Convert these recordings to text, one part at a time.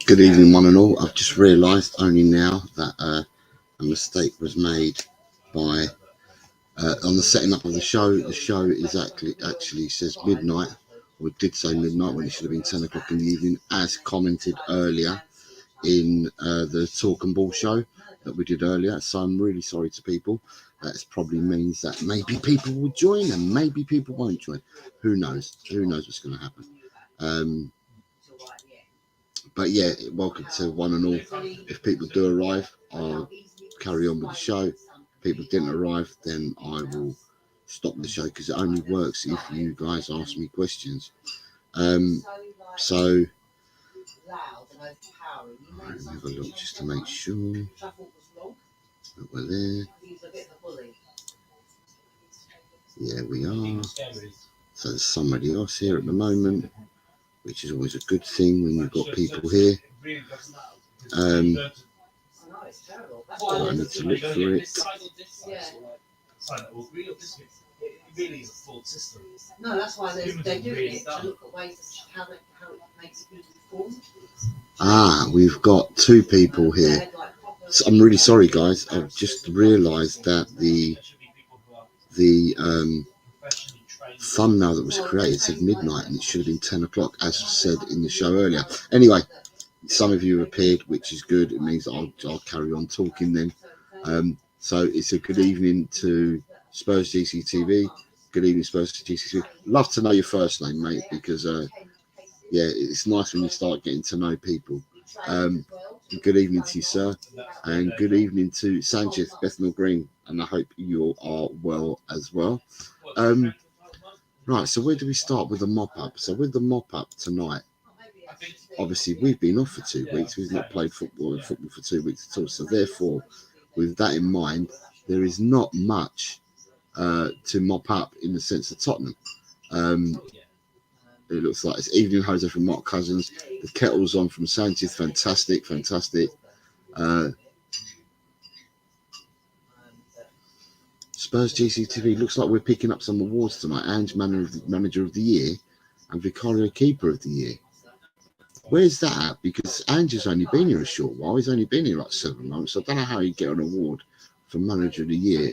Good evening, one and all. I've just realised only now that a mistake was made by on the setting up of the show. The show is actually says midnight, or it did say midnight when it should have been 10 o'clock in the evening, as commented earlier in the Talk and Ball show that we did earlier. So I'm really sorry to people. That probably means that maybe people will join and maybe people won't join. Who knows? Who knows what's going to happen? But yeah, welcome to one and all. If people do arrive, I'll carry on with the show. If people didn't arrive, then I will stop the show because it only works if you guys ask me questions. So let me have a look just to make sure that we're there. Yeah, we are. So there's somebody else here at the moment, which is always a good thing when you've got people here. I need to look for it. No, that's why they're doing it, to look at ways how it makes it perform. We've got two people here. So I'm really sorry, guys. I've just realised that the thumbnail that was created said midnight and it should have been 10 o'clock as said in the show earlier. Anyway, some of you appeared, which is good. It means I'll carry on talking then. So it's a good evening to Spurs GCTV. Good evening, Spurs GCTV. Love to know your first name, mate, because yeah, it's nice when you start getting to know people. Good evening to you, sir, and good evening to Sanchez, Bethnal Green, and I hope you all are well as well. Right, so where do we start with the mop-up? So with the mop-up tonight, obviously we've been off for 2 weeks. We've not played football for 2 weeks at all. So therefore, with that in mind, there is not much to mop up in the sense of Tottenham. It looks like it's Evening Jose from Mark Cousins. The kettle's on from Sanchez. Fantastic. Spurs GCTV, looks like we're picking up some awards tonight. Ange Manager of the Year and Vicario Keeper of the Year. Where's that at? Because Ange has only been here a short while. He's only been here like 7 months. I don't know how you get an award for Manager of the Year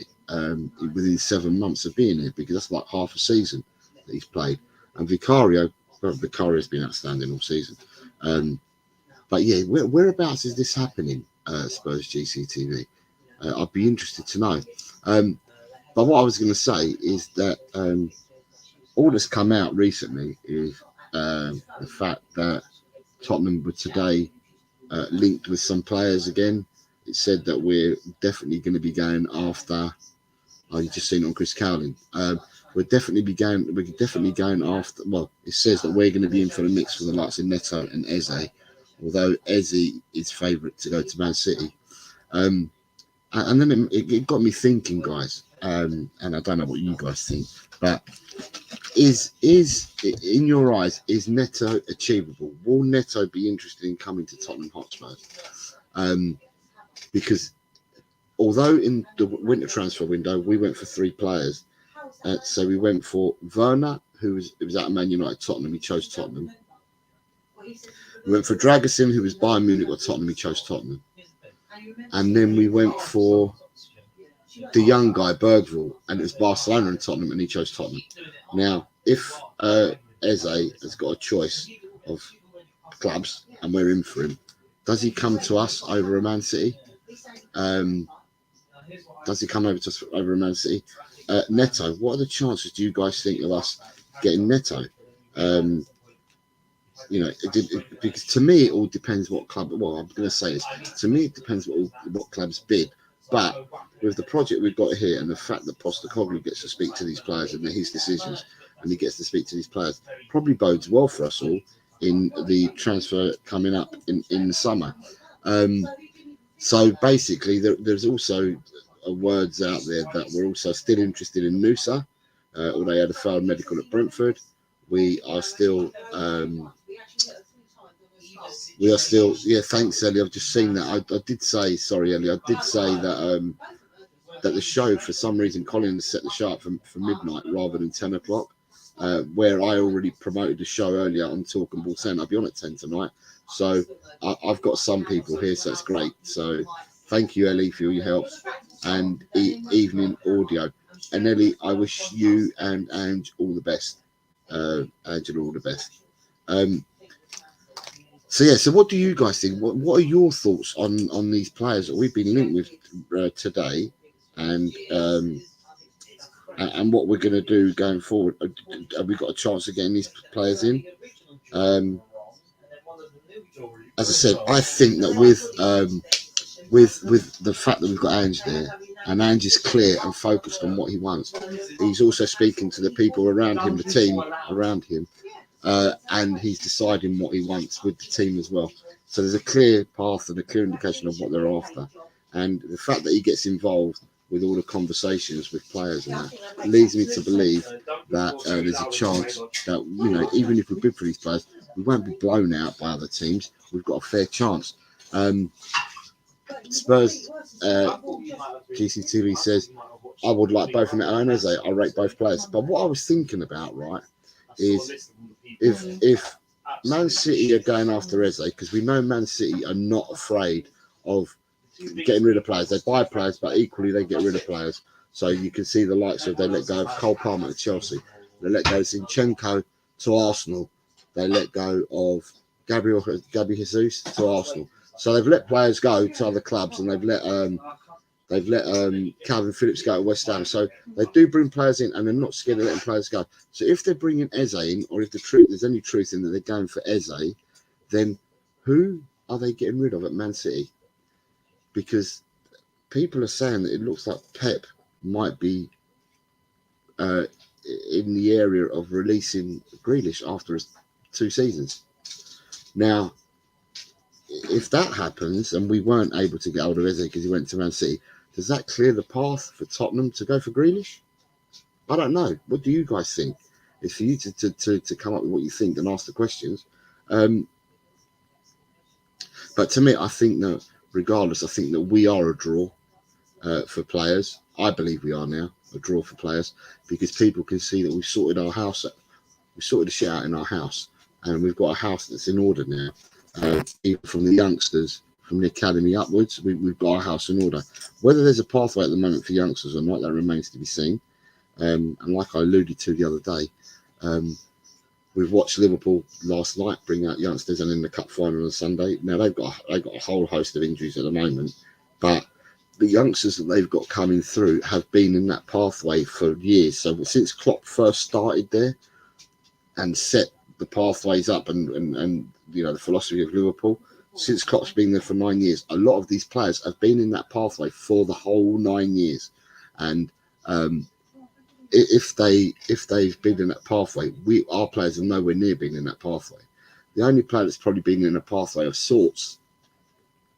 within 7 months of being here, because that's like half a season that he's played. And Vicario's been outstanding all season. But yeah, whereabouts is this happening, Spurs GCTV? I'd be interested to know. But what I was going to say is that all that's come out recently is the fact that Tottenham were today linked with some players again. It said that we're definitely going to be going after. Oh, you just seen it on Chris Cowling. We're definitely going after. Well, it says that we're going to be in for the mix for the likes of Neto and Eze, although Eze is favourite to go to Man City. And then it got me thinking, guys. And I don't know what you guys think, but is in your eyes, is Neto achievable? Will Neto be interested in coming to Tottenham Hotspurs? Because although in the winter transfer window we went for 3 players, so we went for Werner, who was out of Man United, Tottenham. He chose Tottenham. We went for Dragusin, who was Bayern Munich or Tottenham. He chose Tottenham. And then we went for the young guy, Bergvall, and it was Barcelona and Tottenham, and he chose Tottenham. Now, if Eze has got a choice of clubs and we're in for him, does he come to us over a Man City? Does he come over to us over a Man City? Neto, what are the chances do you guys think of us getting Neto? Because to me it all depends what club. Well, I'm going to say this. To me, it depends what clubs bid. But with the project we've got here and the fact that Postecoglou gets to speak to these players and his decisions, and he gets to speak to these players, probably bodes well for us all in the transfer coming up in the summer. So basically, there's also words out there that we're also still interested in Nusa, although he had a failed medical at Brentford. We are still. Yeah, thanks, Ellie. I've just seen that. I did say, sorry, Ellie. I did say that that the show, for some reason, Colin set the show up for midnight rather than 10 o'clock. where I already promoted the show earlier on Talking Ball 10. I'll be on at 10 tonight. So I've got some people here, so it's great. So thank you, Ellie, for all your help and evening audio. And Ellie, I wish you and Ange all the best. Angela, all the best. So what do you guys think? What are your thoughts on these players that we've been linked with today, and what we're going to do going forward? Have we got a chance of getting these players in? As I said, I think that with the fact that we've got Ange there, and Ange is clear and focused on what he wants, he's also speaking to the people around him, the team around him, and he's deciding what he wants with the team as well. So there's a clear path and a clear indication of what they're after. And the fact that he gets involved with all the conversations with players and that leads me to believe that there's a chance that, you know, even if we bid for these players, we won't be blown out by other teams. We've got a fair chance. Spurs GCTV says, I would like both of them and Eze. I rate both players. But what I was thinking about, right, is if Man City are going after Eze, because we know Man City are not afraid of getting rid of players. They buy players, but equally they get rid of players. So you can see the likes of, they let go of Cole Palmer to Chelsea. They let go of Zinchenko to Arsenal. They let go of Gabriel Jesus to Arsenal. So they've let players go to other clubs, and they've let Calvin Phillips go to West Ham. So they do bring players in, and they're not scared of letting players go. So if they're bringing Eze in, or if there's any truth in that they're going for Eze, then who are they getting rid of at Man City? Because people are saying that it looks like Pep might be in the area of releasing Grealish after 2 seasons. Now, if that happens and we weren't able to get hold of Eze because he went to Man City, does that clear the path for Tottenham to go for Grealish? I don't know. What do you guys think? It's for you to come up with what you think and ask the questions. But to me, I think that regardless, I think that we are a draw for players. I believe we are now a draw for players, because people can see that we've sorted our house out. We sorted the shit out in our house, and we've got a house that's in order now. Even from the youngsters, from the academy upwards, we've got our house in order. Whether there's a pathway at the moment for youngsters or not, that remains to be seen. And like I alluded to the other day, we've watched Liverpool last night bring out youngsters, and in the cup final on Sunday. Now they've got a whole host of injuries at the moment, but the youngsters that they've got coming through have been in that pathway for years. So since Klopp first started there and set the pathways up and you know, the philosophy of Liverpool, since Klopp's been there for 9 years, a lot of these players have been in that pathway for the whole 9 years. And if they've been in that pathway, our players are nowhere near being in that pathway. The only player that's probably been in a pathway of sorts,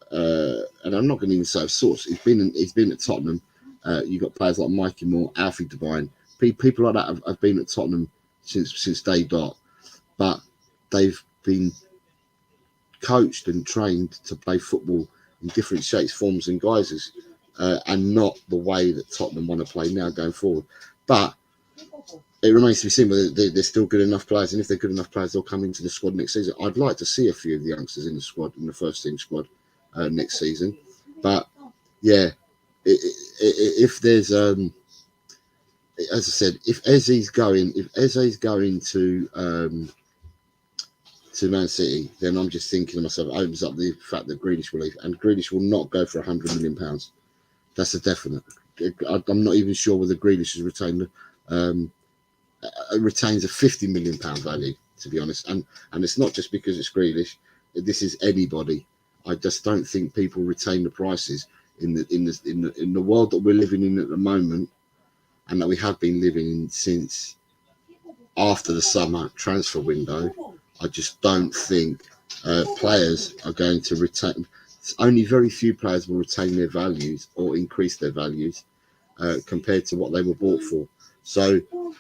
and I'm not going to even say of sorts, he's been at Tottenham. You've got players like Mikey Moore, Alfie Devine, people like that have been at Tottenham since day dot, but they've been coached and trained to play football in different shapes, forms and guises, and not the way that Tottenham want to play now going forward. But it remains to be seen whether they're still good enough players, and if they're good enough players, they'll come into the squad next season. I'd like to see a few of the youngsters in the squad, in the first team squad, next season. But yeah, if there's as I said, if Eze's going to Man City, then I'm just thinking to myself, it opens up the fact that Grealish will leave, and Grealish will not go for £100 million. That's a definite. I'm not even sure whether Grealish has retains a £50 million value, to be honest. And it's not just because it's Grealish. This is anybody. I just don't think people retain the prices in the world that we're living in at the moment, and that we have been living in since after the summer transfer window. I just don't think players are going to retain. Only very few players will retain their values or increase their values compared to what they were bought for. So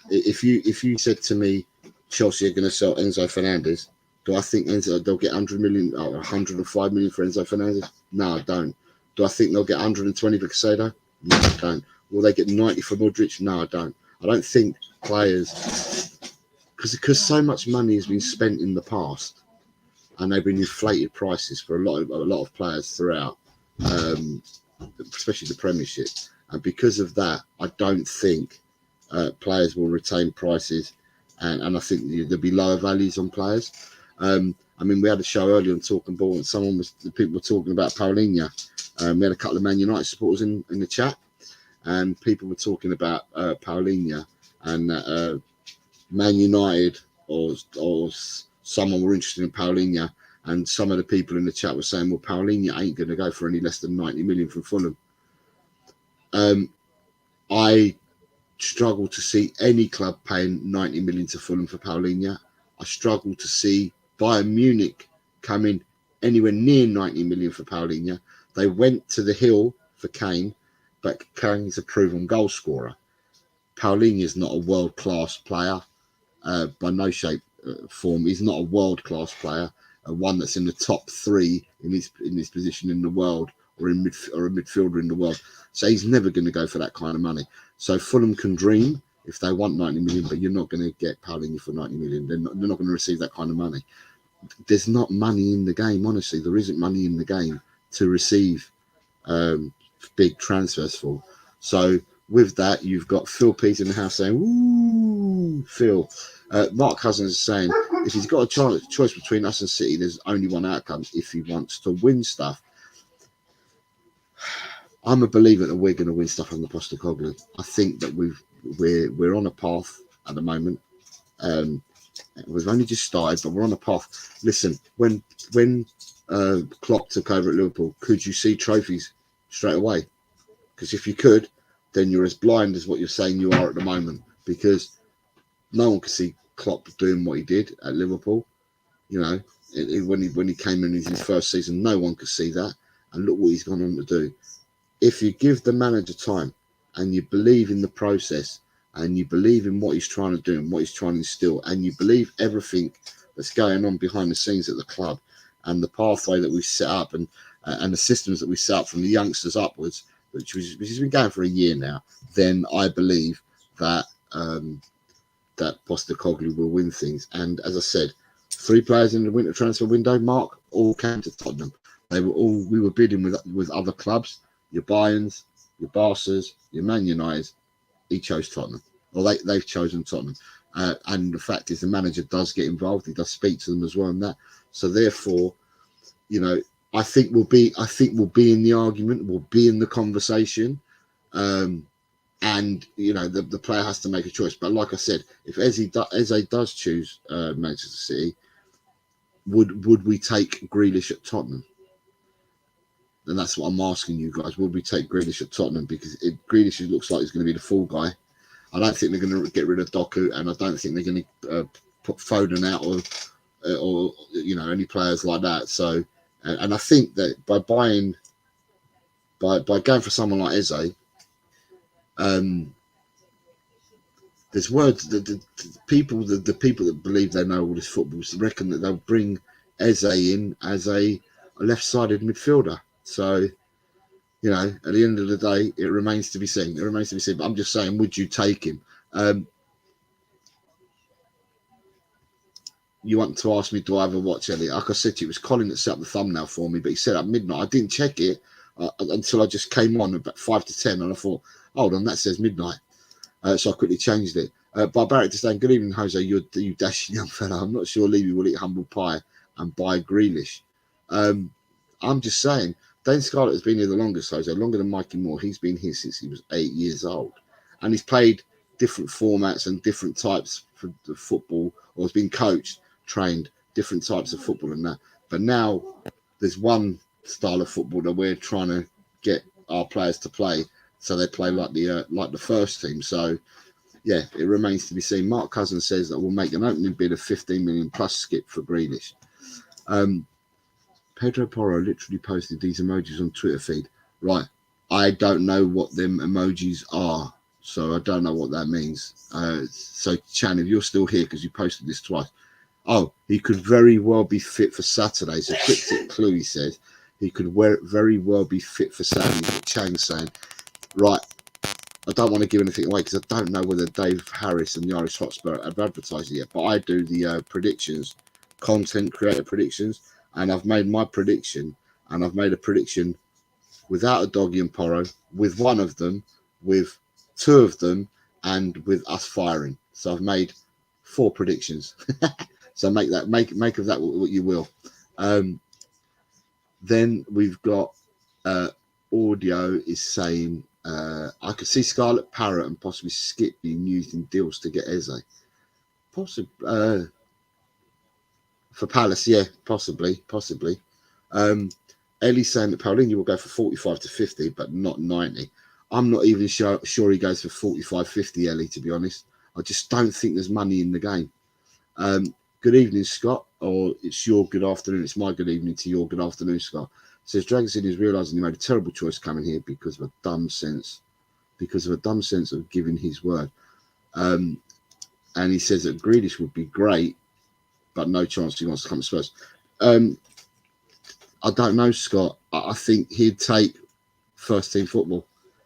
if you said to me, Chelsea are going to sell Enzo Fernandez, do I think they'll get 100 million or 105 million for Enzo Fernandez? No, I don't. Do I think they'll get 120 for Casado? No, I don't. Will they get 90 for Modric? No, I don't. I don't think players because so much money has been spent in the past, and they've been inflated prices for a lot of players throughout, especially the Premiership. And because of that, I don't think players will retain prices, and I think there'll be lower values on players. I mean, we had a show earlier on Talking Ball, and people were talking about Paulinho. We had a couple of Man United supporters in the chat, and people were talking about Paulinho, and Man United or someone were interested in Paulinho, and some of the people in the chat were saying, well, Paulinho ain't going to go for any less than 90 million from Fulham. I struggle to see any club paying 90 million to Fulham for Paulinho. I struggle to see Bayern Munich coming anywhere near 90 million for Paulinho. They went to the hill for Kane, but Kane's a proven goal scorer. Paulinho is not a world-class player by no shape form. He's not a world-class player, one that's in the top 3 in his position in the world, or a midfielder in the world. So he's never going to go for that kind of money. So Fulham can dream if they want 90 million, but you're not going to get Paulinho for 90 million. They're not going to receive that kind of money. There's not money in the game, honestly. There isn't money in the game to receive big transfers for. So with that, you've got Phil Peter in the house saying, "Ooh, Phil." Mark Cousins is saying, if he's got a choice between us and City, there's only one outcome if he wants to win stuff. I'm a believer that we're going to win stuff under Postecoglou. I think that we're on a path at the moment. We've only just started, but we're on a path. Listen, when Klopp took over at Liverpool, could you see trophies straight away? Because if you could, then you're as blind as what you're saying you are at the moment. Because no one could see Klopp doing what he did at Liverpool. You know, when he came in his first season, no one could see that. And look what he's gone on to do. If you give the manager time and you believe in the process and you believe in what he's trying to do and what he's trying to instill, and you believe everything that's going on behind the scenes at the club and the pathway that we set up and the systems that we set up from the youngsters upwards, which has been going for a year now, then I believe that that Postecoglou will win things. And as I said, 3 players in the winter transfer window, Mark, all came to Tottenham. We were bidding with other clubs. Your Bayerns, your Barças, your Man United, he chose Tottenham. Well, they've chosen Tottenham. And the fact is the manager does get involved. He does speak to them as well and that. So therefore, you know, I think we'll be in the argument, we'll be in the conversation. And, you know, the player has to make a choice. But like I said, if Eze does choose Manchester City, would we take Grealish at Tottenham? And that's what I'm asking you guys. Would we take Grealish at Tottenham? Because Grealish looks like he's going to be the fall guy. I don't think they're going to get rid of Doku, and I don't think they're going to put Foden out or you know, any players like that. So, and I think that by going for someone like Eze, there's words that the people that believe they know all this football reckon that they'll bring Eze in as a left-sided midfielder. So, you know, at the end of the day, it remains to be seen. But I'm just saying, would you take him? You want to ask me, do I ever watch Elliot? Like I said to you, it was Colin that set up the thumbnail for me, but he said at midnight. I didn't check it until I just came on about 5 to 10, and I thought, hold on, that says midnight. So I quickly changed it. Barbaric to saying, good evening, Jose. You dashing young fella. I'm not sure Levy will eat humble pie and buy Grealish. I'm just saying, Dane Scarlett has been here the longest, Jose, longer than Mikey Moore. He's been here since he was 8 years old. And he's played different formats and different types of football, or has been coached, trained, different types of football and that. But now there's one style of football that we're trying to get our players to play, so they play like the first team. So, yeah, it remains to be seen. Mark Cousins says that we'll make an opening bid of 15 million plus skip for Grealish. Pedro Porro literally posted these emojis on Twitter feed. Right, I don't know what them emojis are, so I don't know what that means. So, Chan, if you're still here because you posted this twice. Oh, he could very well be fit for Saturday. So, cryptic clue, he says. He could very well be fit for Saturday, what Chang's saying. Right, I don't want to give anything away because I don't know whether Dave Harris and the Irish Hotspur have advertised it yet. But I do the predictions, content creator predictions, and I've made my prediction, and I've made a prediction without a doggy and Porro, with one of them, with two of them, and with us firing. So I've made 4 predictions. So make of that what you will. Then we've got audio is saying I could see Scarlet Parrot and possibly Skip being used in deals to get Eze. Possibly for Palace, yeah, possibly. Ellie's saying that Paulinho will go for 45 to 50, but not 90. I'm not even sure he goes for 45, 50, Ellie, to be honest. I just don't think there's money in the game. Good evening, Scott, or it's your good afternoon. It's my good evening to your good afternoon, Scott. Says Dragonson is realising he made a terrible choice coming here because of a dumb sense of giving his word. And he says that Grealish would be great, but no chance he wants to come to Spurs. I don't know, Scott. I think he'd take first team football.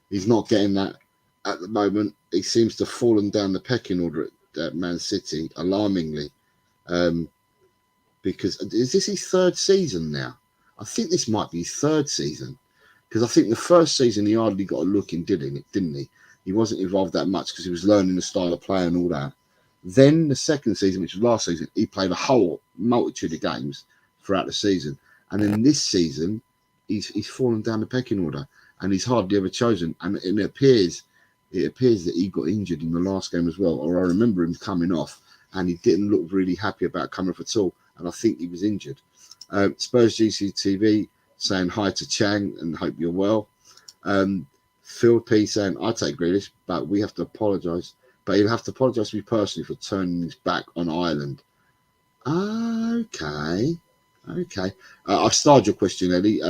He's not getting that at the moment. He seems to have fallen down the pecking order at Man City, alarmingly. Because is this his 3rd season now? I think this might be his 3rd season. Because I think the first season he hardly got a look in, didn't he? He wasn't involved that much because he was learning the style of play and all that. Then the 2nd season, which was last season, he played a whole multitude of games throughout the season. And then this season, he's fallen down the pecking order, and he's hardly ever chosen. And it appears that he got injured in the last game as well. Or I remember him coming off, and he didn't look really happy about coming off at all. And I think he was injured. Spurs GCTV saying hi to Chang and hope you're well. Phil P saying I take Grealish, but we have to apologise. But he'll have to apologise to me personally for turning his back on Ireland. Okay. I've started your question, Eddie.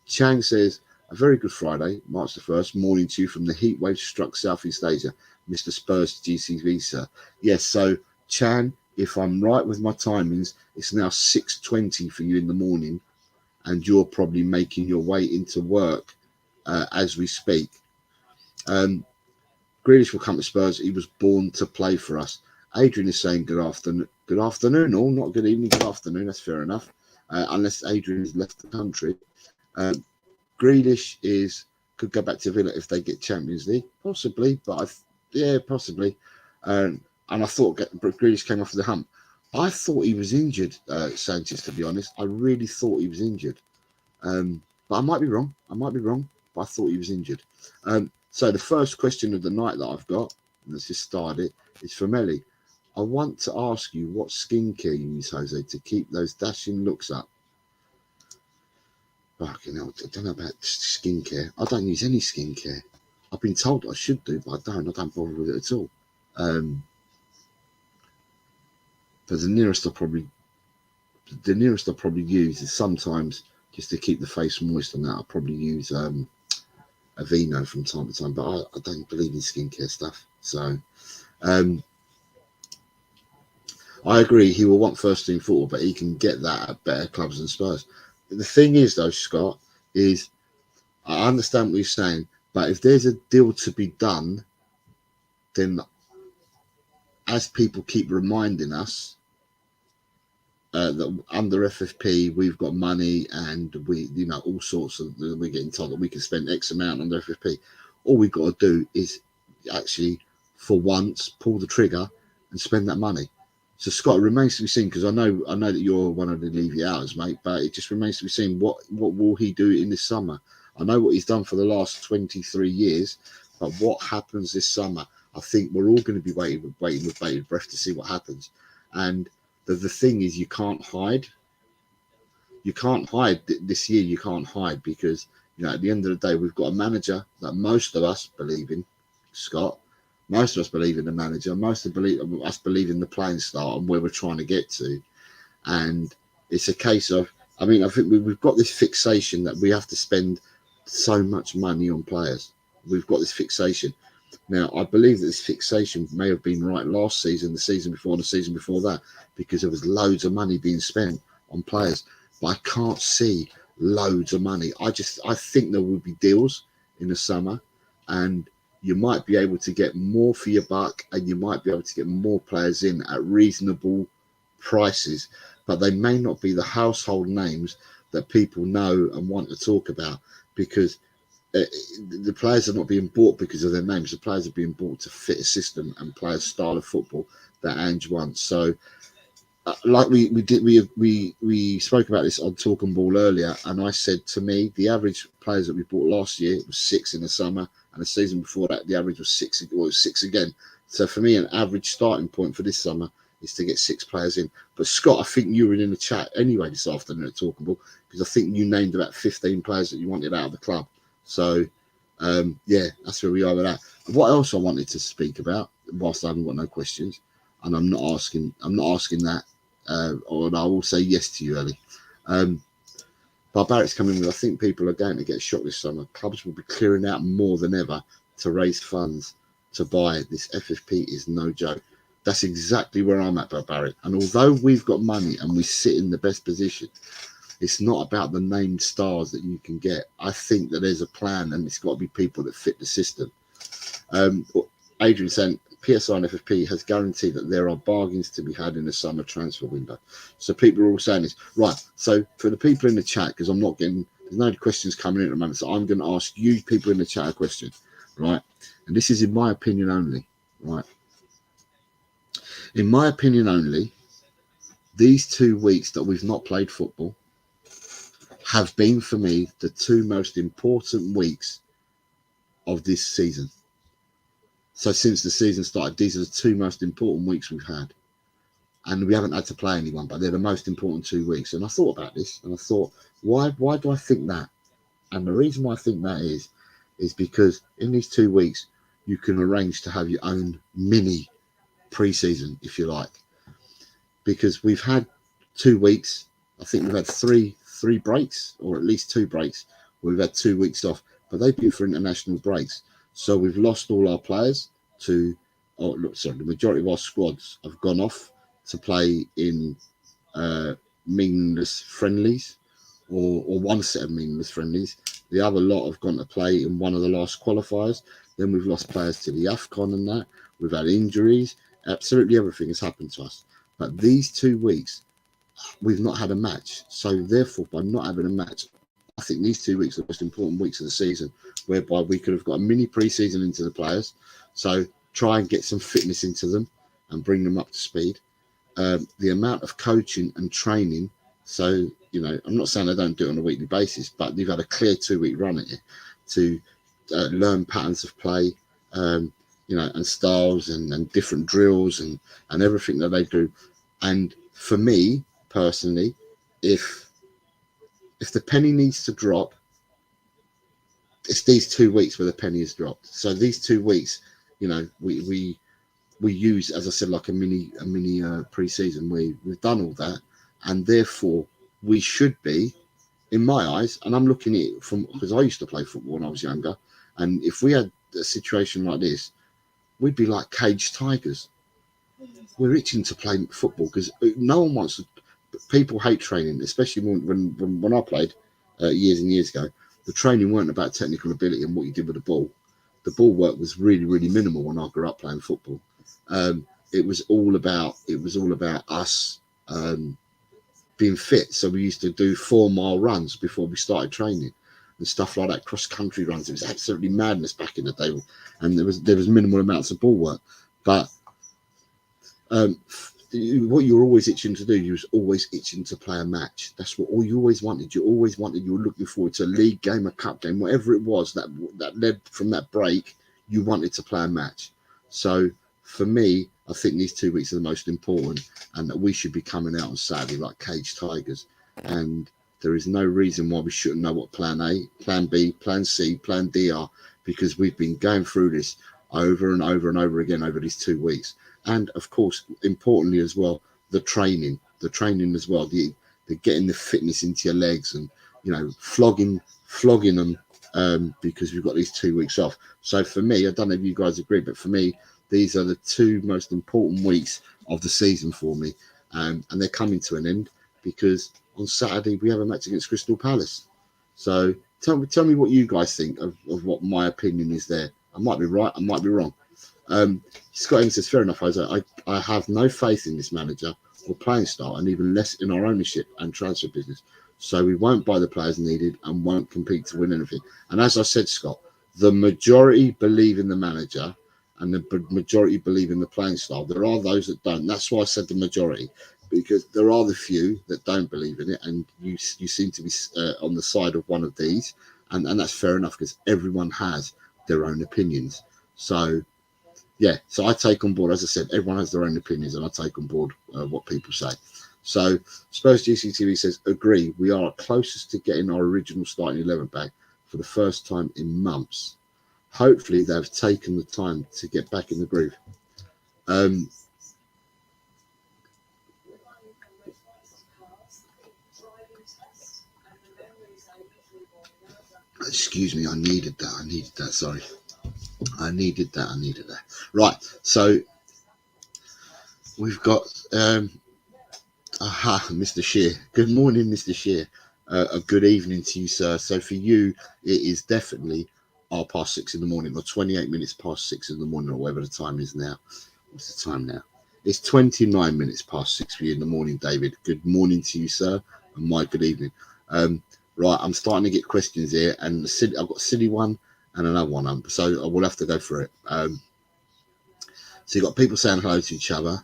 Chang says, a very good Friday, March the 1st, morning to you from the heat wave struck Southeast Asia, Mr. Spurs GCV, sir. Yes, so Chan, if I'm right with my timings, it's now 6:20 for you in the morning, and you're probably making your way into work as we speak. Grealish will come to Spurs. He was born to play for us. Adrian is saying good afternoon, or not good evening, good afternoon. That's fair enough, unless Adrian has left the country. Grealish could go back to Villa if they get Champions League, possibly, but possibly. And I thought Grealish came off the hump. I thought he was injured, Sanchez. To be honest, I really thought he was injured. But I might be wrong. But I thought he was injured. So the first question of the night that I've got, let's just start it, is from Ellie. I want to ask you what skincare you use, Jose, to keep those dashing looks up. Fucking hell, I don't know about skincare. I don't use any skincare. I've been told I should do, but I don't. I don't bother with it at all. But the nearest I probably use is sometimes just to keep the face moist and that. I'll probably use Aveeno from time to time, but I don't believe in skincare stuff. So I agree he will want first team football, but he can get that at better clubs than Spurs. The thing is, though, Scott, is I understand what you're saying, but if there's a deal to be done, then as people keep reminding us that under FFP we've got money and we, all sorts of, we're getting told that we can spend X amount on the FFP. All we've got to do is actually, for once, pull the trigger and spend that money. So Scott, it remains to be seen, because I know that you're one of the Levy hours, mate, but it just remains to be seen what will he do in this summer. I know what he's done for the last 23 years, but what happens this summer? I think we're all going to be waiting with bated breath to see what happens. And the thing is, you can't hide. You can't hide this year. You can't hide because, at the end of the day, we've got a manager that most of us believe in, Scott. Most of us believe in the manager. Most of us believe in the playing style and where we're trying to get to. And it's a case of, I think we've got this fixation that we have to spend so much money on players. We've got this fixation. Now, I believe that this fixation may have been right last season, the season before, and the season before that, because there was loads of money being spent on players. But I can't see loads of money. I think there will be deals in the summer, and you might be able to get more for your buck, and you might be able to get more players in at reasonable prices, but they may not be the household names that people know and want to talk about, because the players are not being bought because of their names. The players are being bought to fit a system and play a style of football that Ange wants. So like we spoke about this on Talking Ball earlier, and I said, to me, the average players that we bought last year was 6 in the summer, and the season before that the average was 6. Well, it was 6 again. So for me, an average starting point for this summer is to get 6 players in. But Scott, I think you were in the chat anyway this afternoon at Talking Ball, because I think you named about 15 players that you wanted out of the club. So yeah, that's where we are with that. What else I wanted to speak about, whilst I haven't got no questions, and I'm not asking that. Or I will say yes to you, Ellie. Barbarics coming with, I think people are going to get shocked this summer. Clubs will be clearing out more than ever to raise funds to buy. This FFP is no joke. That's exactly where I'm at, Barbaric. And although we've got money and we sit in the best position, it's not about the named stars that you can get. I think that there's a plan, and it's got to be people that fit the system. Adrian saying PSI and FFP has guaranteed that there are bargains to be had in the summer transfer window. So people are all saying this. Right, so for the people in the chat, because I'm not getting, there's no questions coming in at the moment, so I'm going to ask you people in the chat a question, right? And this is in my opinion only, right? In my opinion only, these 2 weeks that we've not played football have been, for me, the 2 most important weeks of this season. So since the season started, these are the 2 most important weeks we've had. And we haven't had to play anyone, but they're the most important 2 weeks. And I thought about this, and I thought, why do I think that? And the reason why I think that is because in these 2 weeks, you can arrange to have your own mini pre-season, if you like. Because we've had 2 weeks, I think we've had three breaks, or at least 2 breaks, where we've had 2 weeks off, but they've been for international breaks. So we've lost all our players to, the majority of our squads have gone off to play in meaningless friendlies, or one set of meaningless friendlies. The other lot have gone to play in one of the last qualifiers. Then we've lost players to the AFCON and that. We've had injuries. Absolutely everything has happened to us. But these 2 weeks, we've not had a match. So therefore, by not having a match, I think these 2 weeks are the most important weeks of the season, whereby we could have got a mini pre-season into the players. So try and get some fitness into them and bring them up to speed. The amount of coaching and training. So, you know, I'm not saying I don't do it on a weekly basis, but you've had a clear 2-week run at it to learn patterns of play, you know, and styles and different drills and everything that they do. And for me personally, if the penny needs to drop, it's these 2 weeks where the penny has dropped. So these 2 weeks, you know, we use, as I said, like a mini pre-season. We've done all that, and therefore we should be, in my eyes, and I'm looking at it from, because I used to play football when I was younger, and if we had a situation like this, we'd be like caged tigers. We're itching to play football because no one wants to. People hate training, especially when I played years and years ago. The training weren't about technical ability and what you did with the ball. The ball work was really, really minimal when I grew up playing football. It was all about us being fit. So we used to do 4-mile runs before we started training and stuff like that. Cross country runs. It was absolutely madness back in the day, and there was minimal amounts of ball work. But what you were always itching to do, you was always itching to play a match. That's what all you always wanted. You were looking forward to a league game, a cup game, whatever it was that led from that break. You wanted to play a match. So for me, I think these 2 weeks are the most important, and that we should be coming out on Saturday like caged tigers. And there is no reason why we shouldn't know what plan A, plan B, plan C, plan D are, because we've been going through this over and over and over again over these 2 weeks. And of course, importantly as well, the training as well, the getting the fitness into your legs, and, you know, flogging them, because we've got these 2 weeks off. So for me, I don't know if you guys agree, but for me, these are the 2 most important weeks of the season for me, and they're coming to an end because on Saturday we have a match against Crystal Palace. So tell me what you guys think of what my opinion is there. I might be right, I might be wrong. Scott Evans says, fair enough, Jose. I have no faith in this manager or playing style, and even less in our ownership and transfer business. So we won't buy the players needed and won't compete to win anything. And as I said, Scott, the majority believe in the manager and the majority believe in the playing style. There are those that don't. That's why I said the majority, because there are the few that don't believe in it, and you seem to be on the side of one of these, and that's fair enough, because everyone has their own opinions. So yeah, so I take on board, as I said, everyone has their own opinions, and I take on board what people say. So Spurs GCTV says, agree, we are closest to getting our original starting 11 back for the first time in months. Hopefully they've taken the time to get back in the groove. Excuse me, I needed that, sorry. I needed that. Right, so we've got Mr. Shear. Good morning, Mr. Shear. A good evening to you, sir. So for you, it is definitely 6:30 in the morning, or 28 minutes past 6 in the morning, or whatever the time is now. What's the time now? It's 29 minutes past 6 for you in the morning, David. Good morning to you, sir, and my good evening. Right, I'm starting to get questions here, and I've got a silly one and another one, so I will have to go for it. So you've got people saying hello to each other.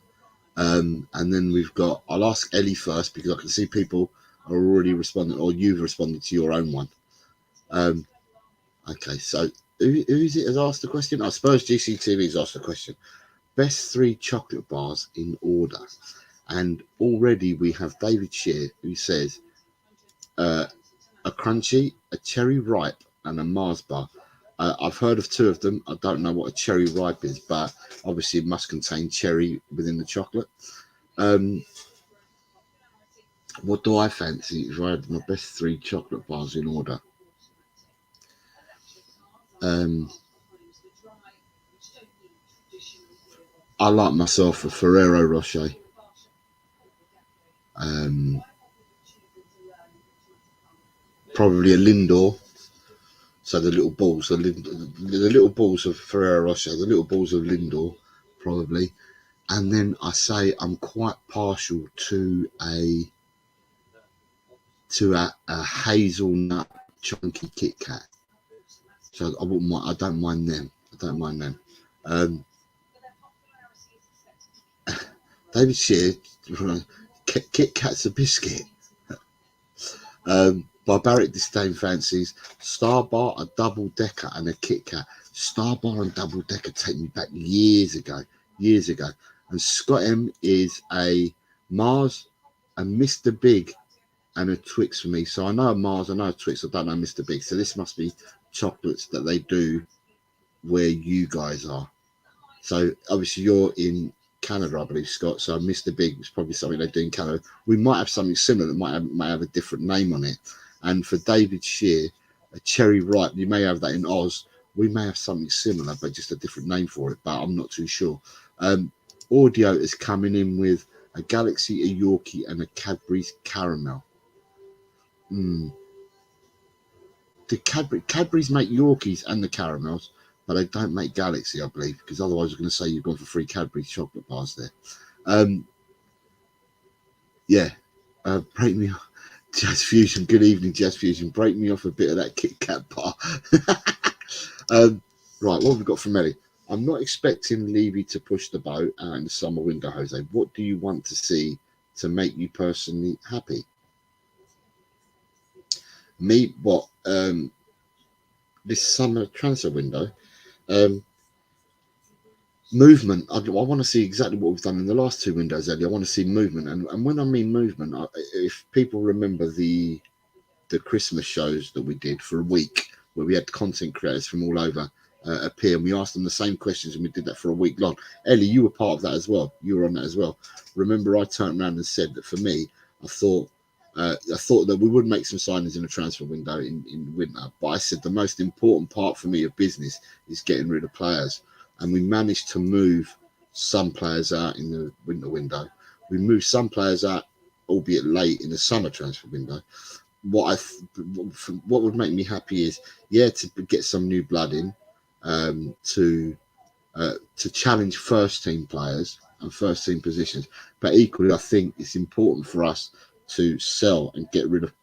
And then we've got, I'll ask Ellie first, because I can see people are already responding, or you've responded to your own one. Okay, so who is it has asked the question? I suppose GCTV has asked the question. Best 3 chocolate bars in order. And already we have David Shear, who says a crunchy, a cherry ripe, and a Mars bar. I've heard of 2 of them. I don't know what a cherry ripe is, but obviously it must contain cherry within the chocolate. What do I fancy if I had my best 3 chocolate bars in order? I like myself a Ferrero Rocher. Probably a Lindor. So the little balls, the little balls of Ferrero Rocher, the little balls of Lindor, probably. And then I say I'm quite partial to a hazelnut chunky Kit Kat. So I wouldn't mind. I don't mind them. David Shear, Kit Kat's a biscuit. Barbaric Disdain fancies Star Bar, a double decker, and a Kit Kat. Star Bar and double decker take me back years ago. And Scott M is a Mars, a Mr. Big, and a Twix for me. So I know a Mars, I know a Twix, I don't know Mr. Big. So this must be chocolates that they do where you guys are. So obviously you're in Canada, I believe, Scott. So Mr. Big is probably something they do in Canada. We might have something similar that might have a different name on it. And for David Shear, a cherry ripe, you may have that in Oz. We may have something similar, but just a different name for it. But I'm not too sure. Audio is coming in with a Galaxy, a Yorkie, and a Cadbury's caramel. The Cadbury's make Yorkies and the caramels, but they don't make Galaxy, I believe, because otherwise you're going to say you've gone for 3 Cadbury chocolate bars there. Break me off. Jazz Fusion, good evening, Jazz Fusion. Break me off a bit of that Kit Kat bar. Right, what have we got from Ellie? I'm not expecting Levy to push the boat out in the summer window, Jose. What do you want to see to make you personally happy? Me, what? This summer transfer window, movement. I want to see exactly what we've done in the last 2 windows, Eddie. I want to see movement, and when I mean movement, if people remember the Christmas shows that we did for a week, where we had content creators from all over appear, and we asked them the same questions, and we did that for a week long. Ellie, you were part of that as well. You were on that as well. Remember, I turned around and said that for me, I thought that we would make some signings in a transfer window in winter, but I said the most important part for me of business is getting rid of players, and we managed to move some players out in the winter window. We moved some players out, albeit late, in the summer transfer window. What would make me happy is, to get some new blood in, to challenge first team players and first team positions. But equally, I think it's important for us to sell and get rid of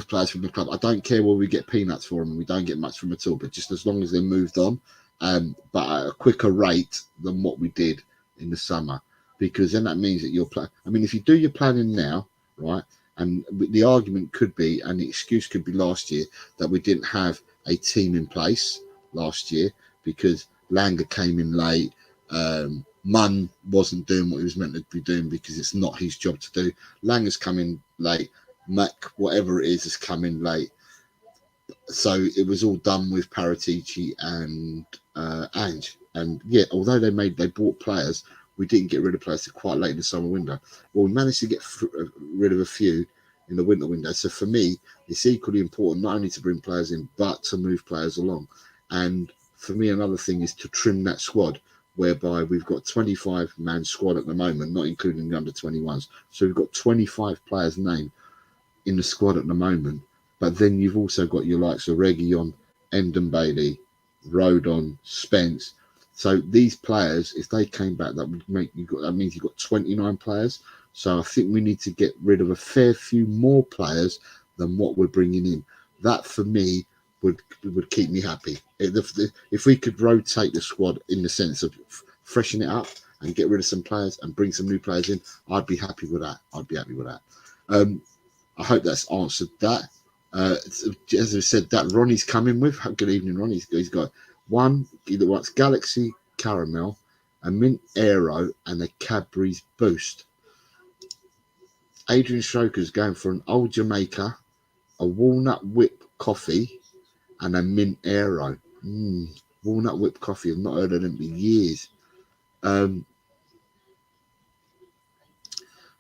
players from the club. I don't care where we get peanuts for them. We don't get much from at all. But just as long as they're moved on, but at a quicker rate than what we did in the summer, because then that means that you're planning. I mean, if you do your planning now, right, and the argument could be, and the excuse could be last year, that we didn't have a team in place last year because Langer came in late. Munn wasn't doing what he was meant to be doing because it's not his job to do. Langer's coming late. Mac, whatever it is, has come in late. So it was all done with Paratici and Ange. And yeah, although they bought players, we didn't get rid of players quite late in the summer window. Well, we managed to get rid of a few in the winter window. So for me, it's equally important not only to bring players in, but to move players along. And for me, another thing is to trim that squad, whereby we've got 25-man squad at the moment, not including the under 21s. So we've got 25 players named in the squad at the moment. But then you've also got your likes of Reguilon, Endon Bailey, Rodon, Spence. So these players, if they came back, that means you've got 29 players. So I think we need to get rid of a fair few more players than what we're bringing in. That for me would keep me happy. If we could rotate the squad in the sense of freshen it up and get rid of some players and bring some new players in, I'd be happy with that. I hope that's answered that. As I said, that Ronnie's coming with. Good evening, Ronnie. He's got one. He wants Galaxy Caramel, a Mint Aero, and a Cadbury's Boost. Adrian Stroker's going for an Old Jamaica, a Walnut Whip Coffee, and a Mint Aero. Walnut Whip Coffee. I've not heard of them in years.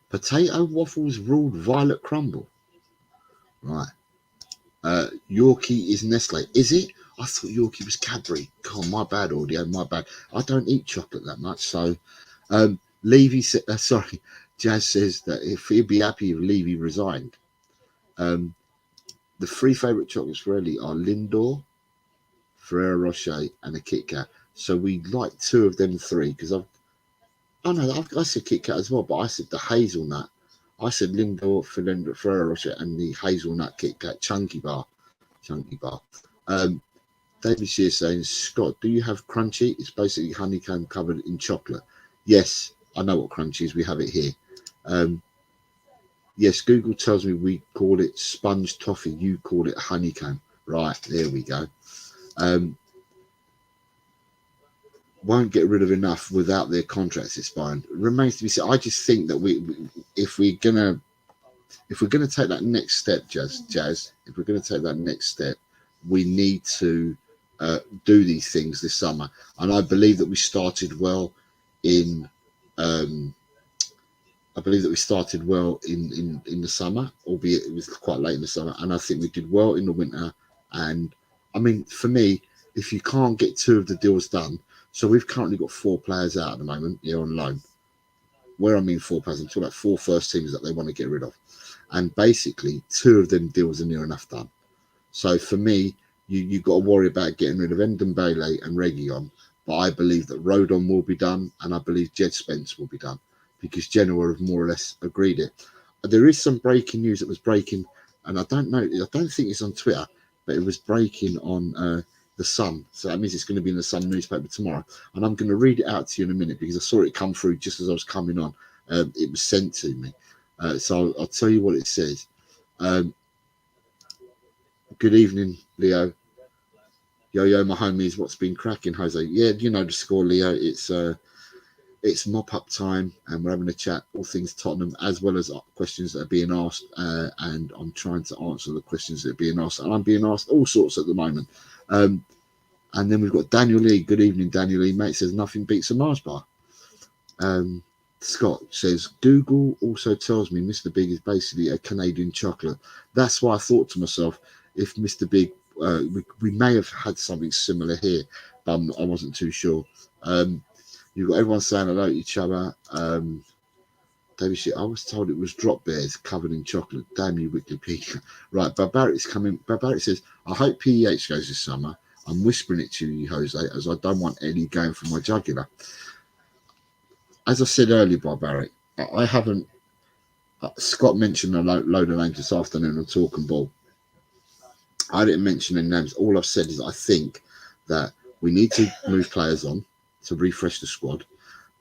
Potato waffles ruled Violet Crumble. Right. Yorkie is Nestle. Is it? I thought Yorkie was Cadbury. God, my bad, audio. My bad. I don't eat chocolate that much. So, Levy said, Jazz says that if he'd be happy if Levy resigned. The three favourite chocolates for Ellie are Lindor, Ferrero Rocher, and a Kit Kat. So we like two of them three because I said Kit Kat as well, but I said the hazelnut. I said Lindor, Ferrero Rocher, and the hazelnut Kit Kat chunky bar. David Shear saying, Scott, do you have Crunchy? It's basically honeycomb covered in chocolate. Yes, I know what Crunchy is. We have it here. Yes, Google tells me we call it sponge toffee. You call it honeycomb. Right, there we go. Won't get rid of enough without their contracts expiring. Remains to be seen. I just think that if we're gonna take that next step, Jazz, if we're gonna take that next step, we need to do these things this summer. And I believe that we started well in the summer, albeit it was quite late in the summer. And I think we did well in the winter. And I mean, for me, if you can't get two of the deals done, so we've currently got 4 players out at the moment here on loan. Where I mean 4 players, I'm talking about 4 first teams that they want to get rid of. And basically 2 of them deals are near enough done. So for me, you've got to worry about getting rid of Endon Bailey and Reguilon. But I believe that Rodon will be done, and I believe Jed Spence will be done, because Genoa have more or less agreed it. There is some breaking news that was breaking, and I don't think it's on Twitter, but it was breaking on the Sun. So that means it's going to be in the Sun newspaper tomorrow. And I'm going to read it out to you in a minute because I saw it come through just as I was coming on. It was sent to me. So I'll tell you what it says. Good evening, Leo. Yo, my homies, what's been cracking, Jose? Yeah, you know the score, Leo. It's mop up time, and we're having a chat, all things Tottenham, as well as questions that are being asked, and I'm trying to answer the questions that are being asked, and I'm being asked all sorts at the moment. And then we've got Daniel Lee. Good evening, Daniel Lee. Mate says nothing beats a Mars bar. Scott says Google also tells me Mr. Big is basically a Canadian chocolate. That's why I thought to myself, if Mr. Big, we may have had something similar here, but I wasn't too sure. You've got everyone saying hello to each other. David shit, I was told it was drop bears covered in chocolate. Damn you, Wikipedia. Right, Barbaric is coming. Barbaric says, I hope PEH goes this summer. I'm whispering it to you, Jose, as I don't want any going from my jugular. As I said earlier, Barbaric, I haven't. Scott mentioned a load of names this afternoon on Talking Ball. I didn't mention any names. All I've said is I think that we need to move players on to refresh the squad.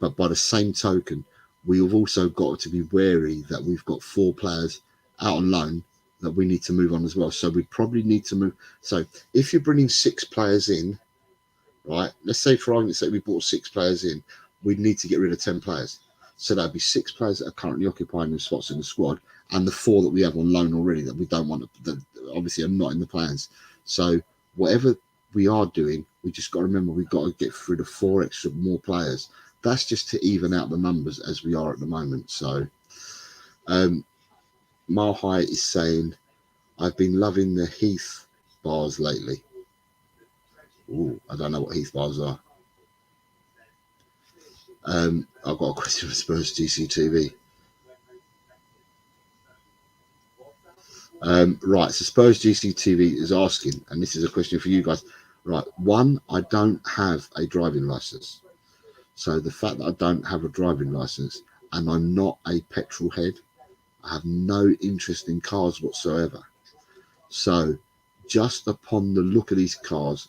But by the same token, we have also got to be wary that we've got 4 players out on loan that we need to move on as well. So we probably need to move. So if you're bringing 6 players in, right? Let's say for argument's sake we brought 6 players in, we'd need to get rid of 10 players. So that'd be 6 players that are currently occupying the spots in the squad, and the 4 that we have on loan already that we don't want to, that obviously are not in the plans. So whatever we are doing, we just got to remember we've got to get rid of 4 extra more players. That's just to even out the numbers as we are at the moment. So Mahai is saying, I've been loving the Heath bars lately. Ooh, I don't know what Heath bars are. I've got a question for Spurs GCTV. Right, so Spurs GCTV is asking, and this is a question for you guys. Right, 1, I don't have a driving license. So the fact that I don't have a driving license and I'm not a petrol head, I have no interest in cars whatsoever. So just upon the look of these cars,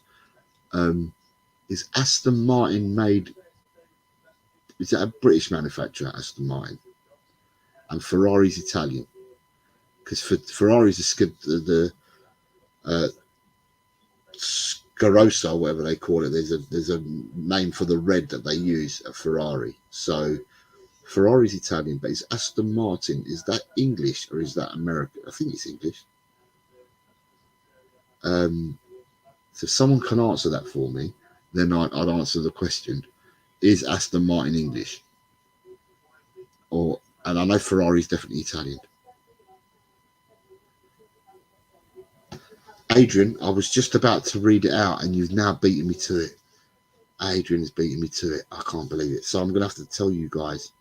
is Aston Martin made, is that a British manufacturer, Aston Martin? And Ferrari's Italian? Because Ferrari's the Scarosa, whatever they call it. There's a name for the red that they use at Ferrari. So Ferrari's Italian, but is Aston Martin, is that English or is that American? I think it's English. So if someone can answer that for me, then I'd answer the question: is Aston Martin English? And I know Ferrari's definitely Italian. Adrian, I was just about to read it out and you've now beaten me to it. Adrian is beating me to it. I can't believe it. So I'm going to have to tell you guys.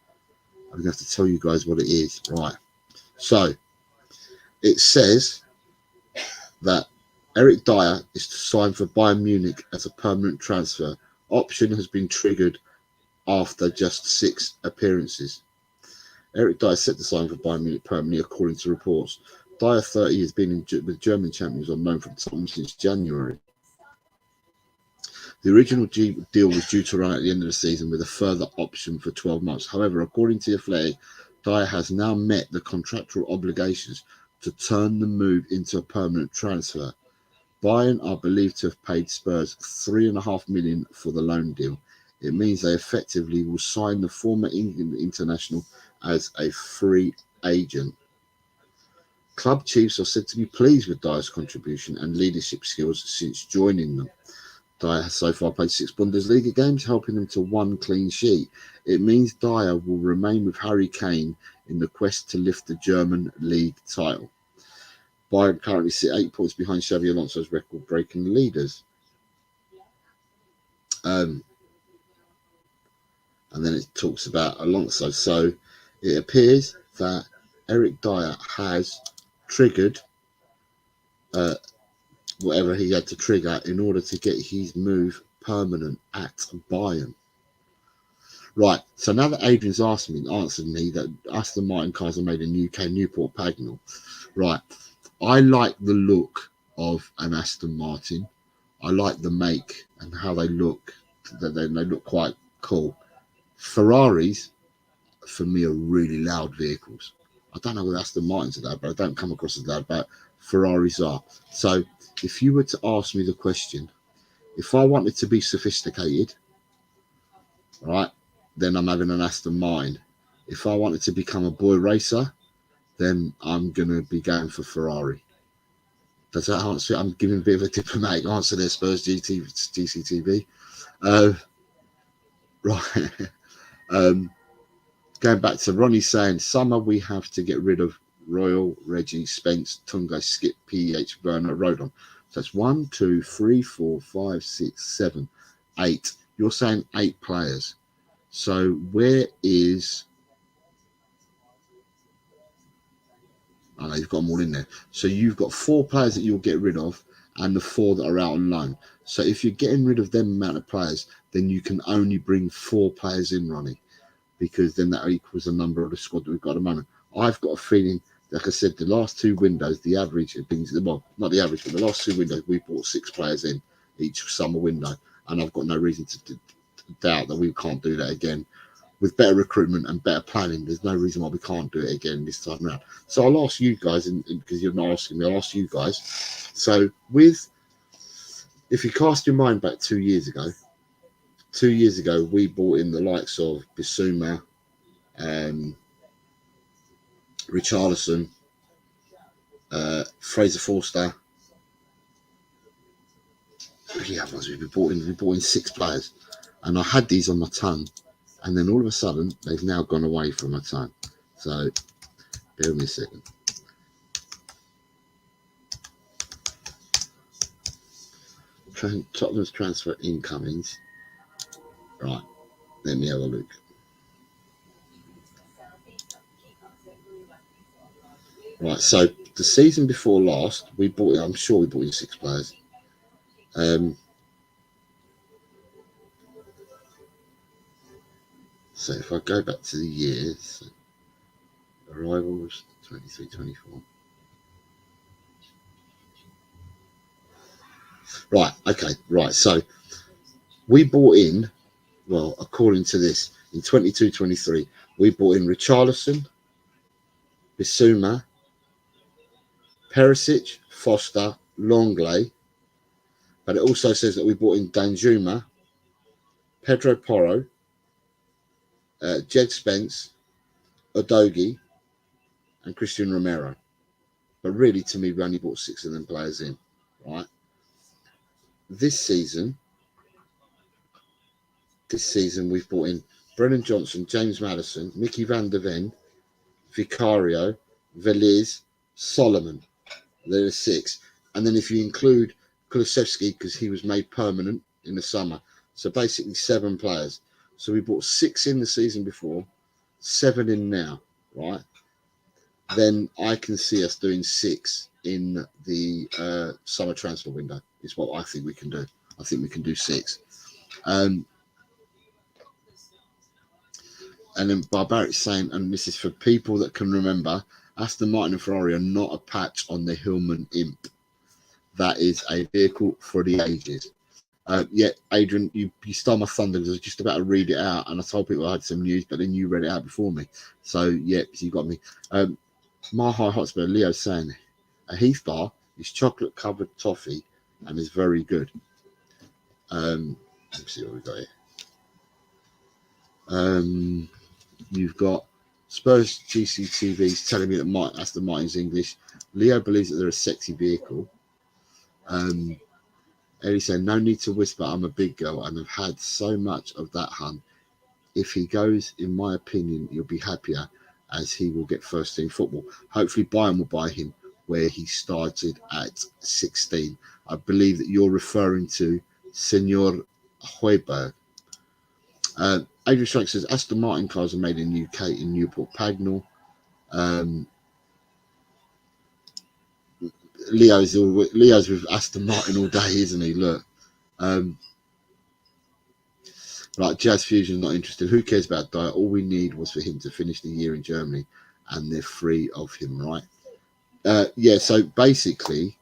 I'm going to have to tell you guys what it is. Right. So it says that Eric Dyer is to sign for Bayern Munich as a permanent transfer. Option has been triggered after just 6 appearances. Eric Dyer set to sign for Bayern Munich permanently, according to reports. Dyer, 30, has been with German champions on loan from Tottenham since January. The original deal was due to run at the end of the season with a further option for 12 months. However, according to the Athletic, Dyer has now met the contractual obligations to turn the move into a permanent transfer. Bayern are believed to have paid Spurs $3.5 million for the loan deal. It means they effectively will sign the former England international as a free agent. Club chiefs are said to be pleased with Dyer's contribution and leadership skills since joining them. Dyer has so far played 6 Bundesliga games, helping them to 1 clean sheet. It means Dyer will remain with Harry Kane in the quest to lift the German league title. Bayern currently sit 8 points behind Xabi Alonso's record-breaking leaders. And then it talks about Alonso. So it appears that Eric Dyer has triggered whatever he had to trigger in order to get his move permanent at Bayern. Right, so now that Adrian's answered me that Aston Martin cars are made in UK, Newport Pagnell. Right, I like the look of an Aston Martin. I like the make and how they look. They look quite cool. Ferraris, for me, are really loud vehicles. I don't know whether Aston Martins are loud, but I don't come across as loud, but Ferraris are. So if you were to ask me the question, if I wanted to be sophisticated, right, then I'm having an Aston Martin. If I wanted to become a boy racer, then I'm going to be going for Ferrari. Does that answer it? I'm giving a bit of a diplomatic answer there, Spurs GCTV. Right. Going back to Ronnie saying, summer we have to get rid of Royal, Reggie, Spence, Tunga, Skip, PH, Werner, Rodon. So that's 1, 2, 3, 4, 5, 6, 7, 8. You're saying 8 players. So where is... I know you've got them all in there. So you've got 4 players that you'll get rid of and the 4 that are out on loan. So if you're getting rid of them amount of players, then you can only bring 4 players in, Ronnie, because then that equals the number of the squad that we've got at the moment. I've got a feeling, like I said, the last 2 windows, the average of things, well, not the average, but the last 2 windows, we brought 6 players in each summer window, and I've got no reason to doubt that we can't do that again. With better recruitment and better planning, there's no reason why we can't do it again this time around. So I'll ask you guys, and because you're not asking me, I'll ask you guys. So if you cast your mind back 2 years ago, we brought in the likes of Bissouma, Richarlison, Fraser Forster. Yeah, we brought in 6 players, and I had these on my tongue, and then all of a sudden they've now gone away from my tongue. So bear with me a second. Tottenham's transfer incomings. Right, let me have a look. Right, so the season before last, I'm sure we brought in 6 players. So if I go back to the years, arrivals 23, 24. Right, okay, right. So we bought in, well, according to this, in 22-23, we bought in Richarlison, Bissouma, Perisic, Foster, Longley, but it also says that we bought in Danjuma, Pedro Porro, Jed Spence, Udogie, and Christian Romero. But really, to me, we only bought 6 of them players in, right? This season, we've brought in Brennan Johnson, James Maddison, Mickey van der Ven, Vicario, Veliz, Solomon. There are 6. And then if you include Kulusevski, because he was made permanent in the summer. So basically 7 players. So we bought 6 in the season before, 7 in now, right? Then I can see us doing 6 in the summer transfer window, is what I think we can do. I think we can do 6. And then Barbaric's saying, and this is for people that can remember, Aston Martin and Ferrari are not a patch on the Hillman Imp. That is a vehicle for the ages. Yeah, Adrian, you stole my thunder because I was just about to read it out, and I told people I had some news, but then you read it out before me. So, yeah, you got me. My High Hotspur, Leo saying, a Heath bar is chocolate-covered toffee and is very good. Let's see what we got here. You've got Spurs GCTVs telling me that Aston Martin's English. Leo believes that they're a sexy vehicle. Ellie said, no need to whisper, I'm a big girl and have had so much of that, hun. If he goes, in my opinion, you'll be happier as he will get first team football. Hopefully Bayern will buy him where he started at 16. I believe that you're referring to Senor Hoiberg. Adrian Strike says, Aston Martin cars are made in the UK in Newport Pagnell. Leo's with Aston Martin all day, isn't he? Look. Right, Jazz Fusion not interested. Who cares about Dyer? All we need was for him to finish the year in Germany, and they're free of him, right? Yeah. So basically,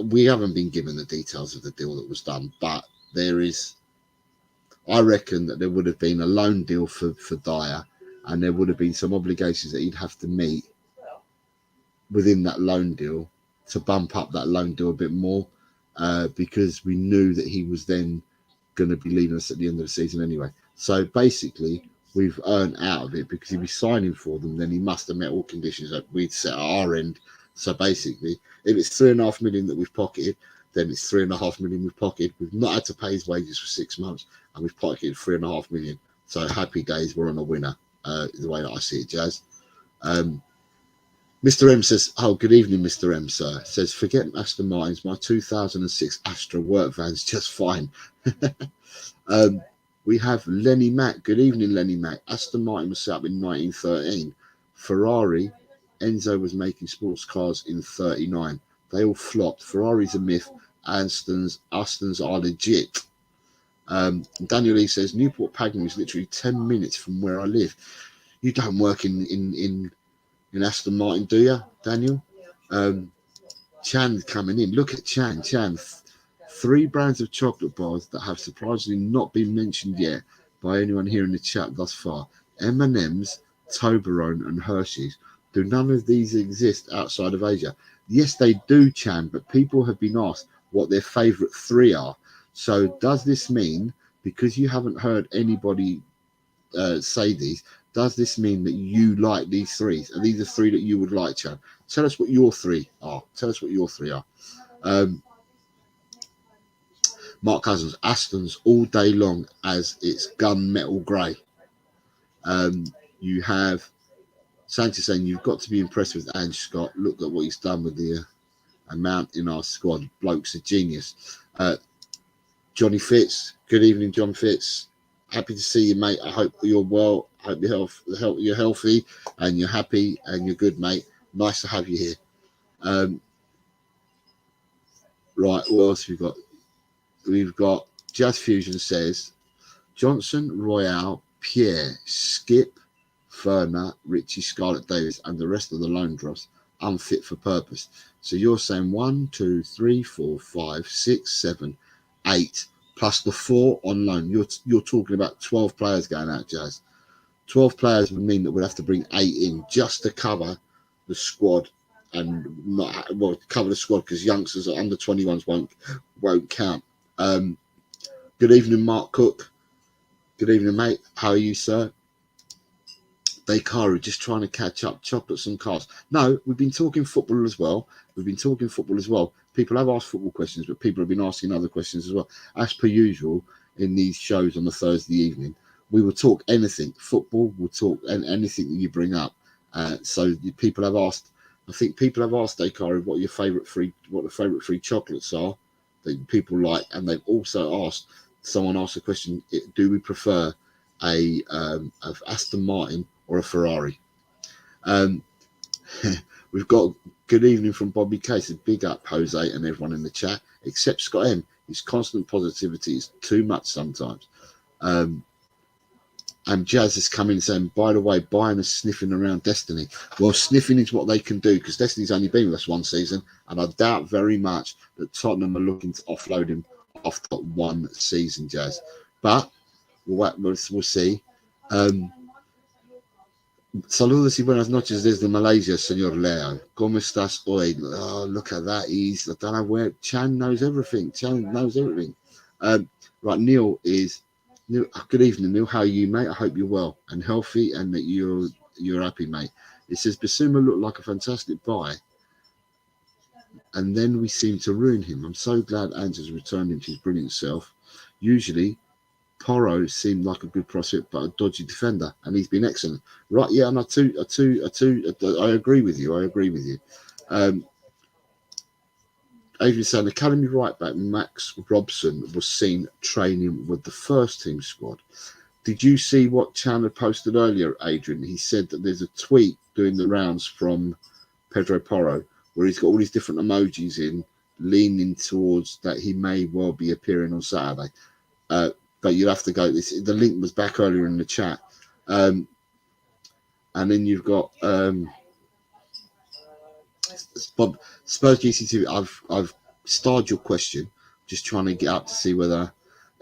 we haven't been given the details of the deal that was done, but there is. I reckon that there would have been a loan deal for Dyer, and there would have been some obligations that he'd have to meet within that loan deal to bump up that loan deal a bit more, because we knew that he was then going to be leaving us at the end of the season anyway. So basically, we've earned out of it because if he's signing for them, then he must have met all conditions that we'd set at our end. So basically, if it's $3.5 million that we've pocketed, then it's $3.5 million we've pocketed. We've not had to pay his wages for 6 months, and we've pocketed $3.5 million. So happy days, we're on a winner. The way that I see it, Jazz. Mr. M says, oh, good evening, Mr. M, sir. Says, forget Aston Martins. My 2006 Astra work van's just fine. We have Lenny Mack. Good evening, Lenny Mack. Aston Martin was set up in 1913. Ferrari, Enzo was making sports cars in 39. They all flopped. Ferrari's a myth, Astons are legit. Daniel Lee says Newport Pagnell is literally 10 minutes from where I live. You don't work in Aston Martin, do you, Daniel? Chan coming in. Look at Chan. 3 brands of chocolate bars that have surprisingly not been mentioned yet by anyone here in the chat thus far. M&M's, Toblerone and Hershey's. Do none of these exist outside of Asia? Yes, they do, Chan, but people have been asked what their favourite 3 are. So does this mean, because you haven't heard anybody say these, does this mean that you like these 3? Are these the 3 that you would like, Chan? Tell us what your 3 are. Mark Cousins, Aston's all day long as it's gunmetal grey. You have Sanchez saying you've got to be impressed with Ange Scott. Look at what he's done with the amount in our squad. Bloke's a genius. Johnny Fitz, good evening, John Fitz. Happy to see you, mate. I hope you're well. I hope you're healthy and you're happy and you're good, mate. Nice to have you here. Right, what else have we got? We've got Jazz Fusion says Johnson, Royale, Pierre, Skip, Ferner, Richie, Scarlett Davis, and the rest of the loan drops unfit for purpose. So you're saying 1, 2, 3, 4, 5, 6, 7, 8 plus the 4 on loan. You're talking about 12 players going out, Jazz. 12 players would mean that we'd have to bring 8 in just to cover the squad and cover the squad because youngsters under 21s won't count. Good evening, Mark Cook. Good evening, mate. How are you, sir? Dakara, just trying to catch up. Chocolates and cars. No, we've been talking football as well. People have asked football questions, but people have been asking other questions as well. As per usual, in these shows on the Thursday evening, we will talk anything. Football, we'll talk anything that you bring up. So people have asked. I think people have asked Dakara what the favourite 3 chocolates are that people like, and they've also asked. Someone asked a question: do we prefer a Aston Martin or a Ferrari? We've got good evening from Bobby Case. Big up Jose and everyone in the chat, except Scott M. His constant positivity is too much sometimes. And Jazz is coming saying, by the way, Bayern is sniffing around Destiny. Well, sniffing is what they can do because Destiny's only been with us 1 season, and I doubt very much that Tottenham are looking to offload him after 1 season, Jazz. But we'll see. Saludos y buenas noches desde Malaysia, señor Leo. ¿Cómo estás hoy? Oh, look at that. I don't know where. Chan knows everything. Right, Neil, good evening, Neil. How are you, mate? I hope you're well and healthy and that you're happy, mate. It says Basuma looked like a fantastic buy, and then we seem to ruin him. I'm so glad Ange's returned him to his brilliant self. Usually, Porro seemed like a good prospect, but a dodgy defender, and he's been excellent. Right, yeah, and I agree with you. Adrian saying academy right back Max Robson was seen training with the first team squad. Did you see what Chan had posted earlier, Adrian? He said that there's a tweet doing the rounds from Pedro Porro where he's got all these different emojis in, leaning towards that he may well be appearing on Saturday. But you'll have to go. The link was back earlier in the chat. And then you've got Bob Spurs GC2. I've starred your question, just trying to get up to see whether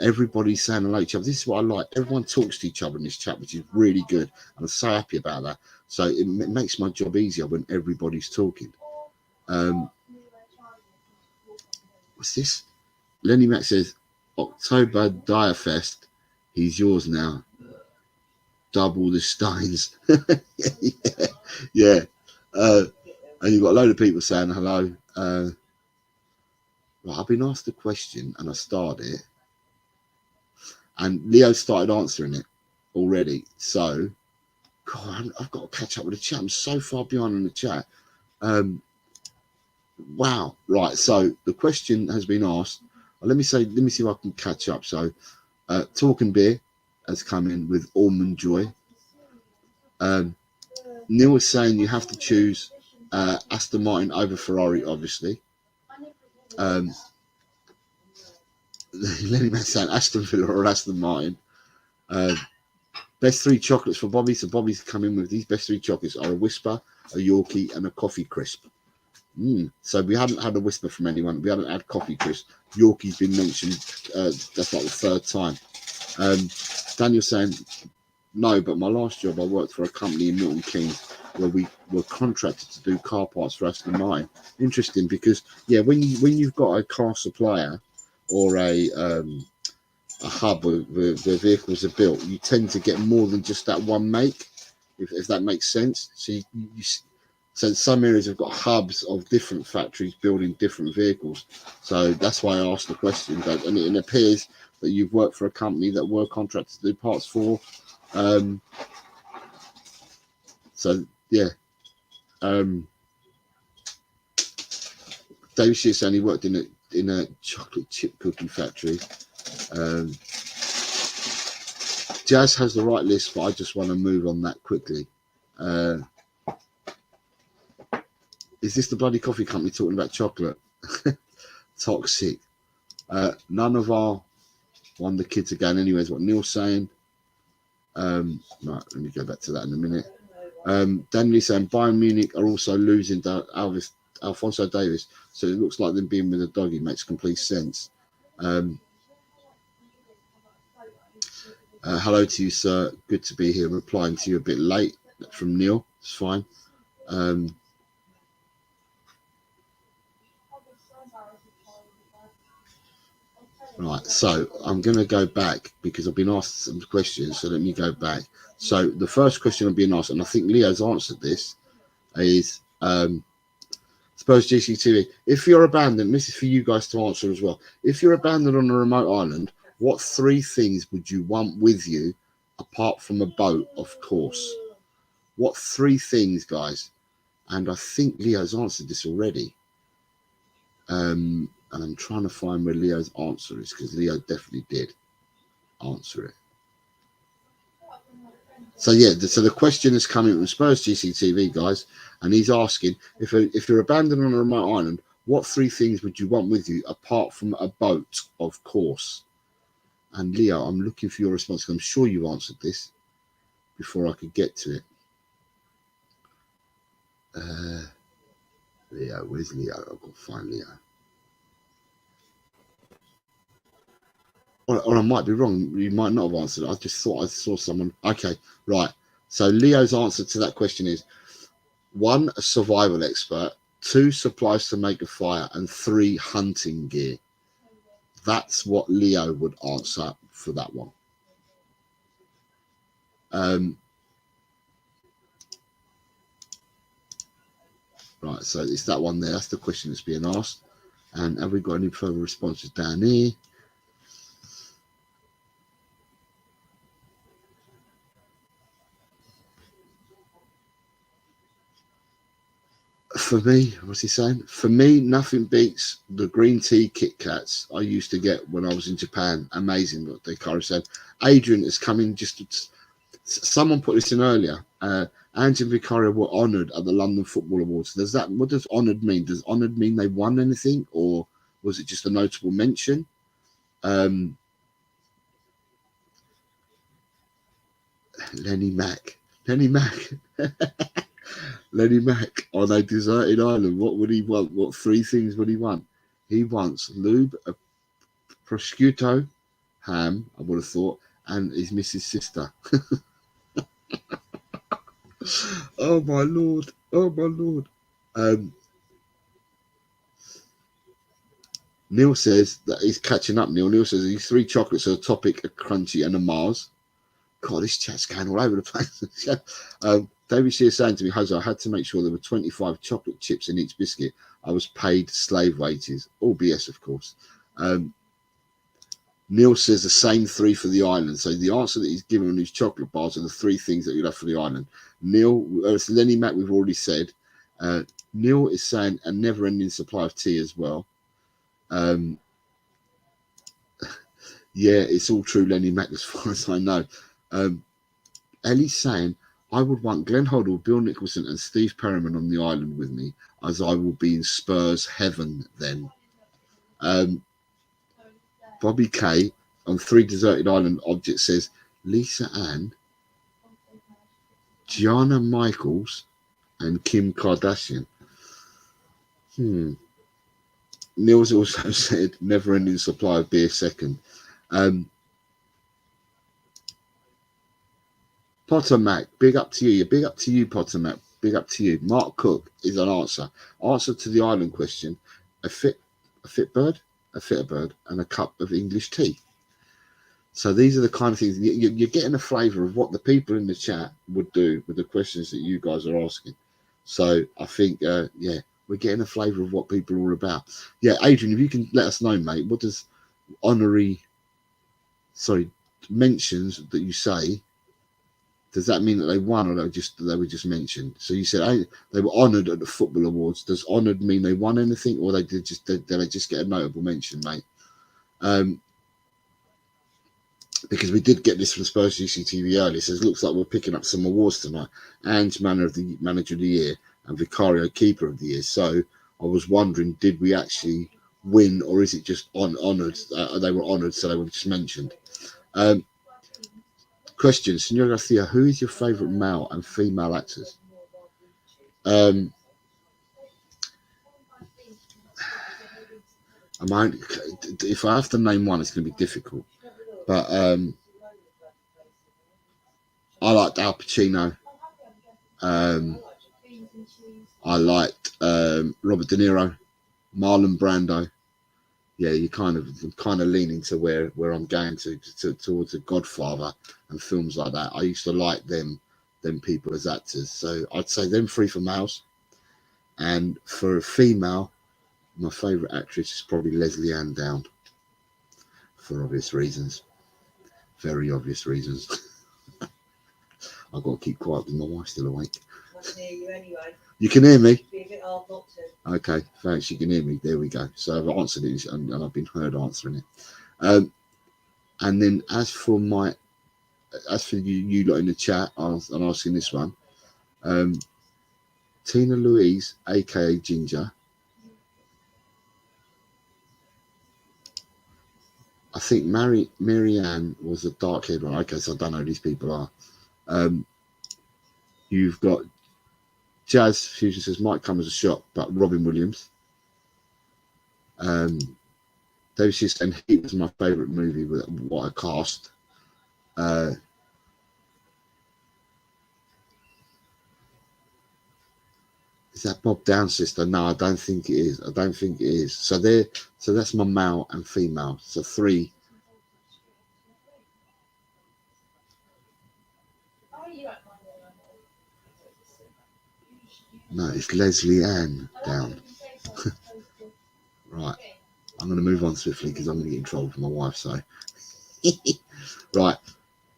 everybody's saying hello to each other. This is what I like. Everyone talks to each other in this chat, which is really good. And I'm so happy about that. So it makes my job easier when everybody's talking. What's this? Lenny Mac says, October Dire Fest, he's yours now. Double the Steins. yeah. And you've got a load of people saying hello. Right, I've been asked a question and I started it. And Leo started answering it already. So, God, I've got to catch up with the chat. I'm so far behind in the chat. Wow. Right. So the question has been asked. Let me see if I can catch up. So, Talking Beer has come in with Almond Joy. Neil is saying you have to choose Aston Martin over Ferrari, obviously. Lenny Mac saying Aston Villa or Aston Martin. Best 3 chocolates for Bobby. So Bobby's come in with these best 3 chocolates are a Whisper, a Yorkie, and a Coffee Crisp. So we hadn't had a Whisper from anyone. We hadn't had Coffee Crisp. Yorkie's been mentioned. That's like the 3rd time. Daniel saying, no, but my last job I worked for a company in Milton Keynes where we were contracted to do car parts for Aston Martin. Interesting, because yeah, when you've got a car supplier or a hub where vehicles are built, you tend to get more than just that one make, if that makes sense. So so some areas have got hubs of different factories building different vehicles. So that's why I asked the question. And it appears that you've worked for a company that were contracted to do parts for. So yeah. David Shears only worked in a chocolate chip cookie factory. Jazz has the right list, but I just want to move on that quickly. Is this the bloody coffee company talking about chocolate? Toxic. None of our the kids again anyway is what Neil's saying. Right, let me go back to that in a minute. Daniel saying Bayern Munich are also losing Alphonso Davies, so it looks like them being with a doggy makes complete sense. Hello to you, sir. Good to be here. Replying to you a bit late from Neil. It's fine. Right, so I'm going to go back because I've been asked some questions, so let me go back. So the first question I'm being asked, and I think Leo's answered this, is suppose GCTV, if you're abandoned, this is for you guys to answer as well. If you're abandoned on a remote island, what 3 things would you want with you apart from a boat, of course? What 3 things, guys? And I think Leo's answered this already. And I'm trying to find where Leo's answer is, because Leo definitely did answer it. So yeah, so the question is coming from Spurs GCTV, guys, and he's asking, if you're abandoned on a remote island, what 3 things would you want with you apart from a boat, of course? And Leo, I'm looking for your response, because I'm sure you answered this before I could get to it. Leo, where's Leo? I've got to find Leo. Or I might be wrong. You might not have answered it. I just thought I saw someone. Okay, right. So Leo's answer to that question is 1, a survival expert, 2, supplies to make a fire, and 3, hunting gear. That's what Leo would answer for that one. Right, so it's that one there. That's the question that's being asked. And have we got any further responses down here? For me, what's he saying? For me, nothing beats the green tea Kit Kats I used to get when I was in Japan. Amazing, what Dekara said. Adrian is coming. Someone put this in earlier. Ange and Vicario were honoured at the London Football Awards. What does honoured mean? Does honoured mean they won anything, or was it just a notable mention? Lenny Mac. Lenny Mac on a deserted island. What would he want? What 3 things would he want? He wants lube, a prosciutto, ham, I would have thought, and his missus' sister. Oh my lord. Oh my lord. Neil says that he's catching up. Neil says these 3 chocolates are a Topic, a Crunchy, and a Mars. God, this chat's going all over the place. David Shear saying to me, Jose, I had to make sure there were 25 chocolate chips in each biscuit. I was paid slave wages. All BS, of course. Neil says the same 3 for the island. So the answer that he's given on these chocolate bars are the 3 things that you'll have for the island. Neil, it's Lenny Mac, we've already said. Neil is saying a never-ending supply of tea as well. Yeah, it's all true, Lenny Mac, as far as I know. Ellie's saying, I would want Glenn Hoddle, Bill Nicholson, and Steve Perryman on the island with me, as I will be in Spurs heaven then. Bobby K on 3 Deserted Island Objects says Lisa Ann, Gianna Michaels, and Kim Kardashian. Neil's also said never ending supply of beer second. Potter Mac, big up to you. Big up to you, Potter Mac. Big up to you. Mark Cook is an answer. Answer to the island question: a fit bird, a fitter bird, and a cup of English tea. So these are the kind of things you're getting a flavour of what the people in the chat would do with the questions that you guys are asking. So I think, yeah, we're getting a flavour of what people are all about. Yeah, Adrian, if you can let us know, mate, what does mentions that you say? Does that mean that they won, or they were just mentioned? So you said they were honoured at the football awards. Does honoured mean they won anything, or did they just get a notable mention, mate? Because we did get this from Spurs GCTV earlier. It says looks like we're picking up some awards tonight. Ange Manager of the Year and Vicario Keeper of the Year. So I was wondering, did we actually win, or is it just honoured? They were honoured, so they were just mentioned. Question, Senor Garcia, who is your favourite male and female actors? If I have to name one, it's going to be difficult. But I liked Al Pacino. I liked Robert De Niro, Marlon Brando. Yeah, you're kind of leaning to where I'm going towards The Godfather and films like that. I used to like them people as actors. So I'd say them three for males. And for a female, my favourite actress is probably Leslie Ann Down, for obvious reasons. Very obvious reasons. I've got to keep quiet because my wife's still awake. I can hear you anyway. You can hear me? It'd be a bit hard not to. Okay, thanks. You can hear me. There we go. So I've answered it, and I've been heard answering it. And then as for you lot in the chat, I'm asking this one. Tina Louise, aka Ginger. I think Marianne was a dark-haired one. Okay, so I don't know who these people are. You've got Jazz Fusion says might come as a shock, but Robin Williams. David she's saying Heat was my favourite movie with what a cast. Is that Bob Down sister? No, I don't think it is. I don't think it is. So that's my male and female. So three. No, it's Leslie Ann Down. Right. I'm going to move on swiftly because I'm going to get in trouble for my wife. So, right.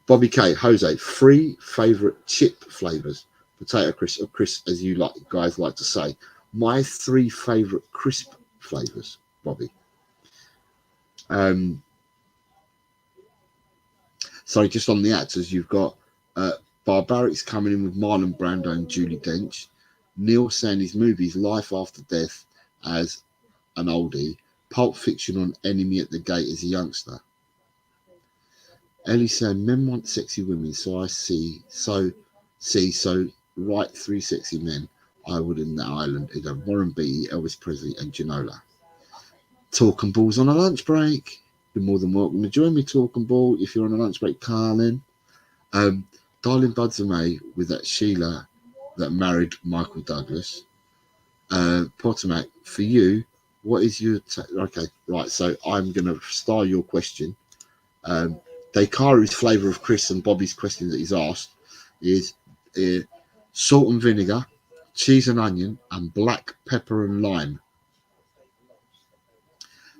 Bobby K, Jose, 3 favourite chip flavours. Potato crisp, or crisp as you guys like to say. My 3 favourite crisp flavours, Bobby. Sorry, just on the actors, you've got Barbarics coming in with Marlon Brando and Judi Dench. Neil saying his movies Life After Death as an oldie. Pulp Fiction on Enemy at the Gate as a youngster. Ellie saying men want sexy women, so write 3 sexy men I would in that island. Either Warren Beatty, Elvis Presley, and Ginola. Talking Balls on a lunch break. You're more than welcome to join me, Talking Ball, if you're on a lunch break, Carlin. Darling Buds of May with that Sheila that married Michael Douglas. Pottermac, for you, what is your okay, right, so I'm going to star your question. Dakari's flavour of Chris and Bobby's question that he's asked is salt and vinegar, cheese and onion, and black pepper and lime.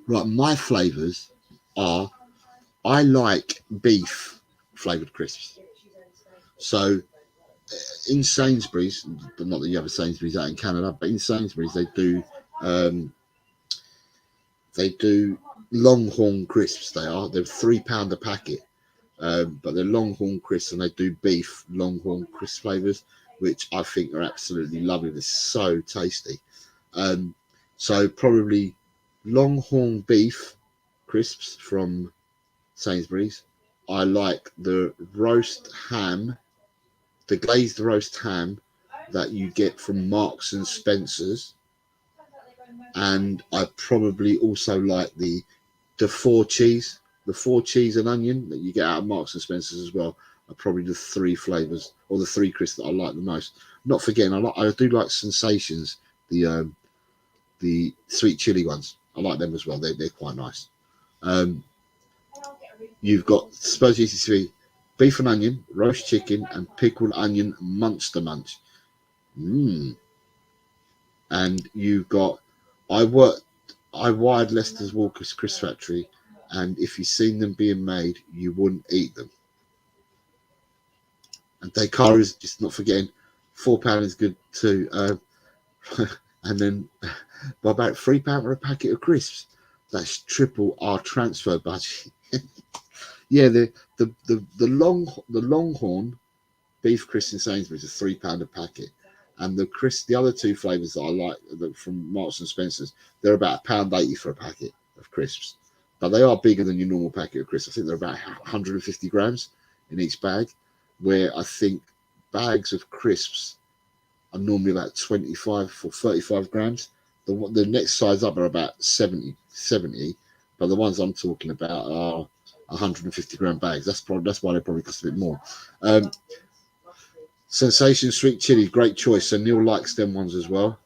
Right, my flavours are, I like beef flavoured crisps. So in Sainsbury's, but not that you have a Sainsbury's out in Canada, but in Sainsbury's they do Longhorn crisps. They're £3 a packet, but they're Longhorn crisps, and they do beef Longhorn crisp flavours, which I think are absolutely lovely. They're so tasty. So probably Longhorn beef crisps from Sainsbury's. I like the roast ham, the glazed roast ham that you get from Marks and Spencer's, and I probably also like the four cheese, and onion that you get out of Marks and Spencer's as well. Are probably the three flavors or the three crisps that I like the most. Not forgetting, I do like Sensations, the sweet chili ones. I like them as well. They're quite nice. You've got Spurs GC3 beef and onion, roast chicken, and pickled onion Munster Munch. And you've got I wired Leicester's Walker's Crisp Factory, and if you've seen them being made, you wouldn't eat them. And Dakar is just not forgetting. £4 is good too. And then by about £3 for a packet of crisps. That's triple our transfer budget. Yeah, the Longhorn beef crisps in Sainsbury's are £3 a packet, and the other two flavours that I like from Marks and Spencer's, they're about £1.80 for a packet of crisps, but they are bigger than your normal packet of crisps. I think they're about 150 grams in each bag, where I think bags of crisps are normally about 25 or 35 grams. The next size up are about 70, but the ones I'm talking about are 150 gram bags. That's why they probably cost a bit more. Sensation sweet chili, great choice. So Neil likes them ones as well.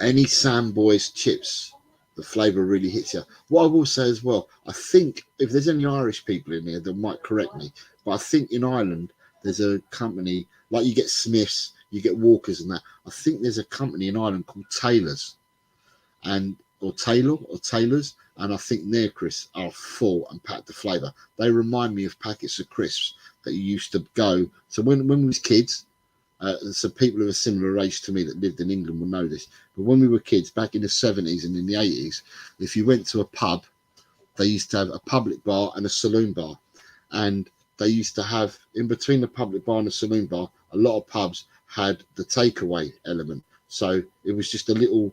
Any Sam Boys chips, the flavour really hits you. What I will say as well, I think if there's any Irish people in here that might correct me, but I think in Ireland there's a company, like you get Smiths, you get Walkers and that. I think there's a company in Ireland called Taylor's, or Taylor's, and I think their crisps are full and packed with flavour. They remind me of packets of crisps that you used to go. So when we was kids, so people of a similar age to me that lived in England will know this. But when we were kids, back in the 70s and in the 80s, if you went to a pub, they used to have a public bar and a saloon bar. And they used to have, in between the public bar and the saloon bar, a lot of pubs had the takeaway element. So it was just a little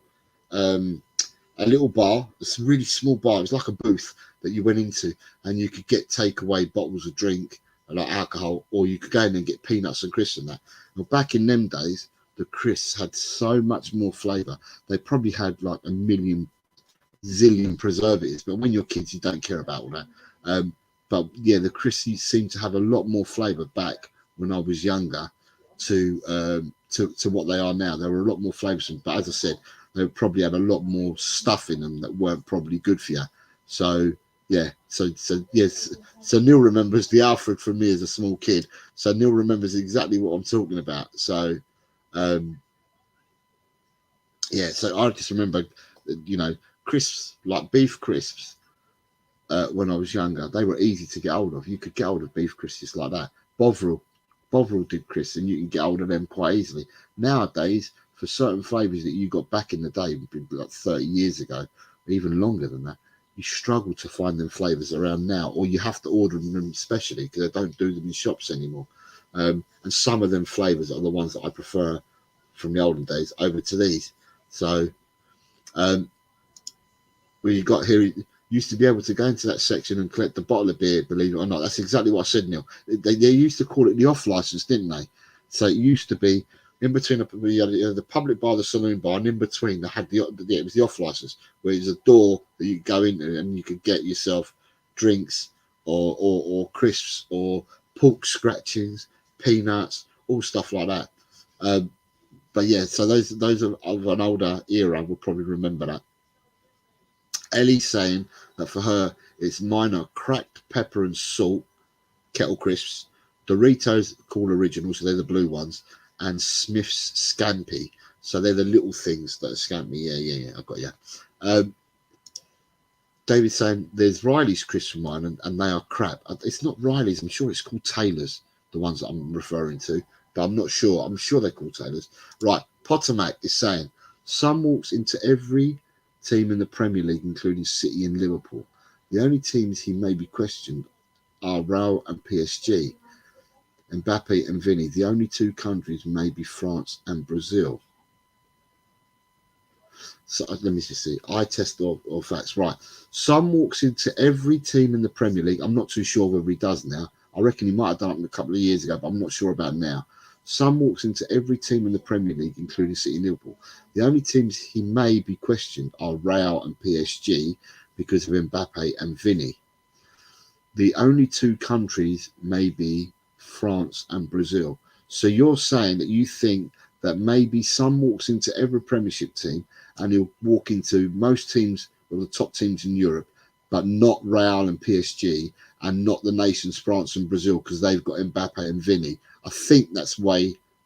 bar, a really small bar. It was like a booth that you went into, and you could get takeaway bottles of drink, like alcohol, or you could go in and get peanuts and crisps and that. Well, back in them days, the crisps had so much more flavour. They probably had like a million zillion preservatives, but when you're kids, you don't care about all that. But yeah, the crisps seem to have a lot more flavour back when I was younger to what they are now. There were a lot more flavoursome, but as I said, they probably had a lot more stuff in them that weren't probably good for you. So yeah, so yes, so Neil remembers the Alfred from me as a small kid. So Neil remembers exactly what I'm talking about. So yeah, so I just remember, crisps, like beef crisps. When I was younger, they were easy to get hold of. You could get hold of beef crisps just like that. Bovril did crisps, and you can get hold of them quite easily. Nowadays, for certain flavours that you got back in the day, like 30 years ago, or even longer than that, you struggle to find them flavours around now, or you have to order them specially because they don't do them in shops anymore. And some of them flavours are the ones that I prefer from the olden days over to these. So you got here, used to be able to go into that section and collect the bottle of beer, believe it or not. That's exactly what I said, Neil. They used to call it the off license, didn't they? So it used to be in between the public bar, the saloon bar, and in between they had it was the off license, where it was a door that you could go in and you could get yourself drinks or crisps or pork scratchings, peanuts, all stuff like that. But yeah, so those of an older era will probably remember that. Ellie's saying that for her, it's mine are cracked pepper and salt kettle crisps, Doritos Cool Original, so they're the blue ones, and Smith's Scampi, so they're the little things that are Scampi. Yeah, I've got you. David's saying there's Riley's crisps for mine, and they are crap. It's not Riley's. I'm sure it's called Taylor's, the ones that I'm referring to, but I'm not sure. I'm sure they're called Taylor's. Right, Pottermac is saying Sun walks into every team in the Premier League, including City and Liverpool. The only teams he may be questioned are Real and PSG. Mbappe and Vinny. The only two countries may be France and Brazil. So let me just see. Eye test or facts. Right. Son walks into every team in the Premier League. I'm not too sure whether he does now. I reckon he might have done it a couple of years ago, but I'm not sure about now. Son walks into every team in the Premier League, including City and Liverpool. The only teams he may be questioned are Real and PSG because of Mbappe and Vinny. The only two countries may be France and Brazil. So you're saying that you think that maybe Son walks into every Premiership team and he'll walk into most teams, or the top teams in Europe, but not Real and PSG, and not the nations France and Brazil because they've got Mbappe and Vinny. I think that's the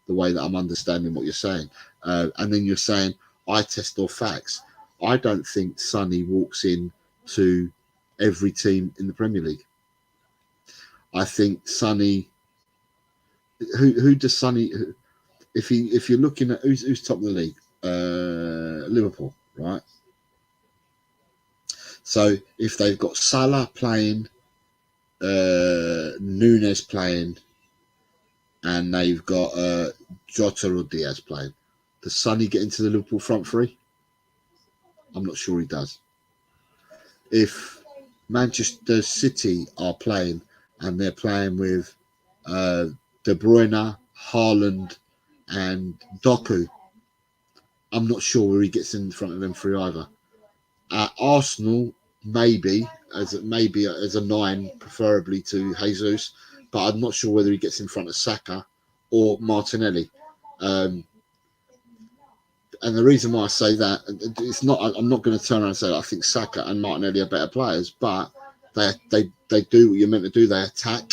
way that I'm understanding what you're saying. And then you're saying eye test or facts. I don't think Sonny walks in to every team in the Premier League. I think Sonny. Who does Sonny? If you're looking at who's top of the league, Liverpool, right? So if they've got Salah playing, Nunes playing, and they've got Jota or Diaz playing, does Sonny get into the Liverpool front three? I'm not sure he does. If Manchester City are playing and they're playing with De Bruyne, Haaland, and Doku, I'm not sure where he gets in front of them three either. Arsenal, maybe as a 9, preferably to Jesus, but I'm not sure whether he gets in front of Saka or Martinelli. And the reason why I say that, it's not, I'm not going to turn around and say I think Saka and Martinelli are better players, but they do what you're meant to do. They attack,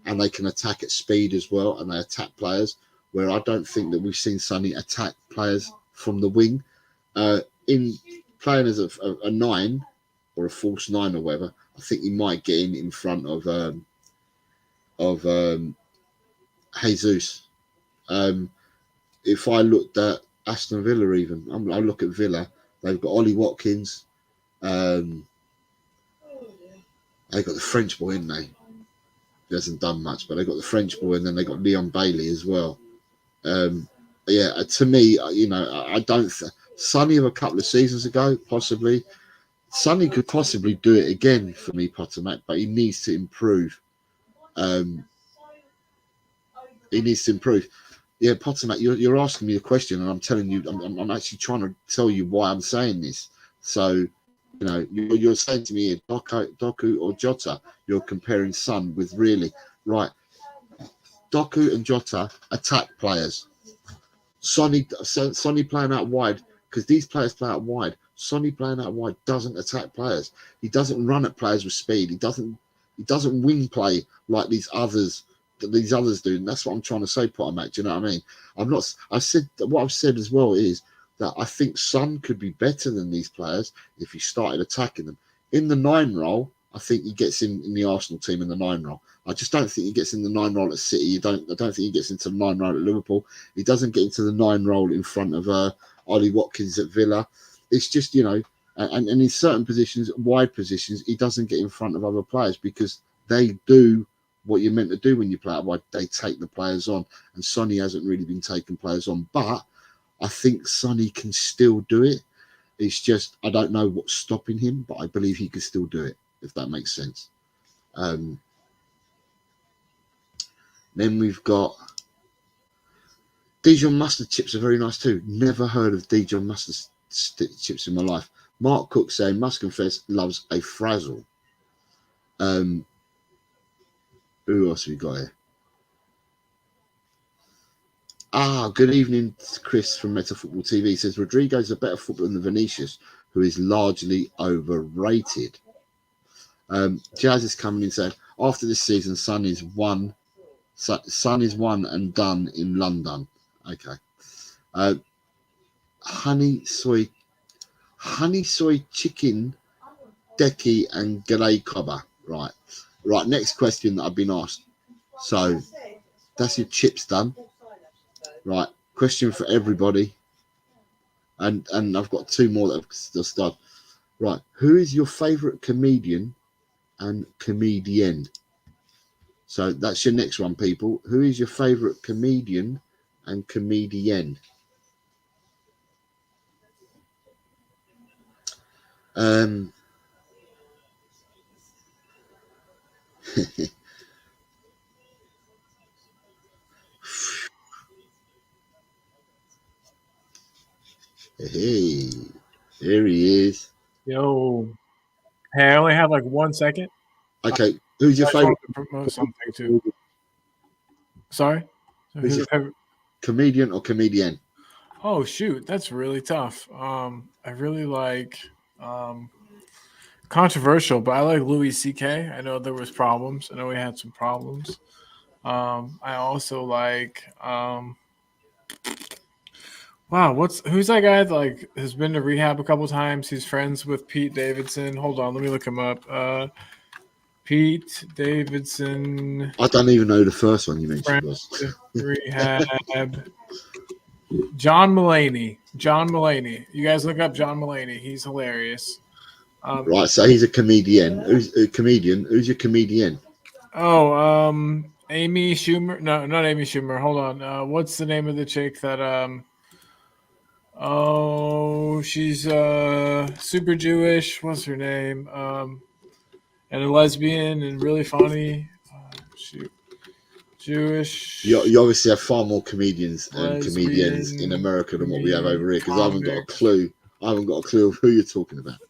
and they can attack at speed as well, and they attack players, where I don't think that we've seen Sonny attack players from the wing. In playing as a 9 or a false 9 or whatever, I think he might get in front of Jesus. If I looked at Aston Villa, even I look at Villa, they've got Ollie Watkins. They've got the French boy, in they. He hasn't done much, but they got the French boy, and then they got Leon Bailey as well. Yeah, to me, I don't. Sonny of a couple of seasons ago, possibly. Sonny could possibly do it again for me, Pottermac, but he needs to improve. He needs to improve. Yeah, Pottermac, you're asking me a question, and I'm telling you, I'm actually trying to tell you why I'm saying this. So, you're saying to me, Doku or Jota, you're comparing Son with really, right? Doku and Jota attack players. Sonny playing out wide, because these players play out wide. Sonny playing out wide doesn't attack players. He doesn't run at players with speed. He doesn't wing play like these others do. And that's what I'm trying to say, Pottermac. Do you know what I mean? What I've said as well is that I think Son could be better than these players if he started attacking them. In the 9 role, I think he gets in the Arsenal team in the 9 role. I just don't think he gets in the 9 role at City. I don't think he gets into the 9 role at Liverpool. He doesn't get into the 9 role in front of Ollie Watkins at Villa. It's just, and in certain positions, wide positions, he doesn't get in front of other players because they do what you're meant to do when you play out wide. They take the players on, and Sonny hasn't really been taking players on. But I think Sonny can still do it. It's just, I don't know what's stopping him, but I believe he can still do it, if that makes sense. Then we've got Dijon mustard chips are very nice too. Never heard of Dijon mustard chips in my life. Mark Cook saying, must confess, loves a frazzle. Who else have we got here? Good evening, Chris from Meta Football TV. He says Rodrigo's a better footballer than Vinicius, who is largely overrated. Jazz is coming in saying, after this season, Son is one and done in London. Okay. Honey soy chicken, Deki and G'day Cobber. Right. Next question that I've been asked. So that's your chips done. Right. Question for everybody. And I've got 2 more that I've just done. Right. Who is your favourite comedian and comedian? So that's your next one, people. Who is your favourite comedian and comedian? Um, hey, here he is. Yo. Hey, I only have like 1 second. Okay, who's your I just favorite? wanted to promote something too. Sorry? Who's your comedian or comedian? Oh shoot, that's really tough. I really like controversial, but I like Louis C.K. I know there was problems. I know we had some problems. I also like wow, who's that guy that like has been to rehab a couple times? He's friends with Pete Davidson. Hold on, let me look him up. Pete Davidson. I don't even know who the first one you mentioned Friends was. with rehab. John Mulaney. John Mulaney. You guys look up John Mulaney. He's hilarious. Right, so he's a comedian. Who's a comedian? Who's your comedian? Oh, Amy Schumer. No, not Amy Schumer. Hold on. What's the name of the chick that oh, she's super Jewish. What's her name? And a lesbian and really funny. Shoot. Jewish. You obviously have far more comedians and comedians in America than what we have over here, because I haven't got a clue. I haven't got a clue of who you're talking about.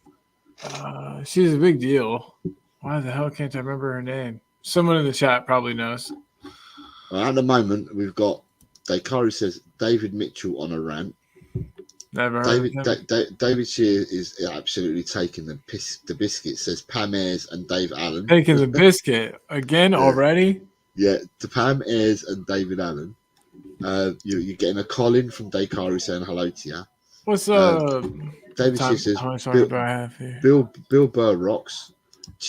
She's a big deal. Why the hell can't I remember her name? Someone in the chat probably knows. At the moment, we've got Dakari says David Mitchell on a rant. Never heard of him. David Shear is absolutely taking the piss. The biscuit, says Pam Ayres and Dave Allen. Taking the biscuit again already? Yeah, to Pam Ayres and David Allen. You're getting a Colin from Dakari saying hello to you. What's up? David Shear says how much time do I have here? Bill Burr rocks.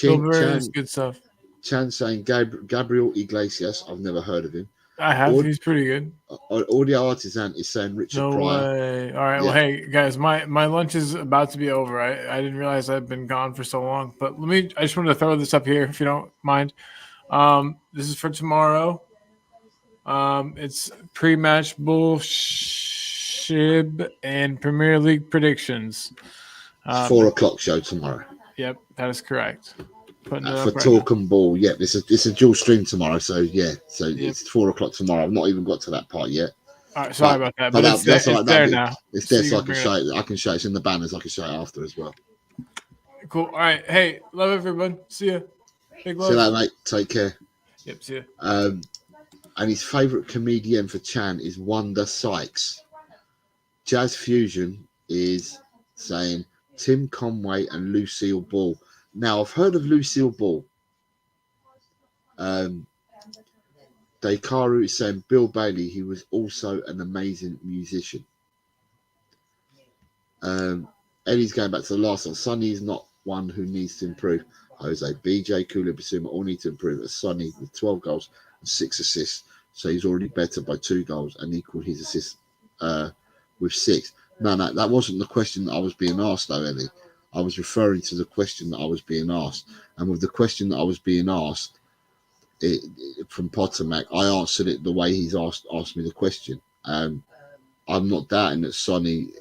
Bill Burr is good stuff. Chan saying Gabriel Iglesias. I've never heard of him. I have. He's pretty good. Audio Artisan is saying Richard No Pryor. way. All right. Yeah. Well, hey guys, my lunch is about to be over. I didn't realize I've been gone for so long. But I just wanted to throw this up here if you don't mind. This is for tomorrow. It's pre-match bullshit and Premier League predictions. 4:00 show tomorrow. Yep, that is correct. For Talk and Ball, yeah, it's a dual stream tomorrow, so yeah, so yep. It's 4:00 tomorrow. I've not even got to that part yet. All right, sorry about that, but it's there now. It's there, so I can show it. I can show it. It's in the banners. I can show it after as well. Cool. All right, hey, love everyone. See ya. Big love. See you later, mate. Take care. Yep. See ya. And his favourite comedian for Chan is Wanda Sykes. Jazz Fusion is saying Tim Conway and Lucille Ball. Now, I've heard of Lucille Ball. Daikaru is saying Bill Bailey. He was also an amazing musician. Eddie's going back to the last one. Sonny is not one who needs to improve. Jose, BJ, Kula, Basuma all need to improve. As Sonny with 12 goals and 6 assists. So he's already better by 2 goals and equaled his assists with 6. No, that wasn't the question that I was being asked, though, Eddie. I was referring to the question that I was being asked. And with the question that I was being asked from Pottermac, I answered it the way he's asked me the question. I'm not doubting that Sonny,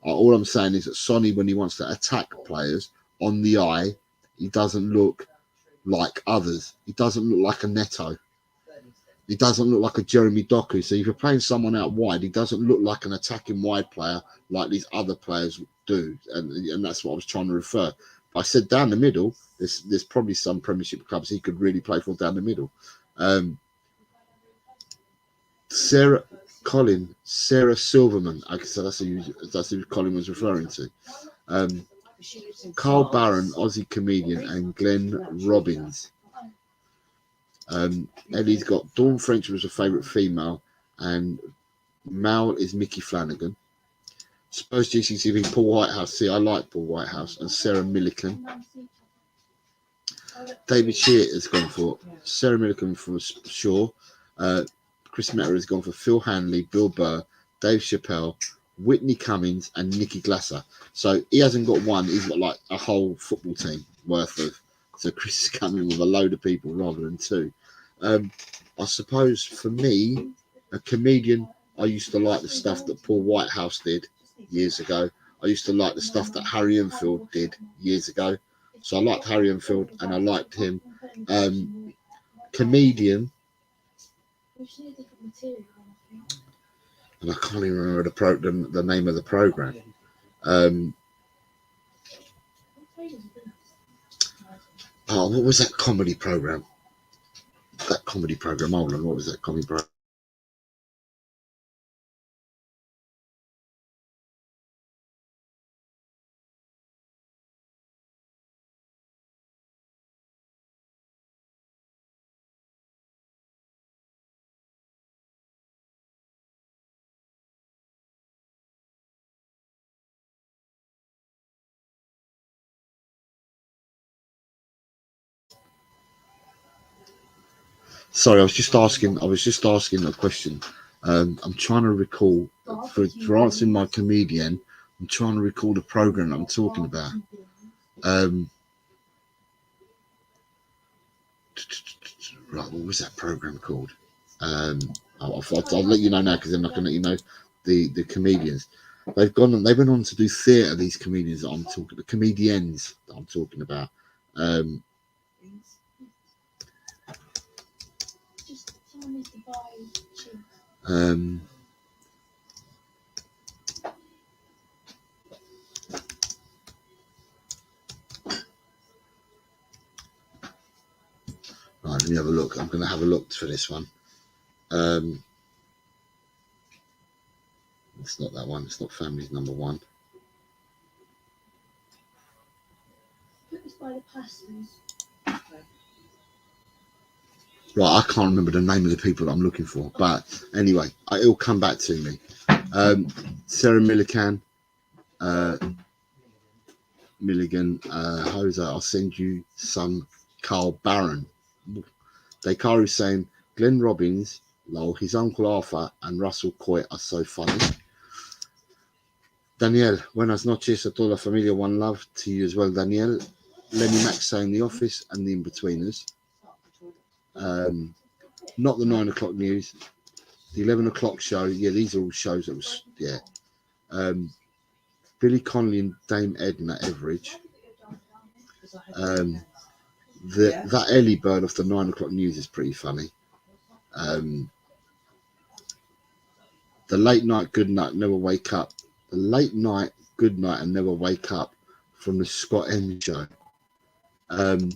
all I'm saying is that Sonny, when he wants to attack players on the eye, he doesn't look like others. He doesn't look like a Neto. He doesn't look like a Jeremy Doku. So if you're playing someone out wide, he doesn't look like an attacking wide player like these other players do. And that's what I was trying to refer. But I said down the middle, there's probably some Premiership clubs he could really play for down the middle. Sarah Silverman. So that's who Colin was referring to. Carl Barron, Aussie comedian, and Glenn Robbins. Eddie's got Dawn French was a favourite female, and Mal is Mickey Flanagan. Suppose GCTV, Paul Whitehouse. See, I like Paul Whitehouse, and Sarah Millican. David Shear has gone for Sarah Millican for sure. Chris Meta has gone for Phil Hanley, Bill Burr, Dave Chappelle, Whitney Cummings, and Nikki Glasser. So he hasn't got one, he's got like a whole football team worth of. So Chris is coming with a load of people rather than 2. I suppose for me, a comedian, I used to like the stuff that Paul Whitehouse did years ago. I used to like the stuff that Harry Enfield did years ago. So I liked Harry Enfield and I liked him. Comedian, and I can't even remember the name of the program. What was that comedy program? Hold on, what was that comedy program? Sorry, I was just asking a question. I'm trying to recall for answering my comedian. I'm trying to recall the program I'm talking about. Right, what was that program called? I'll let you know now because then I can let you know the comedians. They went on to do theatre. These comedians that I'm talking, the comedians that I'm talking about. Right, let me have a look. I'm going to have a look for this one. It's not that one. It's not Family's Number One. Right, I can't remember the name of the people that I'm looking for. But anyway, it'll come back to me. Sarah Milligan, Jose, I'll send you some Carl Barron. Dakar Hussein, Glenn Robbins, lol, his uncle Arthur, and Russell Coy are so funny. Daniel, buenas noches a toda la familia. One love to you as well, Daniel. Lenny Max saying The Office and The Inbetweeners. Not the 9 o'clock news. The 11 o'clock show. Yeah, these are all shows that was, yeah. Billy Connolly and Dame Edna Everage. That Ellie bird off the 9 o'clock news is pretty funny. The late night good night, never wake up. The late night good night and never wake up from the Scott M show. And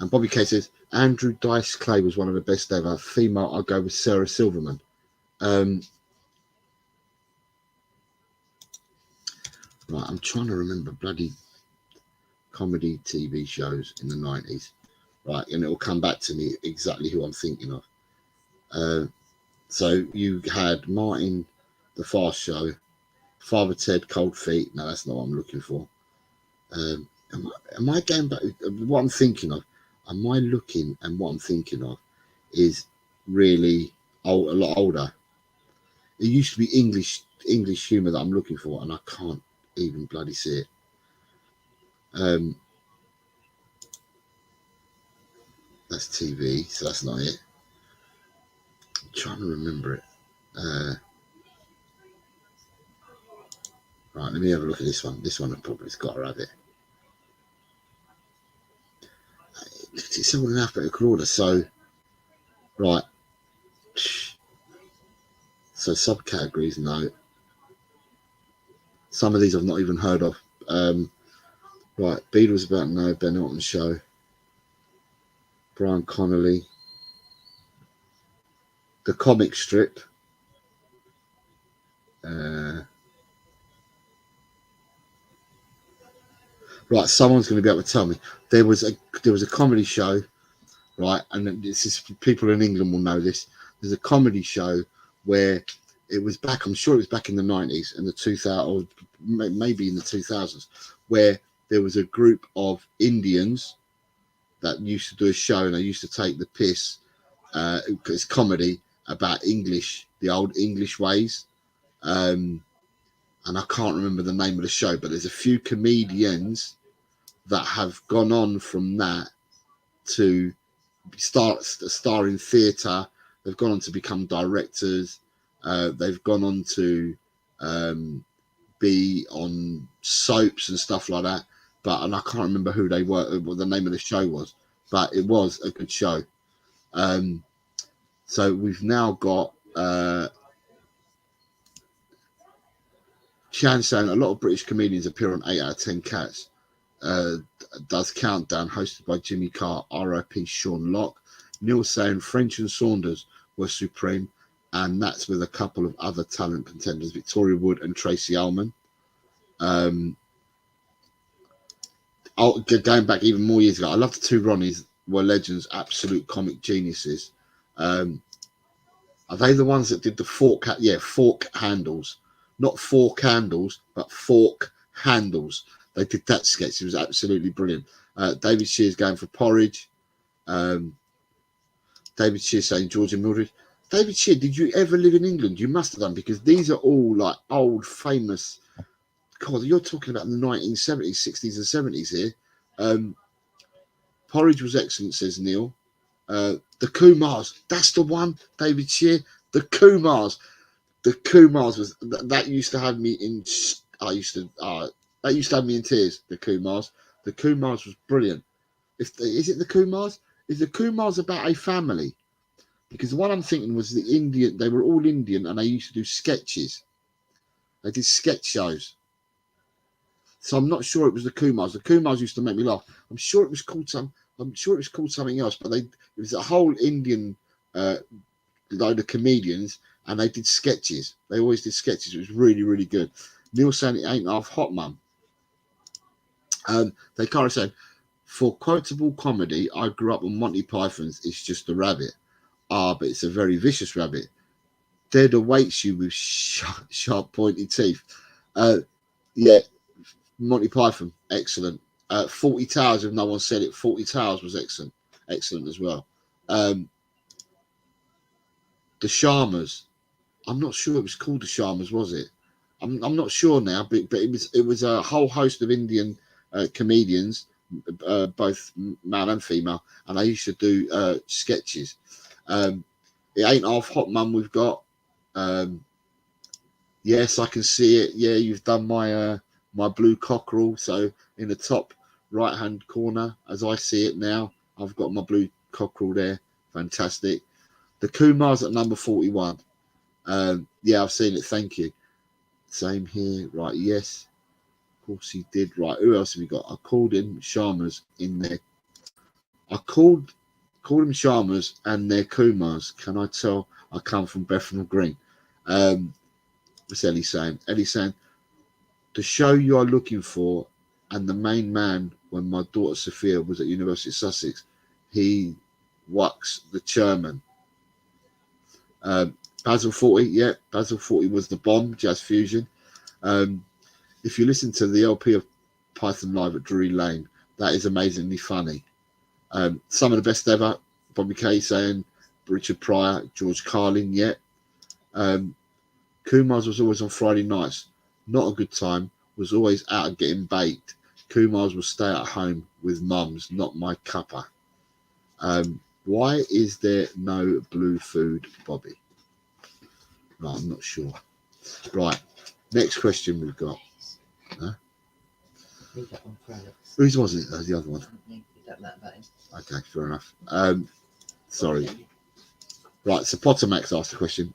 Bobby K says Andrew Dice Clay was one of the best ever. Female, I'll go with Sarah Silverman. Right, I'm trying to remember bloody comedy TV shows in the 90s. Right, and it'll come back to me exactly who I'm thinking of. So you had Martin, The Fast Show, Father Ted, Cold Feet. No, that's not what I'm looking for. Am I going back? What I'm thinking of, am I looking, and what I'm thinking of is really old, a lot older. It used to be English humour that I'm looking for, and I can't even bloody see it. That's TV, so that's not it. I'm trying to remember it. Right, let me have a look at this one. This one probably's got to have it. It's all in alphabetical order. So, right. So subcategories, no. Some of these I've not even heard of. Right, Beatles about no, Ben Elton Show, Brian Connolly, the comic strip. Right, someone's going to be able to tell me. There was a comedy show, right, and this is people in England will know this. There's a comedy show where it was back. I'm sure it was back in the 90s and the 2000s, or maybe in the 2000s, where there was a group of Indians that used to do a show, and they used to take the piss. It's comedy about English, the old English ways. And I can't remember the name of the show, but there's a few comedians that have gone on from that to star in theatre. They've gone on to become directors. They've gone on to be on soaps and stuff like that. And I can't remember who they were, what the name of the show was, but it was a good show. So we've now got Chan saying a lot of British comedians appear on 8 out of 10 Cats. Does Countdown, hosted by Jimmy Carr, R.I.P. Sean Locke. Neil saying French and Saunders were supreme, and that's with a couple of other talent contenders, Victoria Wood and Tracy Ullman. Going back even more years ago, I love the two Ronnies, were legends, absolute comic geniuses. Are they the ones that did the fork? Yeah, fork handles, not four candles, but fork handles. They did that sketch. It was absolutely brilliant. David Shear's going for porridge. David Shear saying George and Mildred. David Shear, did you ever live in England? You must have done, because these are all like old famous. God, you're talking about the 1970s, 60s, and 70s here. Porridge was excellent, says Neil. The Kumars, that's the one. David Shear, the Kumars. The Kumars was that used to have me in. That used to have me in tears. The Kumars. The Kumars was brilliant. Is it the Kumars? Is the Kumars about a family? Because the one I'm thinking was the Indian. They were all Indian, and they used to do sketches. They did sketch shows. So I'm not sure it was the Kumars. The Kumars used to make me laugh. I'm sure it was called something else. But it was a whole Indian load of comedians, and they did sketches. They always did sketches. It was really, really good. Neil saying it ain't half hot, mum. They kind of said, for quotable comedy, I grew up on Monty Python's It's Just a Rabbit. But it's a very vicious rabbit. Dead awaits you with sharp pointed teeth. Yeah, Monty Python, excellent. 40 Towers, if no one said it, 40 Towers was excellent as well. The Sharmas, I'm not sure it was called the Sharmas, was it? I'm not sure now, but it was a whole host of Indian comedians, both male and female, and they used to do sketches. It ain't half hot, mum. We've got. Yes, I can see it. Yeah, you've done my my blue cockerel. So in the top right hand corner, as I see it now, I've got my blue cockerel there. Fantastic. The Kumars at number 41. Yeah, I've seen it. Thank you. Same here. Right. Yes. Of course he did. Right. Who else have we got? I called him Sharmas in there. I called him Sharmas and their Kumars. Can I tell I come from Bethnal Green? What's Ellie saying? Ellie's saying, the show you are looking for, and the main man when my daughter Sophia was at University of Sussex, he Wax the chairman. Basil 40, yeah, Basil 40 was the bomb, Jazz Fusion. If you listen to the LP of Python Live at Drury Lane, that is amazingly funny. Some of the best ever, Bobby Kay saying, Richard Pryor, George Carlin, yeah. Kumar's was always on Friday nights. Not a good time, was always out getting baked. Kumar's will stay at home with mums, not my cuppa. Why is there no blue food, Bobby? Right, I'm not sure. Right, next question we've got. Huh? Whose was it? The other one. Okay, fair enough. Sorry. Right, so Pottermax asked a question.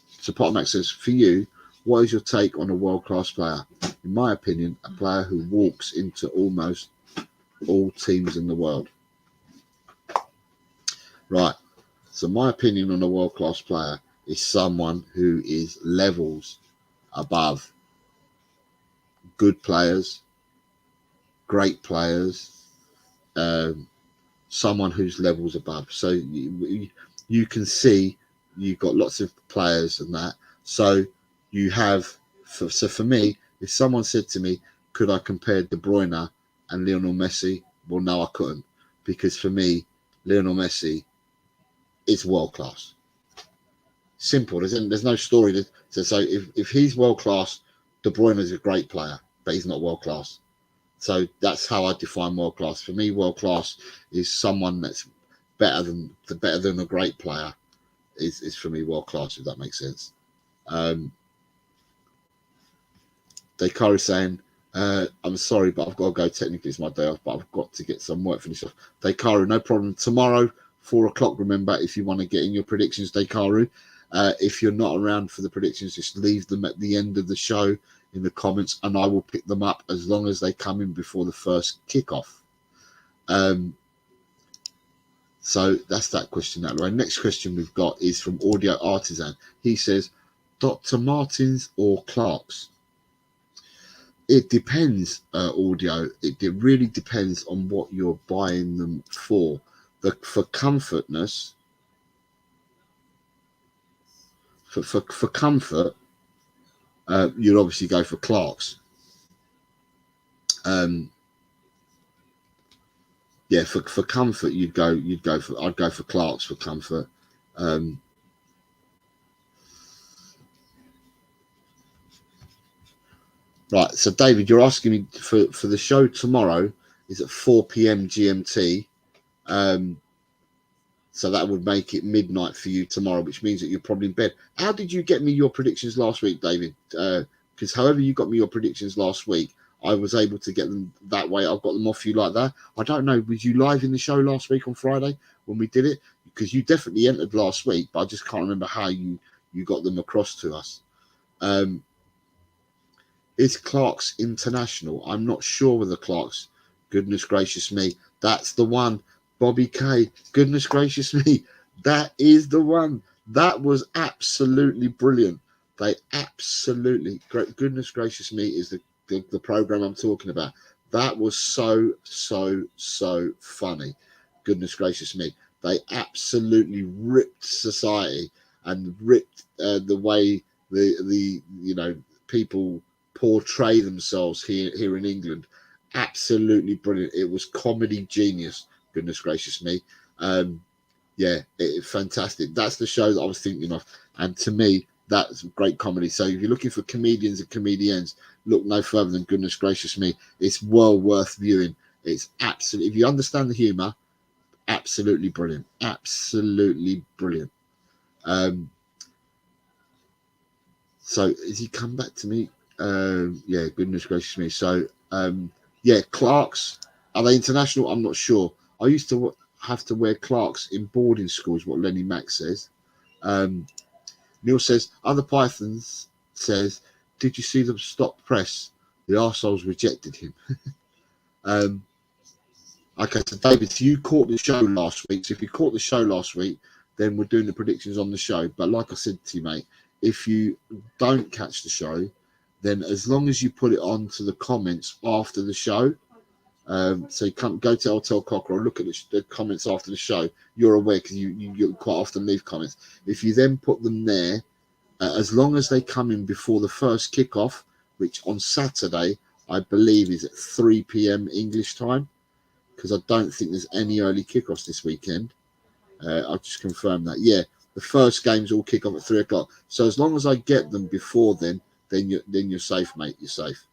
So Pottermax says, for you, what is your take on a world-class player? In my opinion, a player who walks into almost all teams in the world. Right, so my opinion on a world-class player is someone who is levels above good players, great players, someone who's levels above. So you can see you've got lots of players and that. So you have, so for me, if someone said to me, could I compare De Bruyne and Lionel Messi? Well, no, I couldn't, because for me, Lionel Messi is world class. Simple. There's no story. So if he's world class, De Bruyne is a great player, but he's not world class. So that's how I define world class. For me, world class is someone that's better than a great player. Is for me world class, if that makes sense. Dakar is saying, I'm sorry, but I've got to go. Technically, it's my day off, but I've got to get some work finished off. Dakaru, no problem. Tomorrow, 4 o'clock, remember, if you want to get in your predictions, Dakaru. If you're not around for the predictions, just leave them at the end of the show in the comments, and I will pick them up as long as they come in before the first kickoff. So that's that question out of the way. Next question we've got is from Audio Artisan. He says, Dr. Martins or Clark's? It depends, Audio. It really depends on what you're buying them for. For comfortness, for comfort, you'd obviously go for Clark's. Yeah, for comfort, I'd go for Clark's for comfort. Right, so David, you're asking me for the show tomorrow is at 4 p.m. GMT. So that would make it midnight for you tomorrow, which means that you're probably in bed. How did you get me your predictions last week, David? Because however you got me your predictions last week, I was able to get them that way. I've got them off you like that. I don't know. Was you live in the show last week on Friday when we did it? Because you definitely entered last week, but I just can't remember how you got them across to us. Is Clark's international? I'm not sure whether Clark's. Goodness gracious me. That's the one. Bobby K. Goodness gracious me. That is the one. That was absolutely brilliant. They absolutely, goodness gracious me, is the program I'm talking about. That was so funny. Goodness gracious me. They absolutely ripped society and ripped the way the people portray themselves here in England. Absolutely brilliant. It was comedy genius. Goodness gracious me. Fantastic. That's the show that I was thinking of, and to me that's great comedy. So if you're looking for comedians and comedians, look no further than Goodness Gracious Me. It's well worth viewing. It's absolutely, if you understand the humor, absolutely brilliant. Absolutely brilliant. So has he come back to me? Goodness gracious me. So Clark's, are they international? I'm not sure. I used to have to wear Clark's in boarding school, is what Lenny Mack says. Neil says, other Pythons says, did you see them stop press? The arseholes rejected him. Okay, so David, so you caught the show last week. So if you caught the show last week, then we're doing the predictions on the show. But like I said to you, mate, if you don't catch the show, then as long as you put it on to the comments after the show, so you can't go to Hotel Cockerel, look at the comments after the show, you're aware because you quite often leave comments. If you then put them there, as long as they come in before the first kickoff, which on Saturday, I believe is at 3 p.m. English time, because I don't think there's any early kickoffs this weekend. I'll just confirm that. Yeah, the first games all kick off at 3 o'clock. So as long as I get them before then you're safe, mate. You're safe.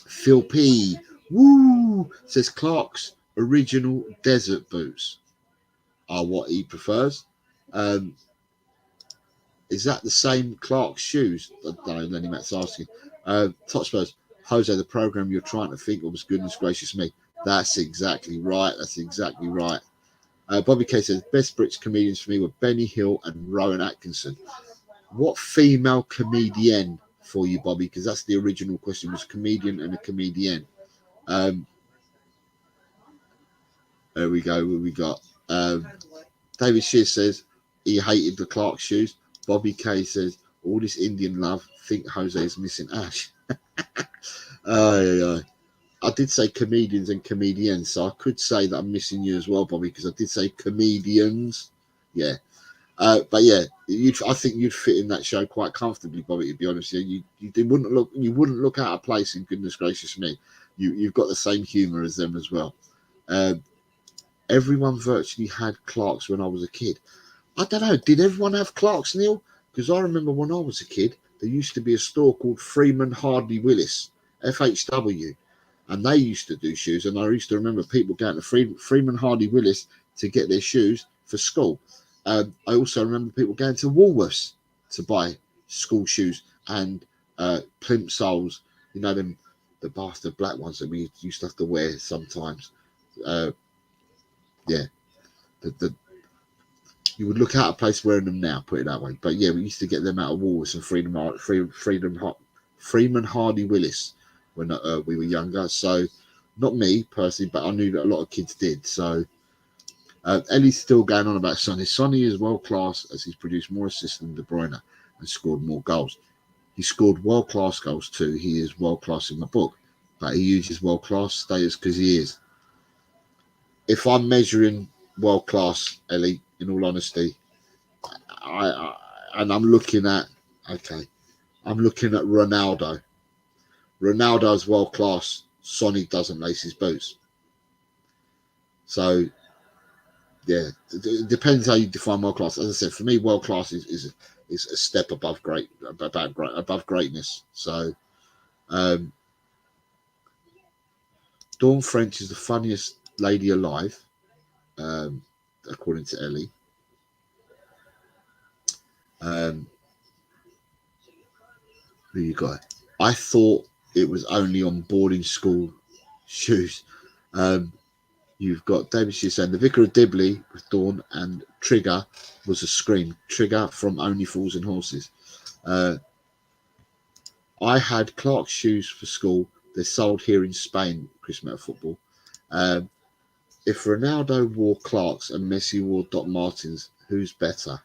Phil P. Woo! Says Clark's original desert boots are what he prefers. Is that the same Clark's shoes? I don't know, Lenny Matt's asking. Top Spurs, Jose, the program you're trying to think of was Goodness Gracious Me. That's exactly right. That's exactly right. Bobby K says, best British comedians for me were Benny Hill and Rowan Atkinson. What female comedian for you, Bobby? Because that's the original question, was comedian and a comedian. There we go. What we got? David Shear says he hated the Clark shoes. Bobby K says, all this Indian love, think Jose is missing Ash. I did say comedians and comedians, so I could say that I'm missing you as well, Bobby, because I did say comedians. Yeah. But yeah, I think you'd fit in that show quite comfortably, Bobby, to be honest. You wouldn't look out of place in Goodness Gracious Me. You've got the same humour as them as well. Everyone virtually had Clark's when I was a kid. I don't know. Did everyone have Clark's, Neil? Because I remember when I was a kid, there used to be a store called Freeman Hardley Willis, FHW, and they used to do shoes. And I used to remember people going to Freeman Hardley Willis to get their shoes for school. I also remember people going to Woolworths to buy school shoes and plimsolls, you know, them, the bastard black ones that we used to have to wear sometimes. Yeah, the you would look out of place wearing them now, put it that way. But yeah, we used to get them out of Woolworths and Freeman Hardy Willis when we were younger. So not me personally, but I knew that a lot of kids did. So Ellie's still going on about Sonny. Sonny is world class as he's produced more assists than De Bruyne and scored more goals. He scored world class goals too. He is world class in my book, but he uses world class status because he is. If I'm measuring world class, Ellie, in all honesty, and I'm looking at Ronaldo. Ronaldo's world class. Sonny doesn't lace his boots. So yeah, it depends how you define world class. As I said, for me, world class is a step above greatness. So Dawn French is the funniest lady alive, according to Ellie. Who you got? I thought it was only on boarding school shoes. You've got David Shear saying the Vicar of Dibley with Dawn and Trigger was a scream. Trigger from Only Fools and Horses. I had Clark's shoes for school. They're sold here in Spain, Chris Meta Football. If Ronaldo wore Clark's and Messi wore Doc Martens, who's better?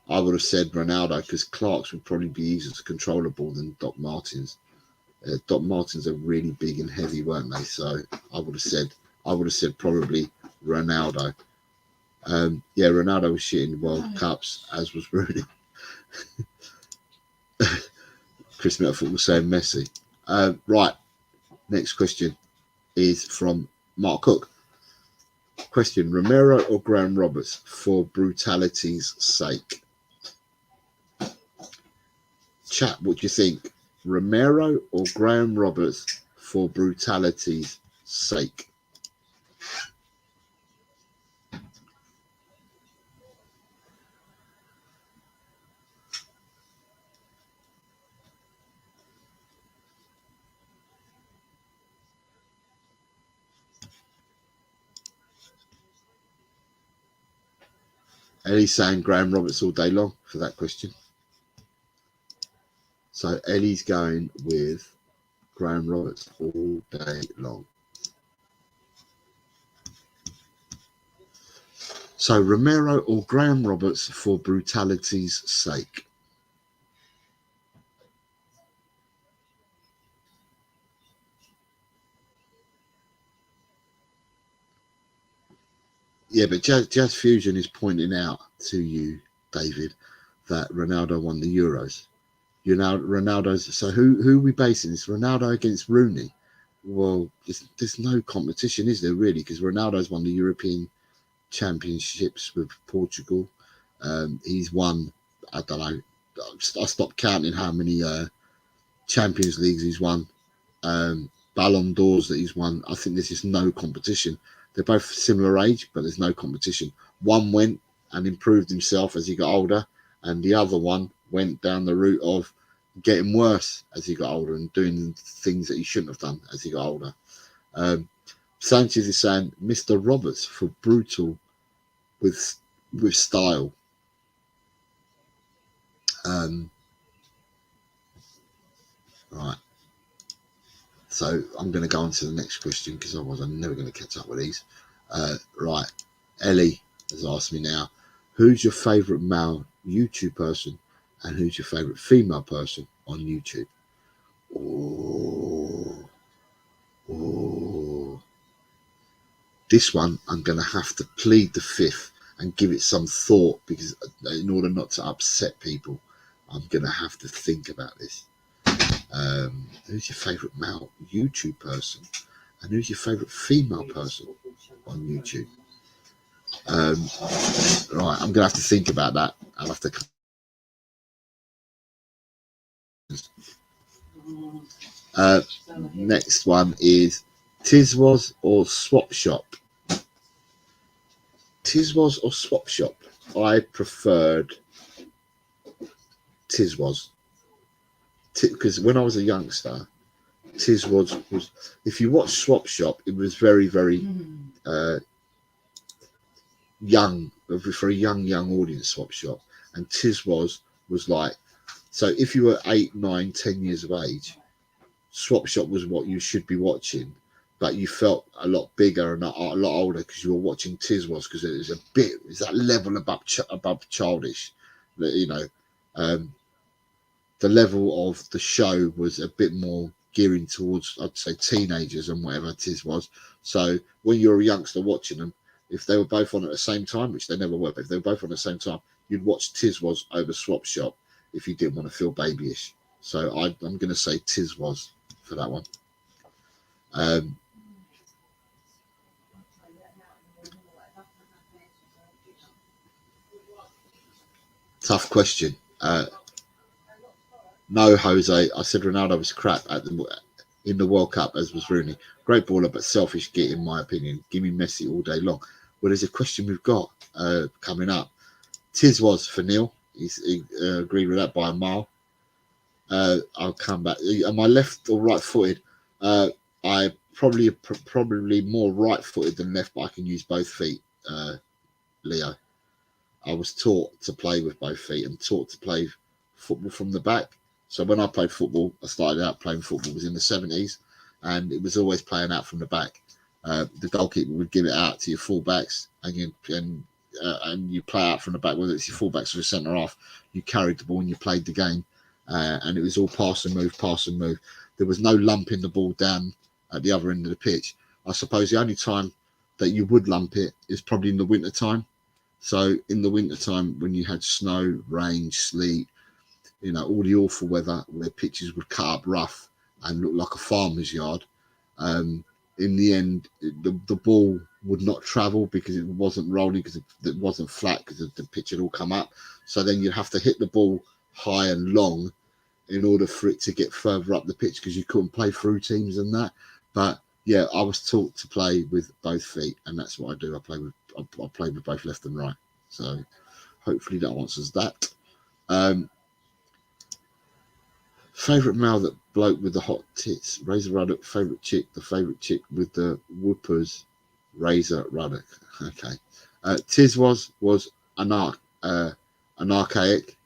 I would have said Ronaldo because Clark's would probably be easier to controllable than Doc Martens. Doc Martens are really big and heavy, weren't they? So I would have said probably Ronaldo. Yeah, Ronaldo was shit in World Cups, as was Rooney. Chris Metaford was saying Messi. Right, next question is from Mark Cook. Question: Romero or Graham Roberts for brutality's sake? Chat, what do you think? Romero or Graham Roberts for brutality's sake? Ellie's saying Graham Roberts all day long for that question. So Ellie's going with Graham Roberts all day long. So Romero or Graham Roberts for brutality's sake? Yeah, but Jazz Fusion is pointing out to you, David, that Ronaldo won the Euros. You know, Ronaldo's. So who are we basing this? Ronaldo against Rooney? Well, there's no competition, is there really? Because Ronaldo's won the European Championships with Portugal. He's won. I don't know. I stopped counting how many Champions Leagues he's won. Ballon d'Ors that he's won. I think there's just no competition. They're both similar age, but there's no competition. One went and improved himself as he got older, and the other one went down the route of getting worse as he got older and doing things that he shouldn't have done as he got older. Sanchez is saying Mr. Roberts for brutal with style. Right. So I'm going to go on to the next question because otherwise I'm never going to catch up with these. Right. Ellie has asked me now, who's your favourite male YouTube person and who's your favourite female person on YouTube? Oh. This one I'm going to have to plead the fifth and give it some thought because in order not to upset people, I'm going to have to think about this. Who's your favourite male YouTube person and who's your favourite female person on YouTube? Right, I'm gonna have to think about that. I'll have to. Next one is Tiswas or Swap Shop. Tiswas or Swap Shop. I preferred Tiz was. Because when I was a youngster, Tiz was if you watch Swap Shop, it was very, very young, for a young audience. Swap Shop, and Tiz was like, so if you were 8, 9, 10 years of age, Swap Shop was what you should be watching, but you felt a lot bigger and a lot older because you were watching Tiz was, because it was a bit, it's that level above childish, you know. The level of the show was a bit more gearing towards, I'd say, teenagers and whatever Tiz was. So when you're a youngster watching them, if they were both on at the same time, which they never were, but if they were both on at the same time, you'd watch Tiz was over Swap Shop if you didn't want to feel babyish. So I'm going to say Tiz was for that one. Tough question. No, Jose. I said Ronaldo was crap in the World Cup, as was Rooney. Great baller, but selfish git, in my opinion. Give me Messi all day long. Well, there's a question we've got coming up. Tiz was for Neil. He agreed with that by a mile. I'll come back. Am I left or right-footed? I probably more right-footed than left, but I can use both feet, Leo. I was taught to play with both feet and taught to play football from the back. So when I played football, I started out playing football, was in the 70s, and it was always playing out from the back. The goalkeeper would give it out to your fullbacks, and you play out from the back, whether it's your fullbacks or your centre half. You carried the ball and you played the game, and it was all pass and move, pass and move. There was no lumping the ball down at the other end of the pitch. I suppose the only time that you would lump it is probably in the winter time. So in the winter time, when you had snow, rain, sleet, you know, all the awful weather where pitches would cut up rough and look like a farmer's yard, in the end, the ball would not travel because it wasn't rolling, because it wasn't flat, because the pitch had all come up. So then you'd have to hit the ball high and long in order for it to get further up the pitch, because you couldn't play through teams and that. But yeah, I was taught to play with both feet, and that's what I do. I play with both left and right. So hopefully that answers that. Favourite male, that bloke with the hot tits, Razor Ruddock. Favourite chick, the favourite chick with the whoopers, Razor Ruddock. Okay. Tiz was anarchaic,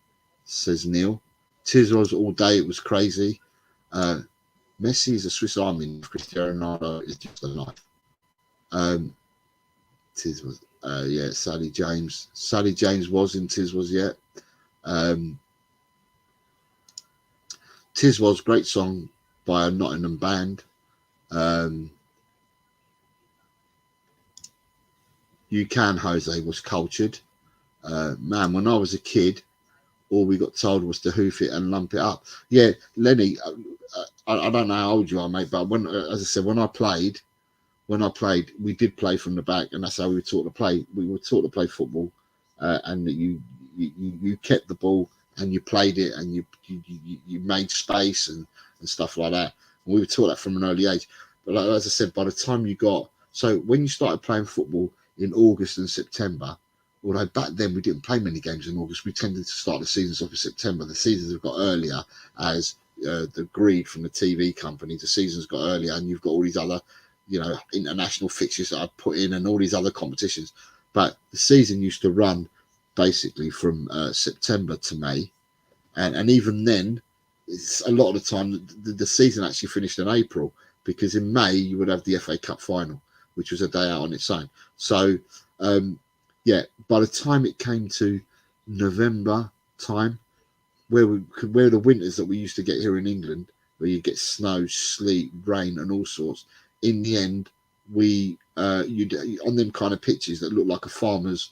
says Neil. Tiz was all day, it was crazy. Messi is a Swiss Army, Cristiano Ronaldo is just a knife. Tiz was, yeah, Sally James. Sally James was in Tiz was, yeah. Tiz was, great song by a Nottingham band. You Can, Jose, was cultured. Man, when I was a kid, all we got told was to hoof it and lump it up. Yeah, Lenny, I don't know how old you are, mate, but when, as I said, when I played, we did play from the back, and that's how we were taught to play. We were taught to play football, and that you kept the ball and you played it, and you made space and stuff like that. And we were taught that from an early age. But like, as I said, by the time you got, so when you started playing football in August and September, although back then we didn't play many games in August, we tended to start the seasons off in September. The seasons have got earlier as the greed from the TV company. The seasons got earlier, and you've got all these other, you know, international fixtures that I put in and all these other competitions. But the season used to run basically from September to May, and even then, it's a lot of the time the season actually finished in April, because in May you would have the FA Cup final, which was a day out on its own. So yeah, by the time it came to November time, where the winters that we used to get here in England, where you get snow, sleet, rain, and all sorts, in the end, we you'd on them kind of pitches that look like a farmer's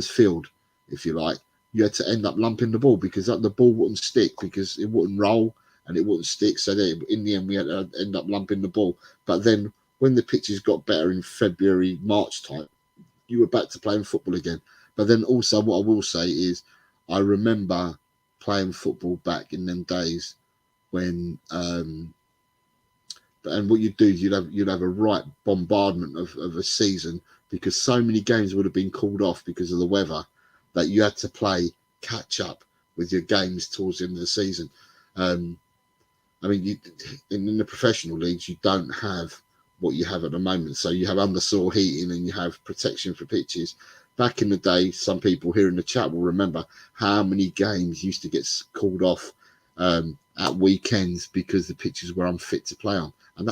field, if you like, you had to end up lumping the ball, because the ball wouldn't stick, because it wouldn't roll and it wouldn't stick. So then in the end, we had to end up lumping the ball. But then when the pitches got better in February, March time, you were back to playing football again. But then also, what I will say is, I remember playing football back in them days when and what you'd do is you'd have a right bombardment of a season, because so many games would have been called off because of the weather, that you had to play catch up with your games towards the end of the season. I mean, in the professional leagues, you don't have what you have at the moment. So you have undersoil heating and you have protection for pitches. Back in the day, some people here in the chat will remember how many games used to get called off at weekends because the pitches were unfit to play on, and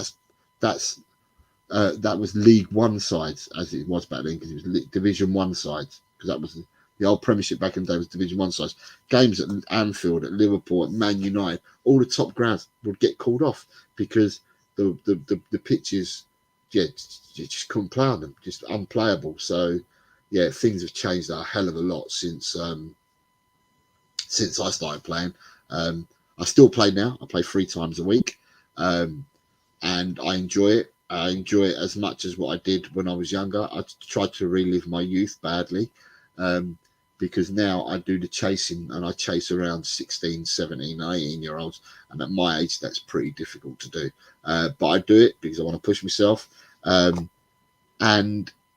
that was League One sides as it was back then, because it was Division One sides, because that was the old Premiership back in the day was Division One sides. Games at Anfield, at Liverpool, at Man United, all the top grounds would get called off because the pitches, yeah, you just couldn't play on them, just unplayable. So yeah, things have changed a hell of a lot since I started playing. I still play now. I play 3 times a week, and I enjoy it. I enjoy it as much as what I did when I was younger. I tried to relive my youth badly, because now I do the chasing, and I chase around 16, 17, 18-year-olds, and at my age that's pretty difficult to do. But I do it because I want to push myself, and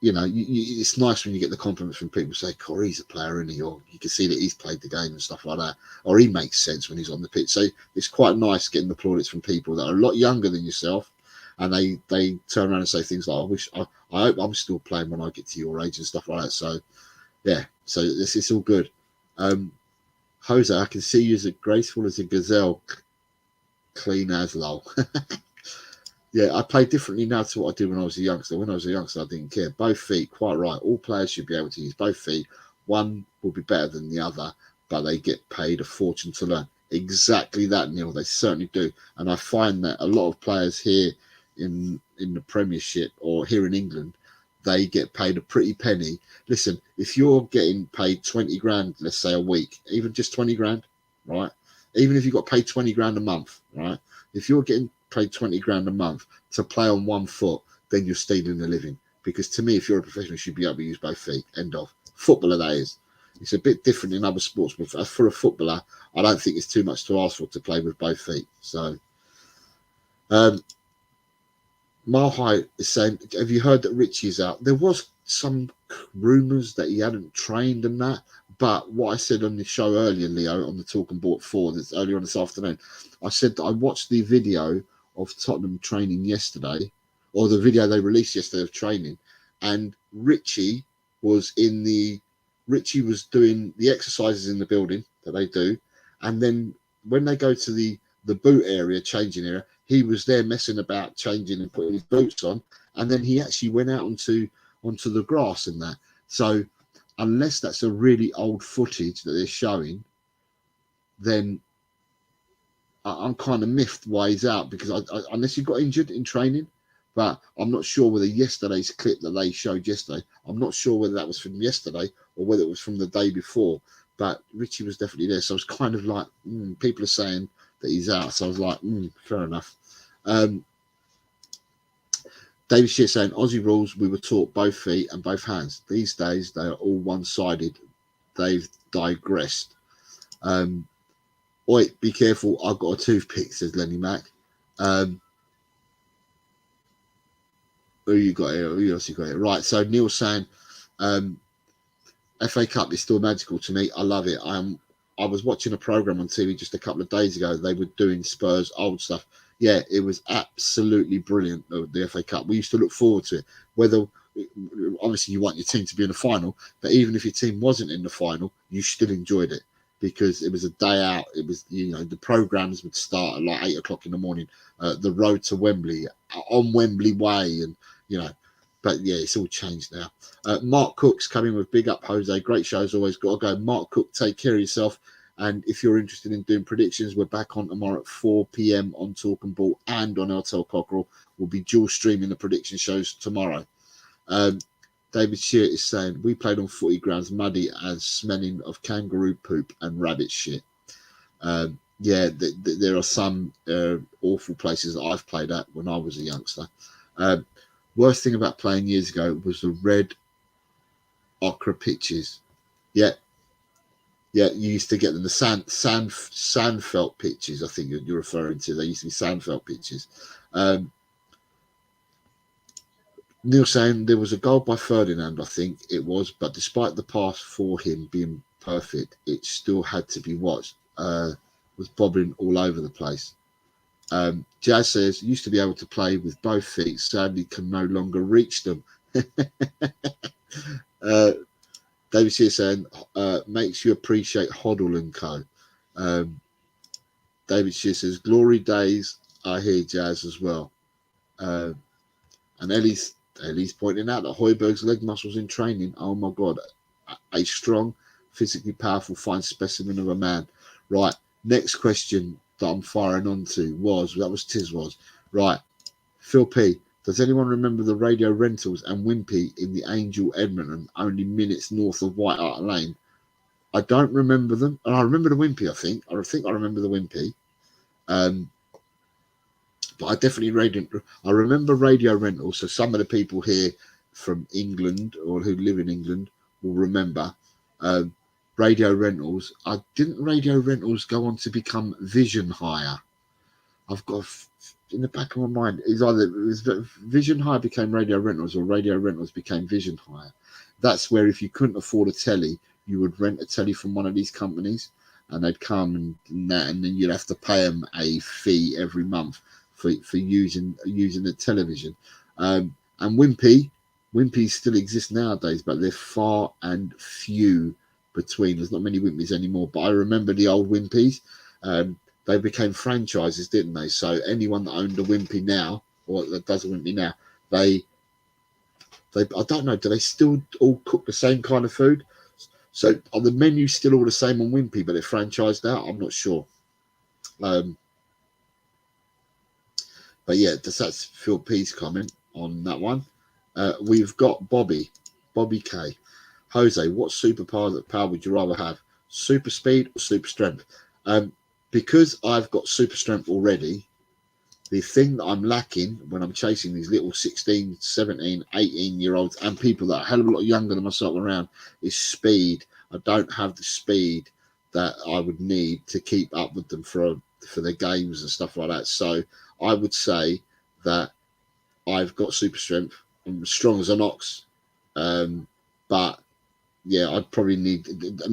you know, it's nice when you get the compliments from people say, Corey's a player, isn't he? Or you can see that he's played the game and stuff like that, or he makes sense when he's on the pitch. So it's quite nice getting the plaudits from people that are a lot younger than yourself, and they turn around and say things like, I hope I'm still playing when I get to your age and stuff like that. So yeah, so it's all good. Jose, I can see you as graceful as a gazelle, clean as lol. Yeah, I play differently now to what I did when I was a youngster. When I was a youngster, I didn't care. Both feet, quite right. All players should be able to use both feet. One will be better than the other, but they get paid a fortune to learn. Exactly that, Neil. They certainly do. And I find that a lot of players here in the Premiership or here in England, they get paid a pretty penny. Listen, if you're getting paid 20 grand, let's say a week, even just 20 grand, right? Even if you got paid 20 grand a month, right? If you're getting paid 20 grand a month to play on one foot, then you're stealing a living. Because to me, if you're a professional, you should be able to use both feet. End of. Footballer, that is. It's a bit different in other sports, but for a footballer, I don't think it's too much to ask for to play with both feet. So, Marhai is saying, have you heard that Richie is out? There was some rumours that he hadn't trained and that, but what I said on the show earlier, Leo, on the Talking Board 4, this earlier on this afternoon, I said that I watched the video of Tottenham training yesterday, or the video they released yesterday of training, and Richie was doing the exercises in the building that they do, and then when they go to the boot area, changing area, he was there messing about, changing and putting his boots on, and then he actually went out onto the grass and that. So unless that's a really old footage that they're showing, then I'm kind of miffed why he's out, because I unless he got injured in training, but I'm not sure whether yesterday's clip that they showed yesterday, I'm not sure whether that was from yesterday or whether it was from the day before, but Richie was definitely there. So I was kind of like, people are saying that he's out, so I was like, fair enough. David Shear saying, Aussie rules, we were taught both feet and both hands. These days, they are all one-sided. They've digressed. Oi, be careful, I've got a toothpick, says Lenny Mac. Who you got here? Who else you got here? Right, so Neil's saying, FA Cup is still magical to me. I love it. I was watching a programme on TV just a couple of days ago. They were doing Spurs old stuff. Yeah, it was absolutely brilliant, the FA Cup. We used to look forward to it. Whether, obviously, you want your team to be in the final, but even if your team wasn't in the final, you still enjoyed it because it was a day out. It was, the programmes would start at like 8 o'clock in the morning, the road to Wembley, on Wembley Way, and, but yeah, it's all changed now. Mark Cook's coming with big up, Jose. Great show as always. Got to go. Mark Cook, take care of yourself. And if you're interested in doing predictions, we're back on tomorrow at 4 p.m. on Talk and Ball and on LTL Cockerel. We'll be dual streaming the prediction shows tomorrow. David Shear is saying, we played on footy grounds muddy as smelling of kangaroo poop and rabbit shit. Yeah, there are some awful places that I've played at when I was a youngster. Worst thing about playing years ago was the red ochre pitches. Yeah, you used to get them, the sandfelt pitches, I think you're referring to. They used to be sandfelt pitches. Neil saying there was a goal by Ferdinand, I think it was, but despite the pass for him being perfect. It still had to be watched. Was bobbing all over the place. Jazz says, used to be able to play with both feet, sadly can no longer reach them. David here saying, makes you appreciate Hoddle and Co. David Shear says, glory days, I hear Jazz as well. And Ellie's pointing out that Hoiberg's leg muscles in training, oh my God, a strong, physically powerful, fine specimen of a man. Right, next question that I'm firing on to was Tiz was, right, Phil P, does anyone remember the Radio Rentals and Wimpy in the Angel Edmonton, only minutes north of White Hart Lane? I don't remember them. And I remember the Wimpy, I think I remember the Wimpy. But I definitely I remember Radio Rentals. So some of the people here from England or who live in England will remember Radio Rentals. Didn't Radio Rentals go on to become Vision Hire? I've got in the back of my mind is either it was Vision Hire became Radio Rentals or Radio Rentals became Vision Hire. That's where if you couldn't afford a telly, you would rent a telly from one of these companies, and they'd come and then you'd have to pay them a fee every month for using the television. And Wimpy still exists nowadays, but they're far and few between. There's not many Wimpys anymore, but I remember the old Wimpys. They became franchises, didn't they? So anyone that owned a Wimpy now, or that does a Wimpy now, they I don't know, do they still all cook the same kind of food? So are the menus still all the same on Wimpy, but they're franchised out? I'm not sure. But yeah, that's Phil P's comment on that one. We've got Bobby K. Jose, what superpower would you rather have? Super speed or super strength? Because I've got super strength already, the thing that I'm lacking when I'm chasing these little 16, 17, 18-year-olds and people that are a hell of a lot younger than myself around is speed. I don't have the speed that I would need to keep up with them for their games and stuff like that. So I would say that I've got super strength. I'm as strong as an ox. But yeah, I'd probably need,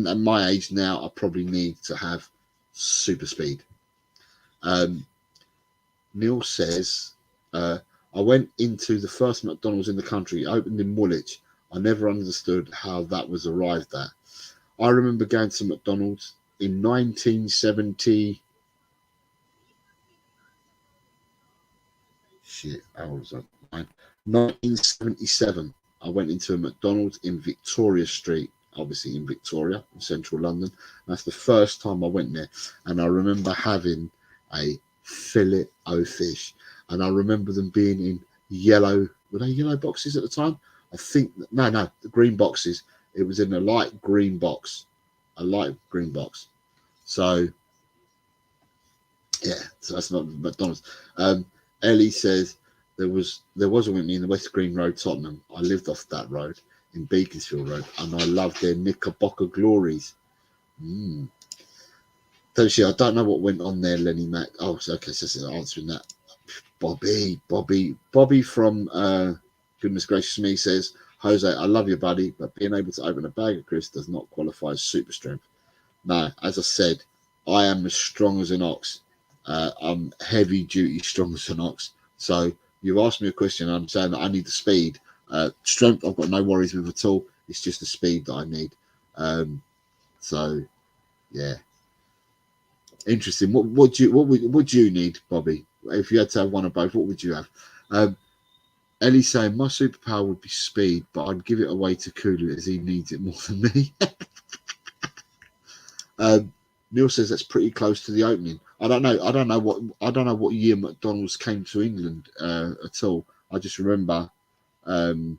at my age now, I probably need to have super speed. Neil says, I went into the first McDonald's in the country, opened in Woolwich. I never understood how that was arrived at. I remember going to McDonald's in 1970. How was that? 1977. I went into a McDonald's in Victoria Street, obviously in Victoria, in central London. That's the first time I went there. And I remember having a fillet o fish. And I remember them being in yellow, were they yellow boxes at the time? I think, no, the green boxes. It was in a light green box. So, yeah, so that's not McDonald's. Ellie says, there was a Wimpy in the West Green Road, Tottenham. I lived off that road in Beaconsfield Road, and I loved their Knickerbocker glories. Don't you? I don't know what went on there, Lenny Mac. Oh, okay, so answering that. Bobby from Goodness Gracious Me says, Jose, I love you, buddy, but being able to open a bag of crisps does not qualify as super strength. No, as I said, I am as strong as an ox. I'm heavy duty strong as an ox. So you've asked me a question. I'm saying that I need the speed. Strength, I've got no worries with at all. It's just the speed that I need. So yeah, interesting. What would you need, Bobby? If you had to have one of both, what would you have? Ellie's saying my superpower would be speed, but I'd give it away to Kulu as he needs it more than me. Neil says that's pretty close to the opening. I don't know what year McDonald's came to England at all. I just remember going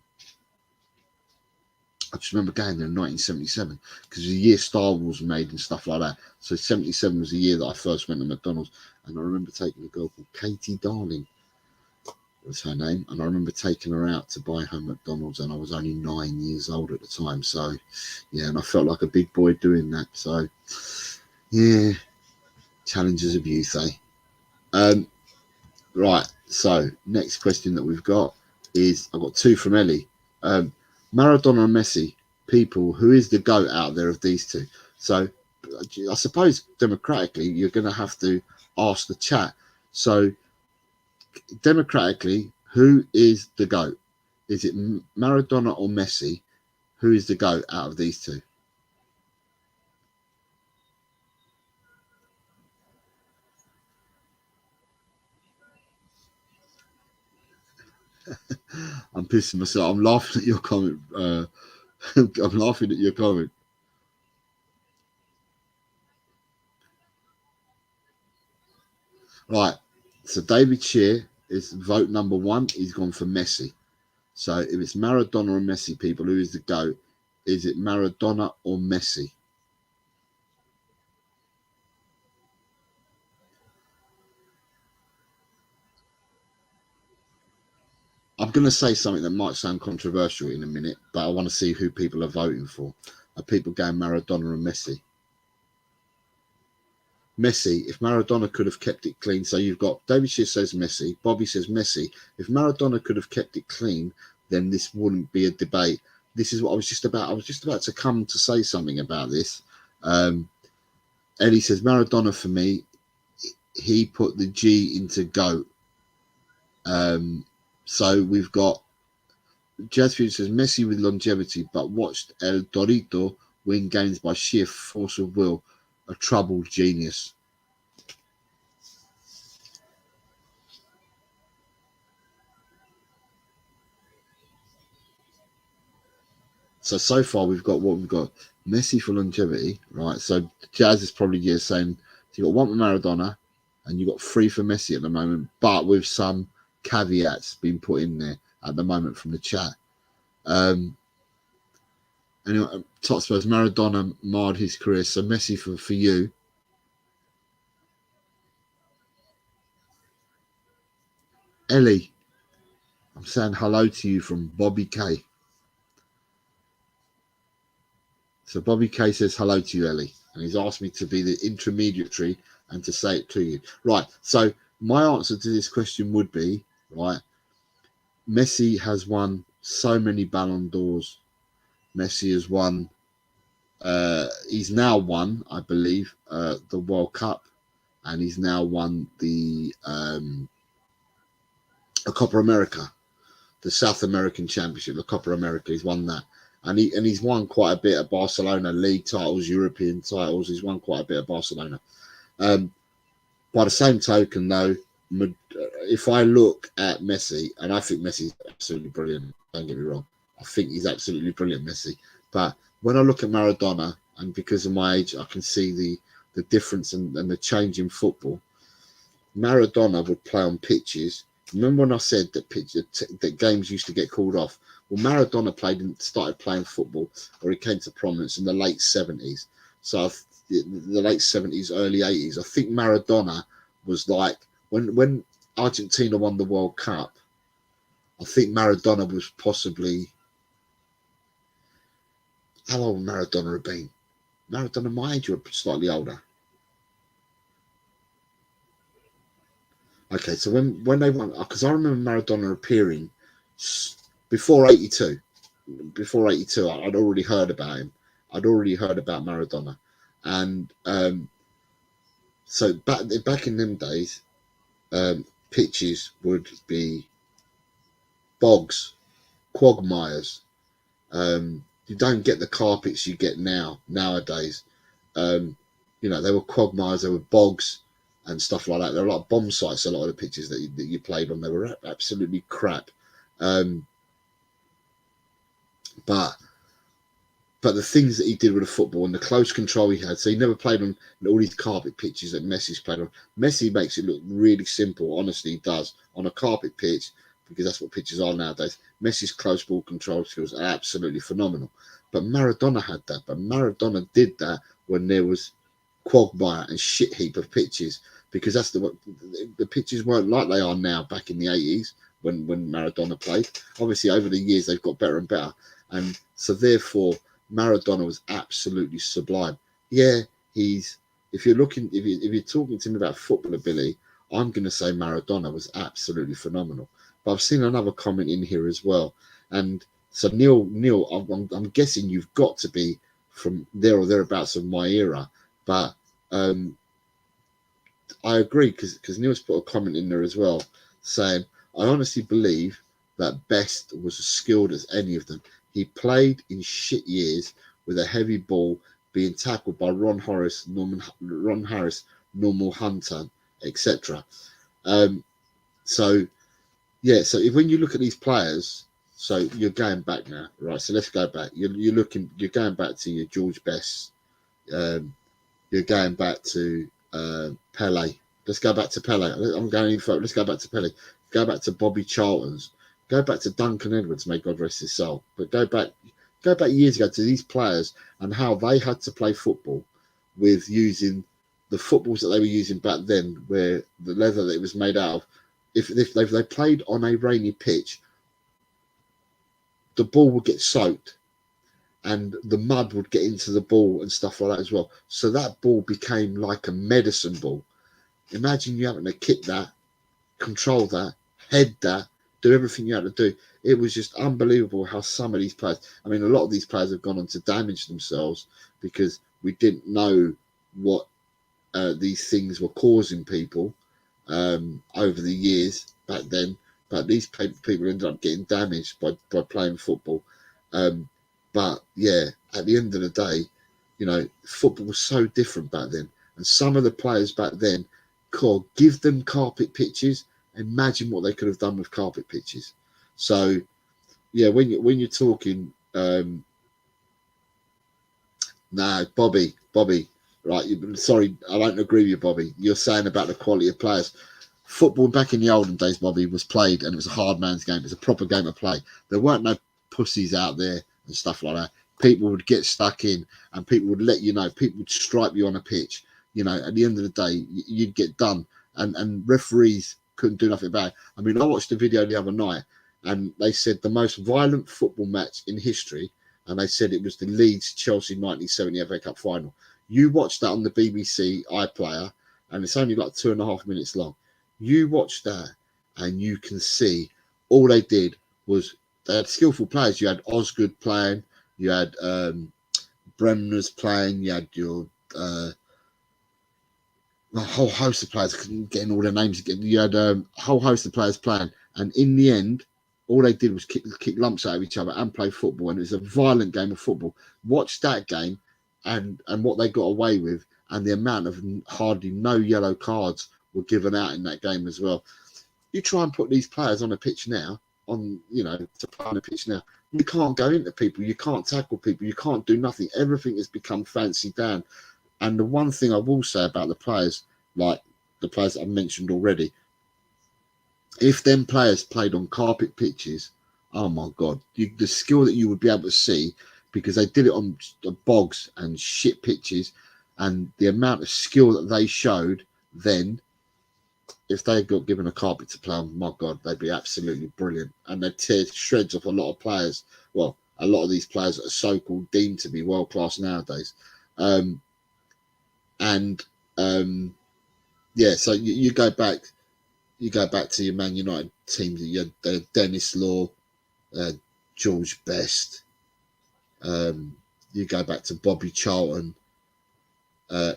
there in 1977 because the year Star Wars was made and stuff like that. So 77 was the year that I first went to McDonald's, and I remember taking a girl called Katie Darling, was her name, and I remember taking her out to buy her McDonald's, and I was only 9 years old at the time. So yeah, and I felt like a big boy doing that. So yeah, challenges of youth, eh? Right, so next question that we've got is, I've got two from Ellie. Maradona and Messi, people, who is the GOAT out there of these two? So I suppose democratically, you're going to have to ask the chat. So democratically, who is the GOAT? Is it Maradona or Messi? Who is the GOAT out of these two? I'm pissing myself. I'm laughing at your comment. I'm laughing at your comment. Right. So David Shear is vote number 1. He's gone for Messi. So if it's Maradona or Messi, people, who is the GOAT? Is it Maradona or Messi? I'm going to say something that might sound controversial in a minute, but I want to see who people are voting for. Are people going Maradona or Messi? Messi, if Maradona could have kept it clean. So you've got David Shear says Messi, Bobby says Messi. If Maradona could have kept it clean, then this wouldn't be a debate. This is what I was just about. I was just about to come to say something about this. Eddie says Maradona for me. He put the G into GOAT. So we've got Jazz Future says Messi with longevity, but watched El Dorito win games by sheer force of will. A troubled genius. So far we've got Messi for longevity, right? So Jazz is probably saying, so you got 1 for Maradona and you got 3 for Messi at the moment, but with some caveats being put in there at the moment from the chat. Anyway, Tot Spurs, Maradona marred his career, so Messi for you. Ellie, I'm saying hello to you from Bobby K. So Bobby K says hello to you, Ellie, and he's asked me to be the intermediary and to say it to you. Right, so my answer to this question would be, right, Messi has won so many Ballon d'Ors. Messi has won, he's now won, I believe, the World Cup, and he's now won the Copa America, the South American Championship, the Copa America. He's won that. And he's won quite a bit of Barcelona league titles, European titles. He's won quite a bit of Barcelona. By the same token, though, if I look at Messi, and I think Messi's absolutely brilliant, don't get me wrong, I think he's absolutely brilliant, Messi. But when I look at Maradona, and because of my age, I can see the difference and the change in football. Maradona would play on pitches. Remember when I said that games used to get called off? Well, Maradona started playing football, or he came to prominence in the late 70s. So the late 70s, early 80s. I think Maradona was like, when Argentina won the World Cup, I think Maradona was possibly, how old would Maradona have been? Maradona my age or slightly older? Okay, so when they won, because I remember Maradona appearing before 82. Before 82, I'd already heard about him. I'd already heard about Maradona. And so back in them days, pitches would be bogs, quagmires. You don't get the carpets you get nowadays. They were quagmires, they were bogs and stuff like that. There were like bomb sites, a lot of the pitches that you played on. They were absolutely crap. But the things that he did with the football and the close control he had, so he never played on all these carpet pitches that Messi's played on. Messi makes it look really simple, honestly, he does, on a carpet pitch, because that's what pitches are nowadays. Messi's close ball control skills are absolutely phenomenal. But Maradona had that. But Maradona did that when there was quagmire and shit heap of pitches, because that's the pitches weren't like they are now back in the 80s when Maradona played. Obviously, over the years, they've got better and better. And so therefore, Maradona was absolutely sublime. Yeah, if you're talking to me about football ability, I'm going to say Maradona was absolutely phenomenal. But I've seen another comment in here as well, and So Neil, I'm guessing you've got to be from there or thereabouts of my era, but I agree because Neil's put a comment in there as well saying, I honestly believe that Best was as skilled as any of them. He played in shit years with a heavy ball being tackled by Ron Harris, Normal Hunter, etc. So yeah, so when you look at these players, so you're going back now, right? So let's go back. You're going back to your George Best. You're going back to Pele. Let's go back to Pele. I'm going in for. Let's go back to Pele. Go back to Bobby Charlton's. Go back to Duncan Edwards. May God rest his soul. But go back years ago to these players and how they had to play football with using the footballs that they were using back then, where the leather that it was made out of. If they played on a rainy pitch, the ball would get soaked and the mud would get into the ball and stuff like that as well. So that ball became like a medicine ball. Imagine you having to kick that, control that, head that, do everything you had to do. It was just unbelievable how some of these players, I mean, a lot of these players have gone on to damage themselves because we didn't know what these things were causing people over the years back then. But these people ended up getting damaged by playing football. But yeah, at the end of the day, you know, football was so different back then. And some of the players back then, God, give them carpet pitches. Imagine what they could have done with carpet pitches. So yeah, when you're talking, Bobby, right? Sorry, I don't agree with you, Bobby. You're saying about the quality of players. Football back in the olden days, Bobby, was played and it was a hard man's game. It was a proper game of play. There weren't no pussies out there and stuff like that. People would get stuck in and people would let you know. People would stripe you on a pitch. You know, at the end of the day, you'd get done. And referees couldn't do nothing about it. I mean, I watched a video the other night and they said the most violent football match in history, and they said it was the Leeds-Chelsea 1970 FA Cup final. You watch that on the BBC iPlayer, and it's only like 2.5 minutes long. You watch that, and you can see all they did was they had skillful players. You had Osgood playing, you had Bremner's playing, you had your a whole host of players. I couldn't get in all their names again. You had a whole host of players playing, and in the end, all they did was kick lumps out of each other and play football, and it was a violent game of football. Watch that game, and what they got away with, and the amount of hardly no yellow cards were given out in that game as well. You try and put these players on a pitch now, to play on a pitch now. You can't go into people, you can't tackle people, you can't do nothing. Everything has become fancy down. And the one thing I will say about the players, like the players I've mentioned already, if them players played on carpet pitches, oh my God, the skill that you would be able to see, because they did it on bogs and shit pitches, and the amount of skill that they showed then, if they got given a carpet to play on, my God, they'd be absolutely brilliant. And they'd tear shreds off a lot of players. Well, a lot of these players that are so-called deemed to be world-class nowadays. So you go back to your Man United teams. You had Dennis Law, George Best. You go back to Bobby Charlton.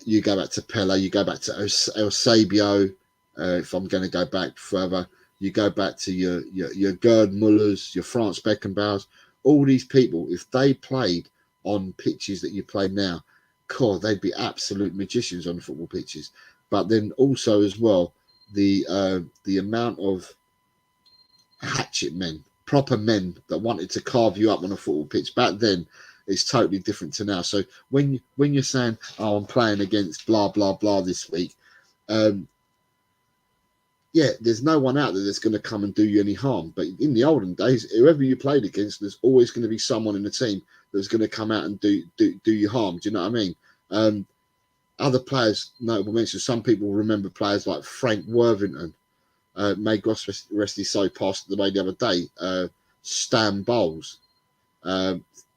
You go back to Pele. You go back to Eusebio. If I'm going to go back further, you go back to your Gerd Mullers, your Franz Beckenbauers. All these people, if they played on pitches that you play now, God, they'd be absolute magicians on football pitches. But then also as well, the amount of hatchet men, proper men that wanted to carve you up on a football pitch back then, is totally different to now. So when you're saying, "Oh, I'm playing against blah blah blah this week," there's no one out there that's going to come and do you any harm. But in the olden days, whoever you played against, there's always going to be someone in the team that's going to come out and do you harm. Do you know what I mean? Other players, notable mentions, some people remember players like Frank Worthington. May God rest his soul, passed away the other day. Stan Bowles.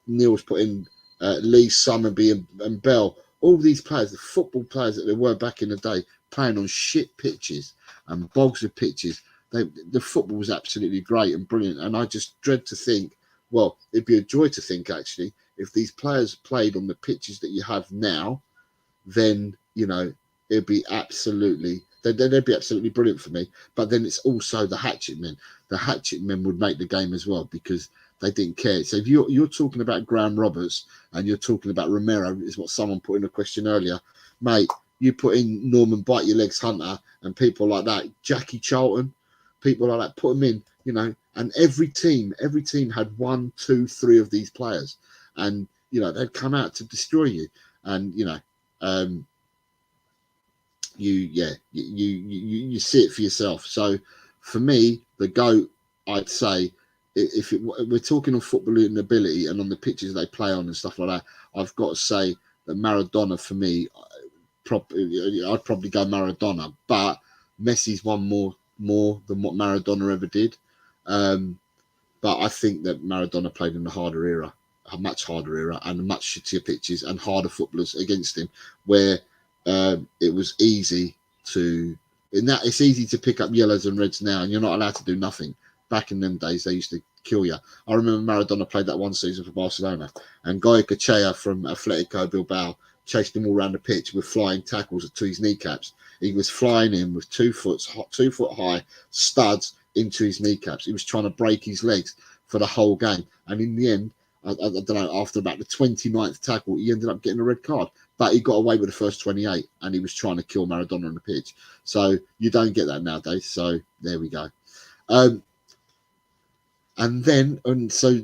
Neil's put in Lee Summerby and Bell. All these players, the football players that they were back in the day, playing on shit pitches and bogs of pitches. The football was absolutely great and brilliant. And I just dread to think well, it'd be a joy to think actually, if these players played on the pitches that you have now, then it'd be absolutely they'd be absolutely brilliant for me. But then it's also the hatchet men. The hatchet men would make the game as well because they didn't care. So if you're talking about Graham Roberts and you're talking about Romero, is what someone put in a question earlier, mate. You put in Norman Bite Your Legs Hunter and people like that, Jackie Charlton, people like that, put them in, and every team had 1, 2, 3 of these players, and they'd come out to destroy you, and you see it for yourself. So for me, the GOAT, I'd say, if we're talking on footballing ability and on the pitches they play on and stuff like that, I've got to say that Maradona for me, I'd probably go Maradona, but Messi's won more than what Maradona ever did. But I think that Maradona played in a much harder era, and much shittier pitches and harder footballers against him, where it was easy to. It's easy to pick up yellows and reds now, and you're not allowed to do nothing. Back in them days, they used to kill you. I remember Maradona played that one season for Barcelona, and Goya Cochea from Atletico Bilbao chased him all around the pitch with flying tackles to his kneecaps. He was flying in with 2 foot high studs into his kneecaps. He was trying to break his legs for the whole game. And in the end, I don't know, after about the 29th tackle, he ended up getting a red card. But he got away with the first 28, and he was trying to kill Maradona on the pitch. So you don't get that nowadays. So there we go. And so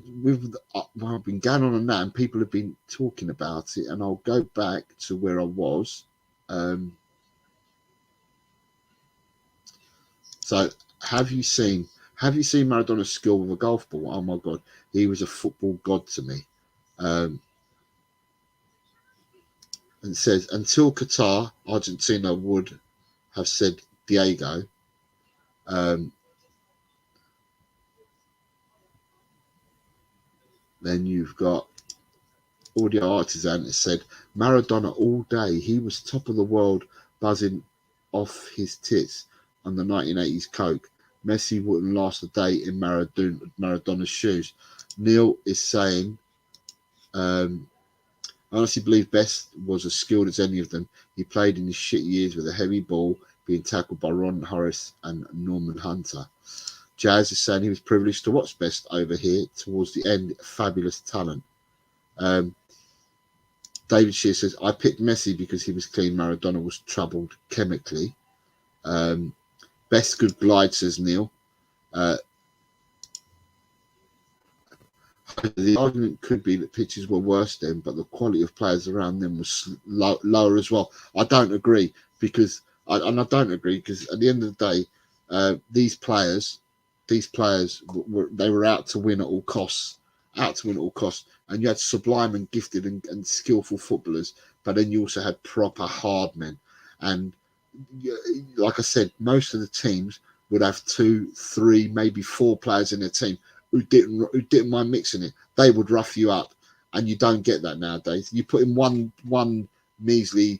I've been going on that, and people have been talking about it, and I'll go back to where I was. So have you seen Maradona's skill with a golf ball? Oh my God, he was a football god to me. And it says, until Qatar, Argentina would have said Diego. Then you've got Audio Artisan that said, Maradona all day. He was top of the world, buzzing off his tits on the 1980s Coke. Messi wouldn't last a day in Maradona's shoes. Neil is saying, I honestly believe Best was as skilled as any of them. He played in his shit years with a heavy ball, being tackled by Ron Horace and Norman Hunter. Jazz is saying he was privileged to watch Best over here towards the end. Fabulous talent. David Shear says, I picked Messi because he was clean. Maradona was troubled chemically. Best good glide, says Neil. The argument could be that pitches were worse then, but the quality of players around them was lower as well. I don't agree because at the end of the day, these players were out to win at all costs, and you had sublime and gifted and skillful footballers, but then you also had proper hard men. And like I said, most of the teams would have 2, 3, maybe 4 players in their team who didn't mind mixing it. They would rough you up, and you don't get that nowadays. You put in one measly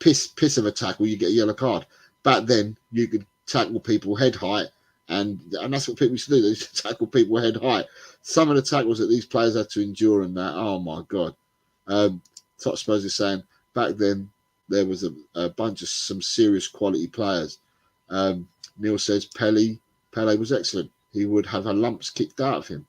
piss of a tackle, you get a yellow card. Back then, you could tackle people head height, and that's what people used to do. They used to tackle people head height. Some of the tackles that these players had to endure and that, oh my God. Top Spurs is saying back then there was a bunch of some serious quality players. Neil says Pele was excellent. He would have had lumps kicked out of him.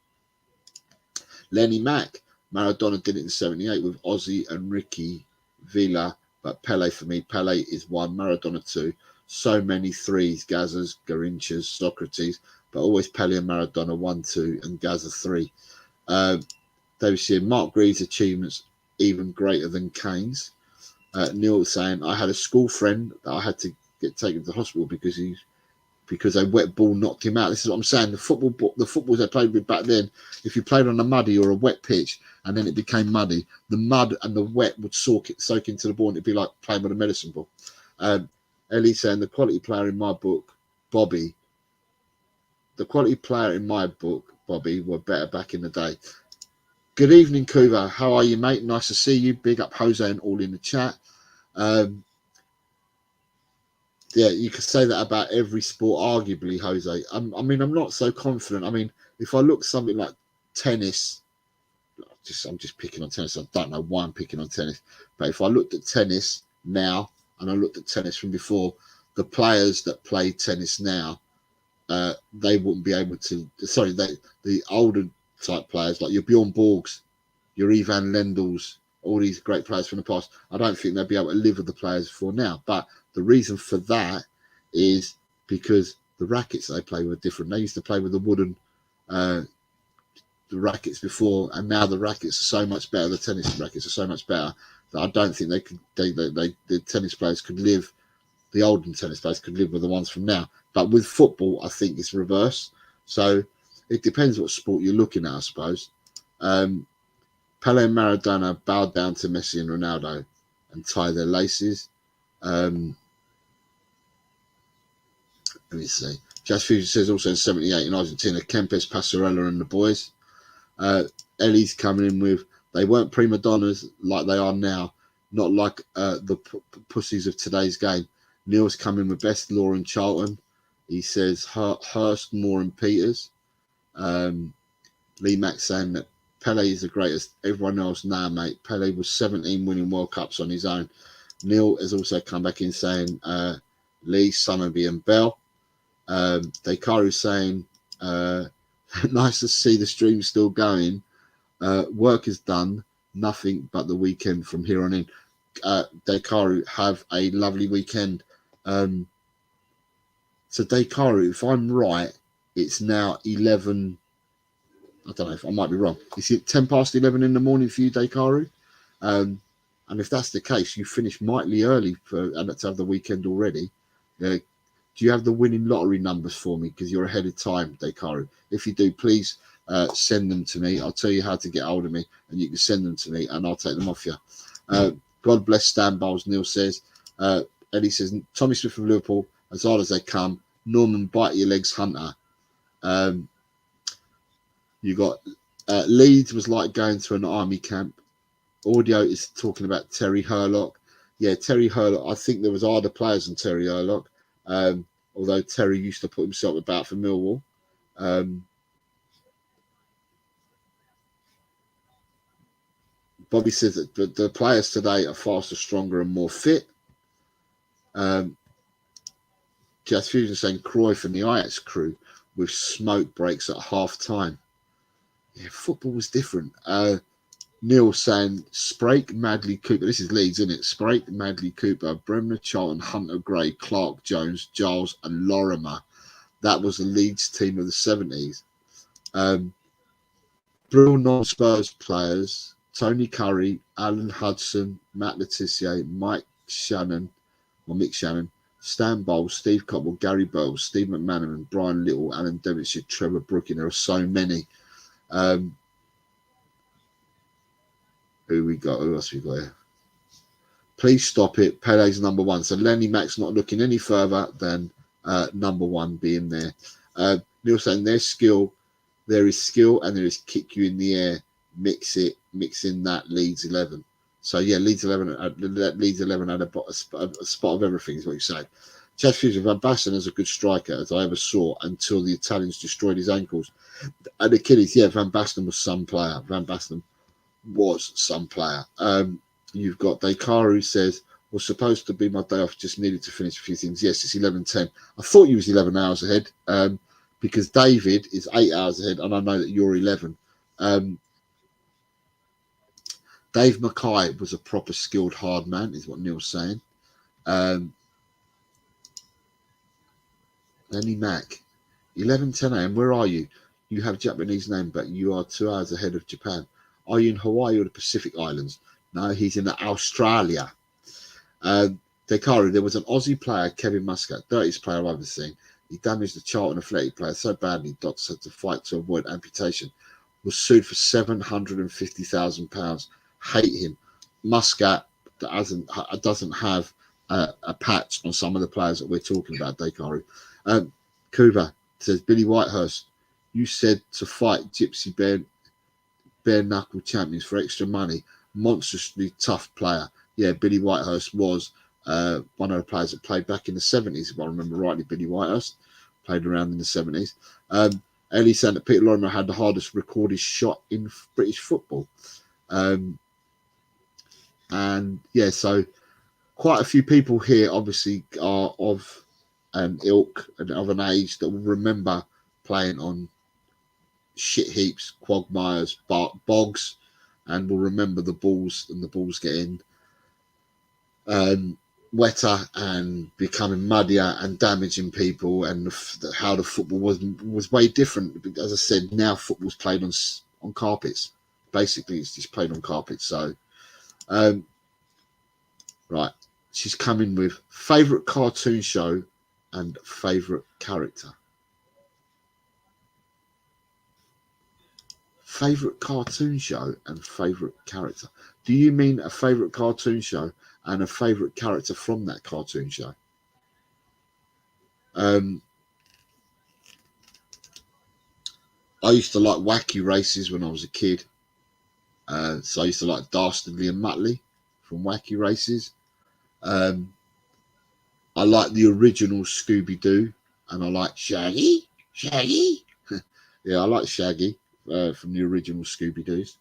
Lenny Mack, Maradona did it in 78 with Ozzy and Ricky Villa, but Pele for me, Pele is 1, Maradona 2. So many 3s, Gazas, Garinchas, Socrates, but always Pele and Maradona 1, 2, and Gaza 3. David Shear, Mark Greaves' achievements even greater than Kane's. Neil was saying, I had a school friend that I had to get taken to the hospital because a wet ball knocked him out. This is what I'm saying. The footballs they played with back then, if you played on a muddy or a wet pitch and then it became muddy, the mud and the wet would soak into the ball, and it'd be like playing with a medicine ball. Ellie saying the quality player in my book, Bobby, were better back in the day. Good evening, Kuva. How are you, mate? Nice to see you. Big up Jose and all in the chat. Yeah, you could say that about every sport, arguably, Jose. I'm not so confident. I mean, if I look something like tennis, I'm just picking on tennis. I don't know why I'm picking on tennis, but if I looked at tennis now and I looked at tennis from before, the players that play tennis now, they wouldn't be able to. Sorry, the older type players like your Bjorn Borgs, your Ivan Lendls, all these great players from the past, I don't think they'll be able to live with the players for now. But the reason for that is because the rackets they play were different. They used to play with the wooden the rackets before, and now the rackets are so much better. The tennis rackets are so much better that I don't think the tennis players could live. The olden tennis players could live with the ones from now. But with football, I think it's reverse. So it depends what sport you're looking at, I suppose. Pele and Maradona bowed down to Messi and Ronaldo and tie their laces. Let me see. Jazz Fusion says also in 78 in Argentina, Kempes, Passarella and the boys. Ellie's coming in with, they weren't prima donnas like they are now, not like the pussies of today's game. Neil's coming with best Law and Charlton. He says Hurst, Moore and Peters. Lee Mack saying that Pele is the greatest. Everyone else, nah, mate. Pele was 17 winning World Cups on his own. Neil has also come back in saying Lee, Summerby and Bell. Dekaru saying nice to see the stream still going. Work is done. Nothing but the weekend from here on in. Dekaru, have a lovely weekend. So Dekaru, if I'm right, it's now 11. I don't know if I might be wrong. Is it 10 past 11 in the morning for you, Dekaru? And if that's the case, you finished mightily early to have the weekend already. Do you have the winning lottery numbers for me? Because you're ahead of time, Dekaru. If you do, please send them to me. I'll tell you how to get hold of me, and you can send them to me, and I'll take them off you. God bless Stan Bowles, Neil says. Eddie says, Tommy Smith from Liverpool, as hard as they come. Norman, bite your legs, Hunter. You got Leeds was like going to an army camp. Audio is talking about Terry Hurlock. Yeah, Terry Hurlock. I think there was harder players than Terry Hurlock. Although Terry used to put himself about for Millwall. Bobby says that the players today are faster, stronger, and more fit. Jazz Fusion saying Cruyff and the Ajax crew with smoke breaks at half time. Yeah, football was different. Neil saying Sprake, Madley, Cooper. This is Leeds, isn't it? Sprake, Madley, Cooper, Bremner, Charlton, Hunter, Gray, Clark, Jones, Giles, and Lorimer. That was the Leeds team of the 70s. Real non-Spurs players: Tony Curry, Alan Hudson, Matt Letizia, Mick Shannon, Stan Bowles, Steve Cotwell, Gary Burles, Steve McManaman, Brian Little, Alan Devonshire, Trevor Brooking. There are so many. Who else we got here? Please stop it. Pele's number one. So Lenny Mack's not looking any further than number one being there. Neil saying there is skill and there is kick you in the air, mix in that Leeds 11. So yeah, Leeds 11 had a spot of everything is what you say. Chad Fusion, Van Basten is a good striker as I ever saw until the Italians destroyed his ankles. And Achilles, yeah, Van Basten was some player. You've got Dekaru says, was supposed to be my day off, just needed to finish a few things. Yes, it's 11:10. I thought you was 11 hours ahead because David is 8 hours ahead, and I know that you're 11. Dave Mackay was a proper skilled hard man, is what Neil's saying. Lenny Mack, 11:10 a.m. Where are you? You have Japanese name, but you are 2 hours ahead of Japan. Are you in Hawaii or the Pacific Islands? No, he's in Australia. Dekaru, there was an Aussie player, Kevin Muscat, dirtiest player I've ever seen. He damaged the Charlton Athletic player so badly, doctors had to fight to avoid amputation. Was sued for £750,000. Hate him. Muscat doesn't have a patch on some of the players that we're talking about, Dekaru. Kuba says, Billy Whitehurst, you said to fight Gypsy bare knuckle champions for extra money. Monstrously tough player. Yeah, Billy Whitehurst was one of the players that played back in the 70s, if I remember rightly. Billy Whitehurst played around in the 70s. Ellie said that Peter Lorimer had the hardest recorded shot in British football. And yeah, so quite a few people here obviously are of an ilk and of an age that will remember playing on shit heaps, quagmires, bogs, and will remember the balls and the balls getting wetter and becoming muddier and damaging people, and how the football was way different. As I said, now football's played on carpets. Basically, it's just played on carpets. So, right, she's coming with favourite cartoon show and favourite character. Favourite cartoon show and favourite character. Do you mean a favourite cartoon show and a favourite character from that cartoon show? I used to like Wacky Races when I was a kid. So I used to like Dastardly and Muttley from Wacky Races. I like the original Scooby-Doo, and I like Shaggy. Yeah, I like Shaggy from the original Scooby-Doos.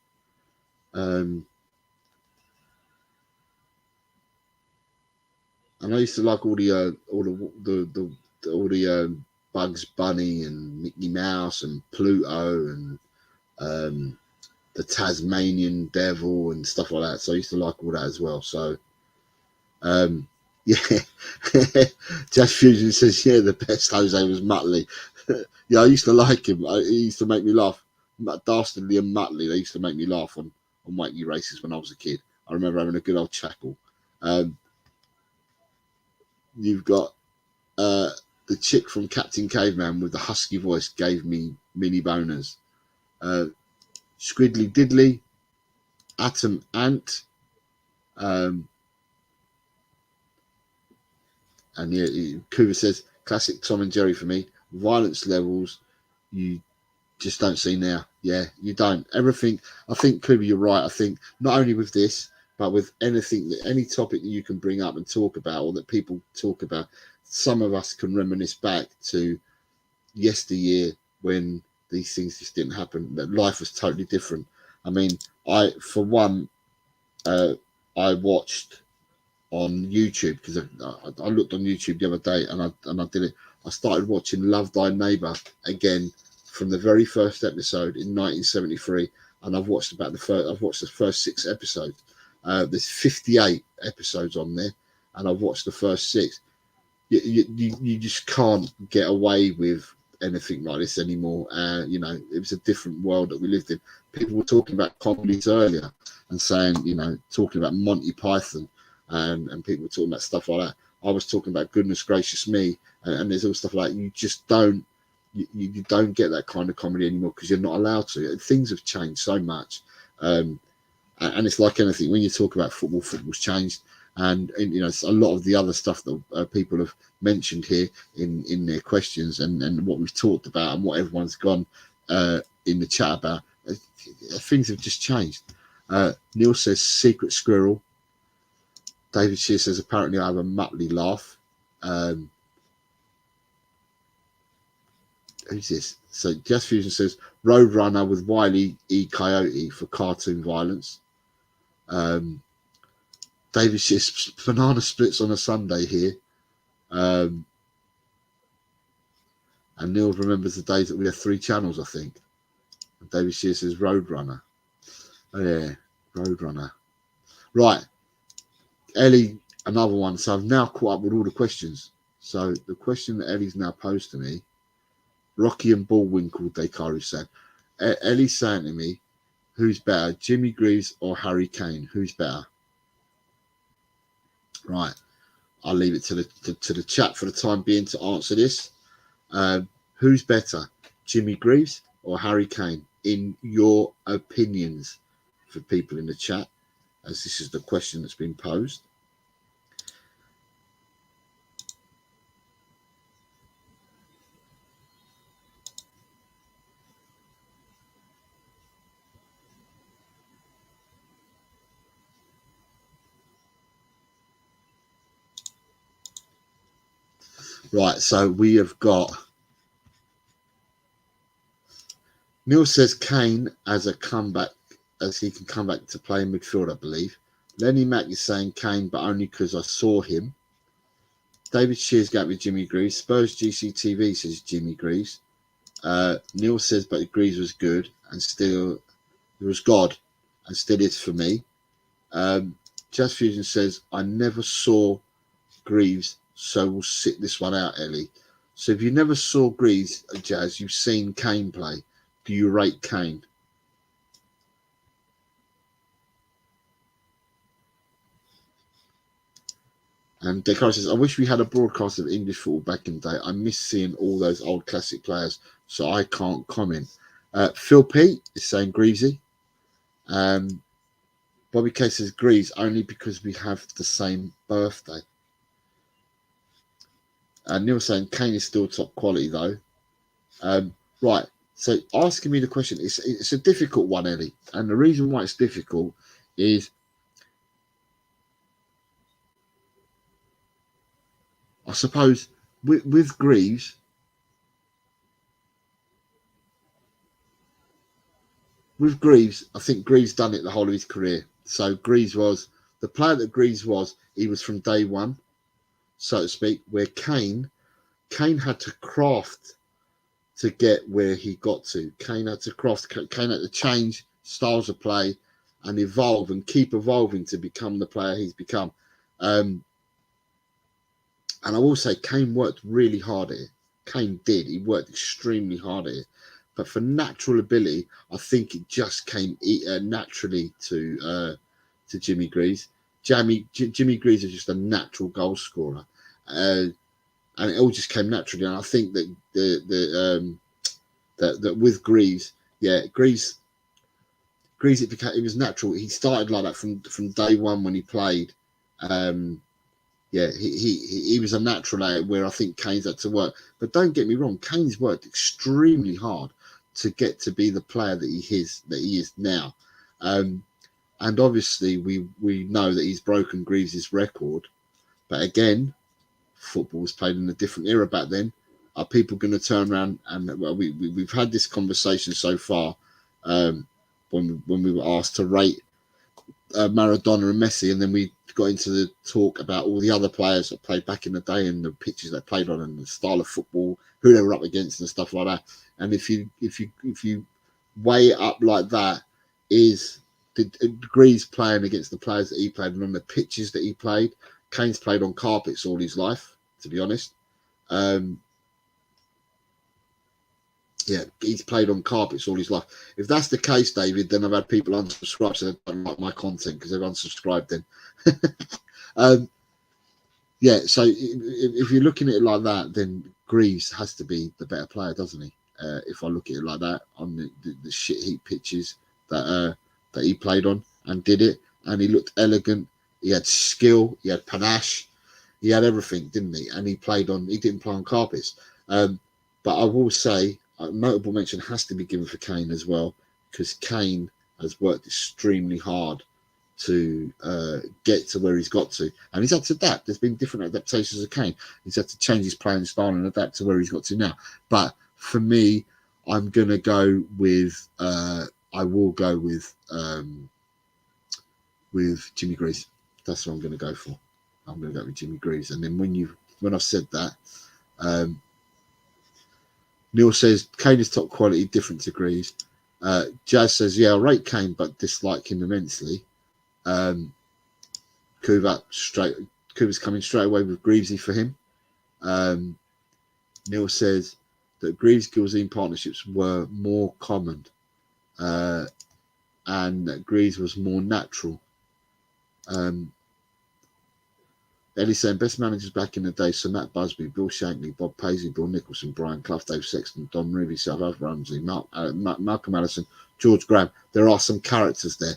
And I used to like all the Bugs Bunny and Mickey Mouse and Pluto and the Tasmanian Devil and stuff like that. So I used to like all that as well. So yeah, Jazz Fusion says, yeah, the best Jose was Muttley. Yeah, I used to like him. He used to make me laugh. Dastardly and Muttley, they used to make me laugh on Wacky Races when I was a kid. I remember having a good old chuckle. You've got the chick from Captain Caveman with the husky voice gave me mini boners. Squiddly Diddly, Atom Ant, and yeah, Kuva says classic Tom and Jerry for me. Violence levels you just don't see now. Yeah, you don't. Everything. I think Kuva, you're right. I think not only with this, but with anything, any topic that you can bring up and talk about, or that people talk about, some of us can reminisce back to yesteryear when these things just didn't happen. That life was totally different. I mean, for one, I watched on YouTube because I looked on YouTube the other day and I did it. I started watching Love Thy Neighbour again from the very first episode in 1973, and I've watched the first 6 episodes. There's 58 episodes on there, and I've watched the first 6. You just can't get away with anything like this anymore. You know, it was a different world that we lived in. People were talking about comedies earlier and saying, you know, talking about Monty Python, and people were talking about stuff like that. I was talking about Goodness Gracious Me, and there's all stuff like that. You just don't, you don't get that kind of comedy anymore because you're not allowed to. Things have changed so much, and it's like anything. When you talk about football, football's changed. And you know, a lot of the other stuff that people have mentioned here in their questions and what we've talked about and what everyone's gone in the chat about, things have just changed. Neil says secret squirrel. David Shear says apparently I have a Muttley laugh. Who's this? So Just Fusion says Roadrunner with Wile E. Coyote for cartoon violence. David says banana splits on a Sunday here. And Neil remembers the days that we had 3 channels, I think. And David Shear says Roadrunner. Oh, yeah, Roadrunner. Right. Ellie, another one. So I've now caught up with all the questions. So the question that Ellie's now posed to me, Rocky and Bullwinkle, Dekaru said. Ellie's saying to me, who's better, Jimmy Greaves or Harry Kane? Who's better? Right. I'll leave it to the chat for the time being to answer this. Who's better, Jimmy Greaves or Harry Kane, in your opinions, for people in the chat, as this is the question that's been posed. Right, so we have got Neil says Kane as a comeback, as he can come back to play in midfield, I believe. Lenny Mack is saying Kane, but only because I saw him. David Shears got with Jimmy Greaves. Spurs GCTV says Jimmy Greaves. Neil says, but Greaves was good and still he was God and still is for me. Jazz Fusion says, I never saw Greaves, so we'll sit this one out, Ellie. So if you never saw Greaves, Jazz, you've seen Kane play. Do you rate Kane? And Descartes says, I wish we had a broadcast of English football back in the day. I miss seeing all those old classic players, so I can't comment. Phil P is saying Greavesy. Bobby K says Greaves only because we have the same birthday. Neil saying Kane is still top quality though. Right, so asking me the question, it's a difficult one, Ellie. And the reason why it's difficult is I suppose with Greaves, I think Greaves done it the whole of his career. So Greaves was the player that Greaves was. He was from day one, so to speak. Where Kane had to craft to get where he got to. Kane had to craft. Kane had to change styles of play and evolve and keep evolving to become the player he's become. And I will say, Kane worked really hard at it. Kane did. He worked extremely hard at it. But for natural ability, I think it just came naturally to Jimmy Greaves. Jimmy Greaves is just a natural goal scorer, and it all just came naturally. And I think that that with Greaves, Greaves it was natural. He started like that from day one when he played. He was a natural at it, where I think Kane's had to work. But don't get me wrong, Kane's worked extremely hard to get to be the player that he is now. And obviously we know that he's broken Greaves' record. But again, football was played in a different era back then. Are people going to turn around and we've had this conversation so far when we were asked to rate Maradona and Messi, and then we got into the talk about all the other players that played back in the day and the pitches they played on and the style of football, who they were up against and stuff like that. And if you weigh it up like that, is Greaves playing against the players that he played and on the pitches that he played. Kane's played on carpets all his life, to be honest. He's played on carpets all his life. If that's the case, David, then I've had people unsubscribe, so they don't like my content because they've unsubscribed then. So if you're looking at it like that, then Greaves has to be the better player, doesn't he? If I look at it like that, on the shit heap pitches that he played on and did it, and he looked elegant, he had skill, he had panache, he had everything, didn't he? And he didn't play on carpets. But I will say, a notable mention has to be given for Kane as well, because Kane has worked extremely hard to get to where he's got to, and he's had to adapt. There's been different adaptations of Kane. He's had to change his playing style and adapt to where he's got to now. But for me, I'm gonna go with I will go with Jimmy Greaves. That's what I'm gonna go for. I'm gonna go with Jimmy Greaves. And then when I've said that, Neil says Kane is top quality, different to Greaves. Jazz says, I rate Kane, but dislike him immensely. Kuva's coming straight away with Greavesy for him. Neil says that Greaves Gilzean partnerships were more common, and that Greaves was more natural. Eddie saying best managers back in the day: so Matt Busby, Bill Shankly, Bob Paisley, Bill Nicholson, Brian Clough, Dave Sexton, Don Revie, South Africa Ramsey, Malcolm Allison, George Graham. There are some characters there.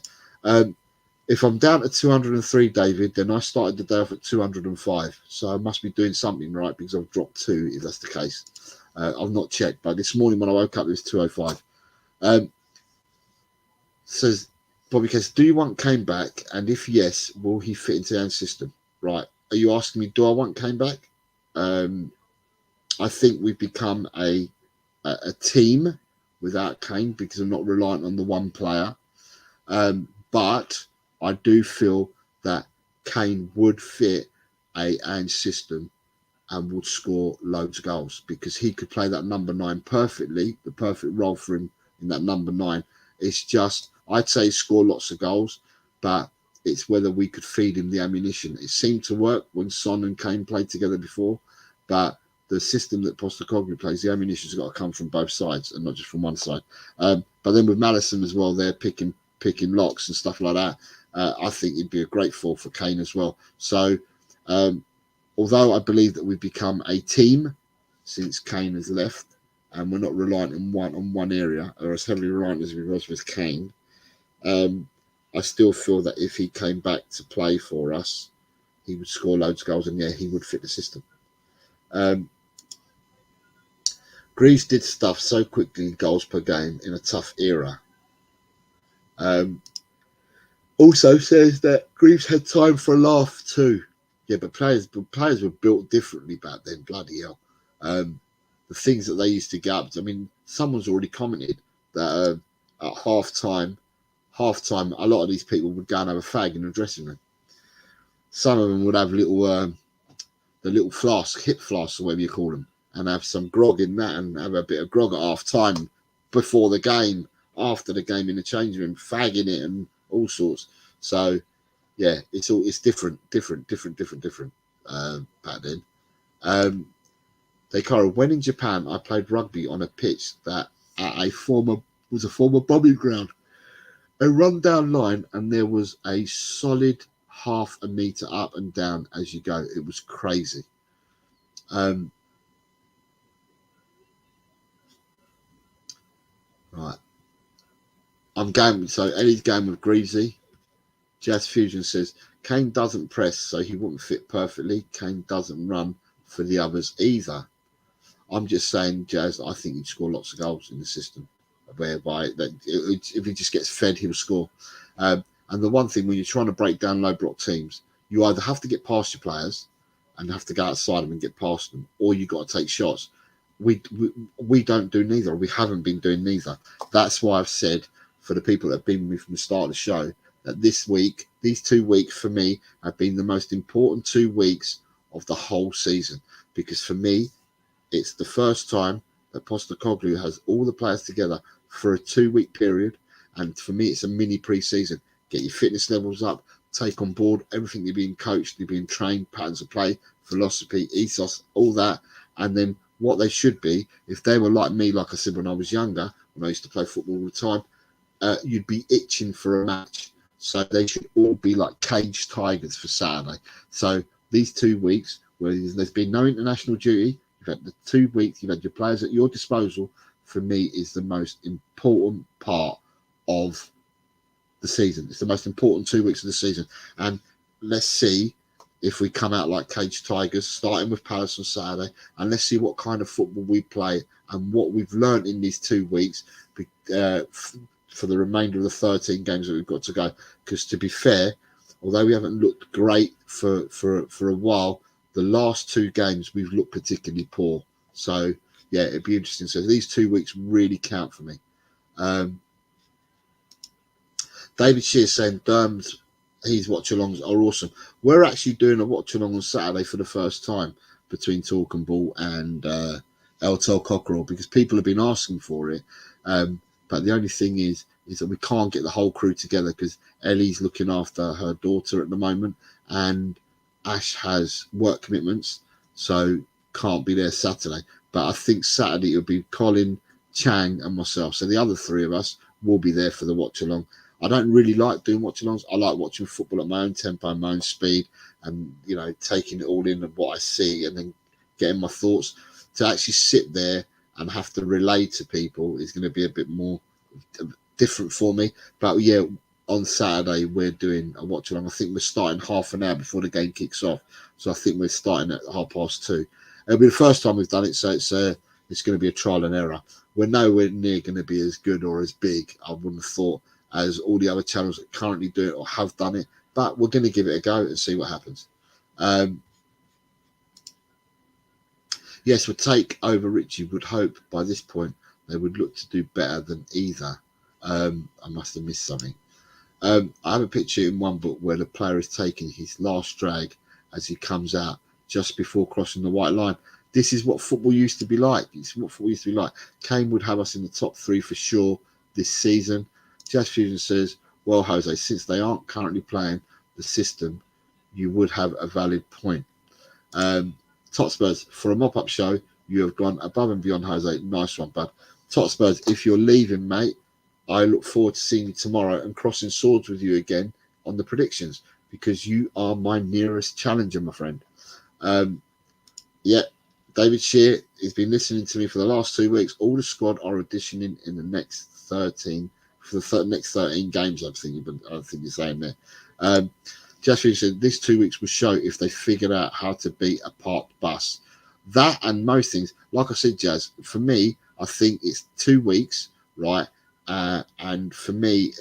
If I'm down to 203, David, then I started the day off at 205. So I must be doing something right, because I've dropped 2, if that's the case. I've not checked, but this morning when I woke up, it was 205. Says Bobby Case, do you want Kane back? And if yes, will he fit into our system? Right. Are you asking me, do I want Kane back? I think we've become a team without Kane because I'm not reliant on the one player. But I do feel that Kane would fit a Ange system and would score loads of goals because he could play that number 9 perfectly, the perfect role for him in that number 9. It's just, I'd say score lots of goals, but it's whether we could feed him the ammunition. It seemed to work when Son and Kane played together before, but the system that Postecoglou plays, the ammunition's got to come from both sides and not just from one side. But then with Maddison as well, they're picking locks and stuff like that. I think it'd be a great fall for Kane as well. So, although I believe that we've become a team since Kane has left, and we're not reliant on one area, or as heavily reliant as we was with Kane, I still feel that if he came back to play for us, he would score loads of goals, and yeah, he would fit the system. Greaves did stuff so quickly, goals per game in a tough era. Also says that Greaves had time for a laugh too. Yeah, but players were built differently back then. Bloody hell. The things that they used to get up to. I mean, someone's already commented that at half time, a lot of these people would go and have a fag in the dressing room. Some of them would have the little flask, hip flasks, or whatever you call them, and have some grog in that, and have a bit of grog at half time, before the game, after the game in the changing room, fagging it and all sorts. So yeah, it's different back then. They Cara, when in Japan I played rugby on a pitch that was a former bombing ground. A run down line, and there was a solid half a meter up and down as you go. It was crazy. Right. I'm going, so Eddie's going with Greavesy. Jazz Fusion says, Kane doesn't press, so he wouldn't fit perfectly. Kane doesn't run for the others either. I'm just saying, Jazz, I think he'd score lots of goals in the system, whereby that if he just gets fed, he'll score. And the one thing, when you're trying to break down low block teams, you either have to get past your players and have to go outside them and get past them, or you've got to take shots. We don't do neither. We haven't been doing neither. That's why I've said, for the people that have been with me from the start of the show, that these 2 weeks for me have been the most important 2 weeks of the whole season, because for me, it's the first time that Postecoglou has all the players together for a 2-week period, and for me, it's a mini pre-season. Get your fitness levels up, take on board everything you're being coached, you're being trained, patterns of play, philosophy, ethos, all that, and then what they should be, if they were like me, like I said when I was younger, when I used to play football all the time, you'd be itching for a match. So they should all be like caged tigers for Saturday. So these 2 weeks, where there's been no international duty, you've had the 2 weeks, you've had your players at your disposal, for me is the most important part of the season. It's the most important 2 weeks of the season. And let's see if we come out like caged tigers, starting with Palace on Saturday, and let's see what kind of football we play and what we've learned in these 2 weeks for the remainder of the 13 games that we've got to go. Because to be fair, although we haven't looked great for a while, the last 2 games we've looked particularly poor. So yeah, it'd be interesting. So these 2 weeks really count for me. David Shear saying Derm's his watch-alongs are awesome. We're actually doing a watch-along on Saturday for the first time between Talk and Ball and El Tel Cockerel, because people have been asking for it. But the only thing is that we can't get the whole crew together because Ellie's looking after her daughter at the moment, and Ash has work commitments, so can't be there Saturday. But I think Saturday it'll be Colin, Chang, and myself. So the other 3 of us will be there for the watch-along. I don't really like doing watch-alongs. I like watching football at my own tempo, my own speed, and taking it all in of what I see and then getting my thoughts. To actually sit there and have to relay to people is going to be a bit more different for me. But yeah, on Saturday we're doing a watch-along. I think we're starting half an hour before the game kicks off. So I think we're starting at 2:30. It'll be the first time we've done it, so it's going to be a trial and error. We're nowhere near going to be as good or as big, I wouldn't have thought, as all the other channels that currently do it or have done it, but we're going to give it a go and see what happens. Yes, we'll take over Richie. Would hope by this point they would look to do better than either. I must have missed something. I have a picture in one book where the player is taking his last drag as he comes out just before crossing the white line. This is what football used to be like. It's what football used to be like. Kane would have us in the top 3 for sure this season. Jazz Fusion says, well, Jose, since they aren't currently playing the system, you would have a valid point. Top Spurs, for a mop-up show, you have gone above and beyond, Jose. Nice one, bud. Top Spurs, if you're leaving, mate, I look forward to seeing you tomorrow and crossing swords with you again on the predictions, because you are my nearest challenger, my friend. David Shear has been listening to me for the last 2 weeks. All the squad are auditioning in the next 13 for the next 13 games. I think you're saying there. Just said this 2 weeks will show if they figured out how to beat a parked bus. That and most things, like I said, Jazz. For me, I think it's 2 weeks, right? And for me,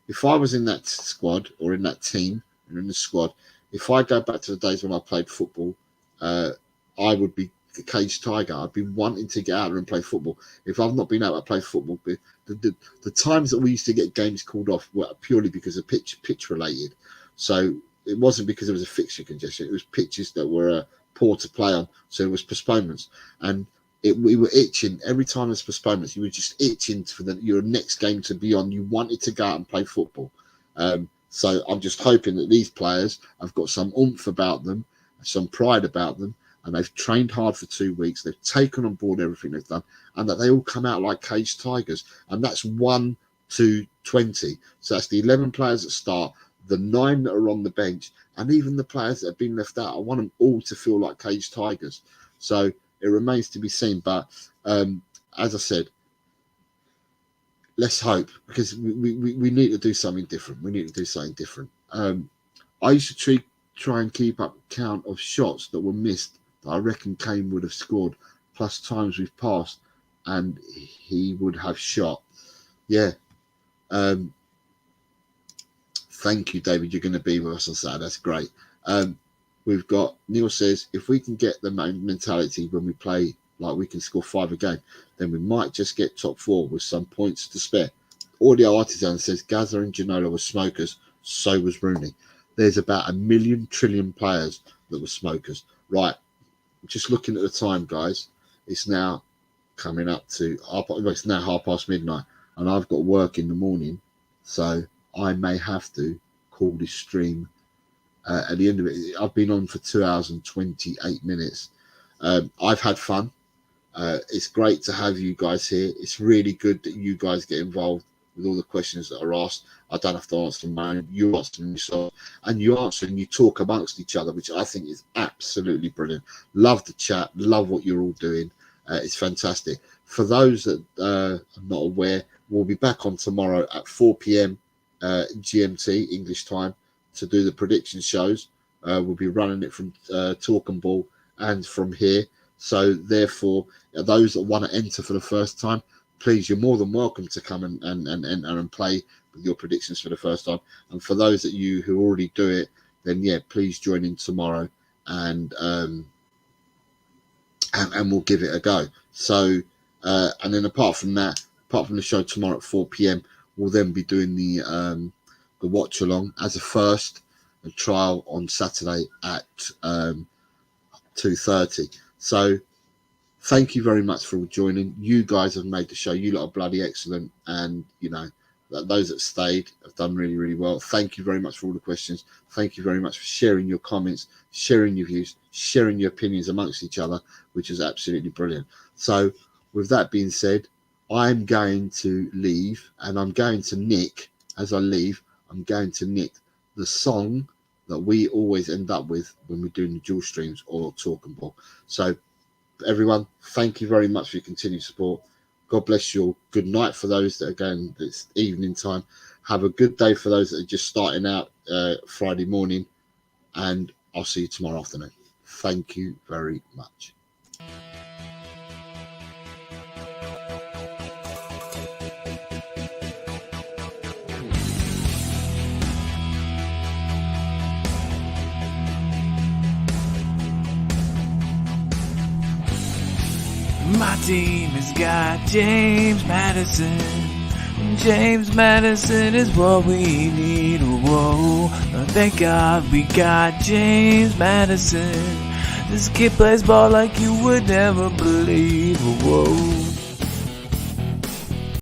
if I was in that squad or in that team and in the squad, if I go back to the days when I played football, I would be a caged tiger. I'd be wanting to get out there and play football. If I've not been able to play football, the times that we used to get games called off were purely because of pitch related. So it wasn't because there was a fixture congestion. It was pitches that were poor to play on. So it was postponements. And we were itching. Every time there's postponements, you were just itching for your next game to be on. You wanted to go out and play football. So I'm just hoping that these players have got some oomph about them, some pride about them, and they've trained hard for 2 weeks. They've taken on board everything they've done, and that they all come out like caged tigers. And that's 1 to 20. So that's the 11 players that start, the 9 that are on the bench, and even the players that have been left out. I want them all to feel like caged tigers. So it remains to be seen. But as I said, let's hope, because we need to do something different. We need to do something different. I used to try and keep up count of shots that were missed that I reckon Kane would have scored, plus times we've passed and he would have shot. Yeah. Thank you, David. You're going to be with us on Saturday. That's great. We've got Neil says, if we can get the mentality when we play like we can score 5 a game, then we might just get top 4 with some points to spare. Audio Artisan says Gaza and Ginola were smokers, so was Rooney. There's about 1 million trillion players that were smokers. Right, just looking at the time, guys, it's now coming up to it's now midnight, and I've got work in the morning, so I may have to call this stream at the end of it. I've been on for 2 hours and 28 minutes. I've had fun. It's great to have you guys here. It's really good that you guys get involved with all the questions that are asked. I don't have to answer them, man. You answer them yourself, and you answer and you talk amongst each other, which I think is absolutely brilliant. Love the chat. Love what you're all doing. It's fantastic. For those that are not aware, we'll be back on tomorrow at 4 p.m. GMT, English time, to do the prediction shows. We'll be running it from Talk and Ball and from here. So therefore, those that want to enter for the first time, please, you're more than welcome to come and play with your predictions for the first time. And for those of you who already do it, then yeah, please join in tomorrow and we'll give it a go. So and then apart from the show tomorrow at 4 p.m, we'll then be doing the watch along as a first trial on Saturday at 2:30. So thank you very much for joining. You guys have made the show. You lot are bloody excellent, and you know those that stayed have done really, really well. Thank you very much for all the questions. Thank you very much for sharing your comments, sharing your views, sharing your opinions amongst each other, which is absolutely brilliant. So with that being said, I'm going to leave, and I'm going to nick, as I leave, I'm going to nick the song that we always end up with when we're doing the dual streams or Talk and Ball. So everyone, thank you very much for your continued support. God bless you all. Good night for those that are going this evening time. Have a good day for those that are just starting out Friday morning, and I'll see you tomorrow afternoon. Thank you very much. My My team has got James Madison. James Madison is what we need. Whoa, thank God we got James Madison. This kid plays ball like you would never believe. Whoa.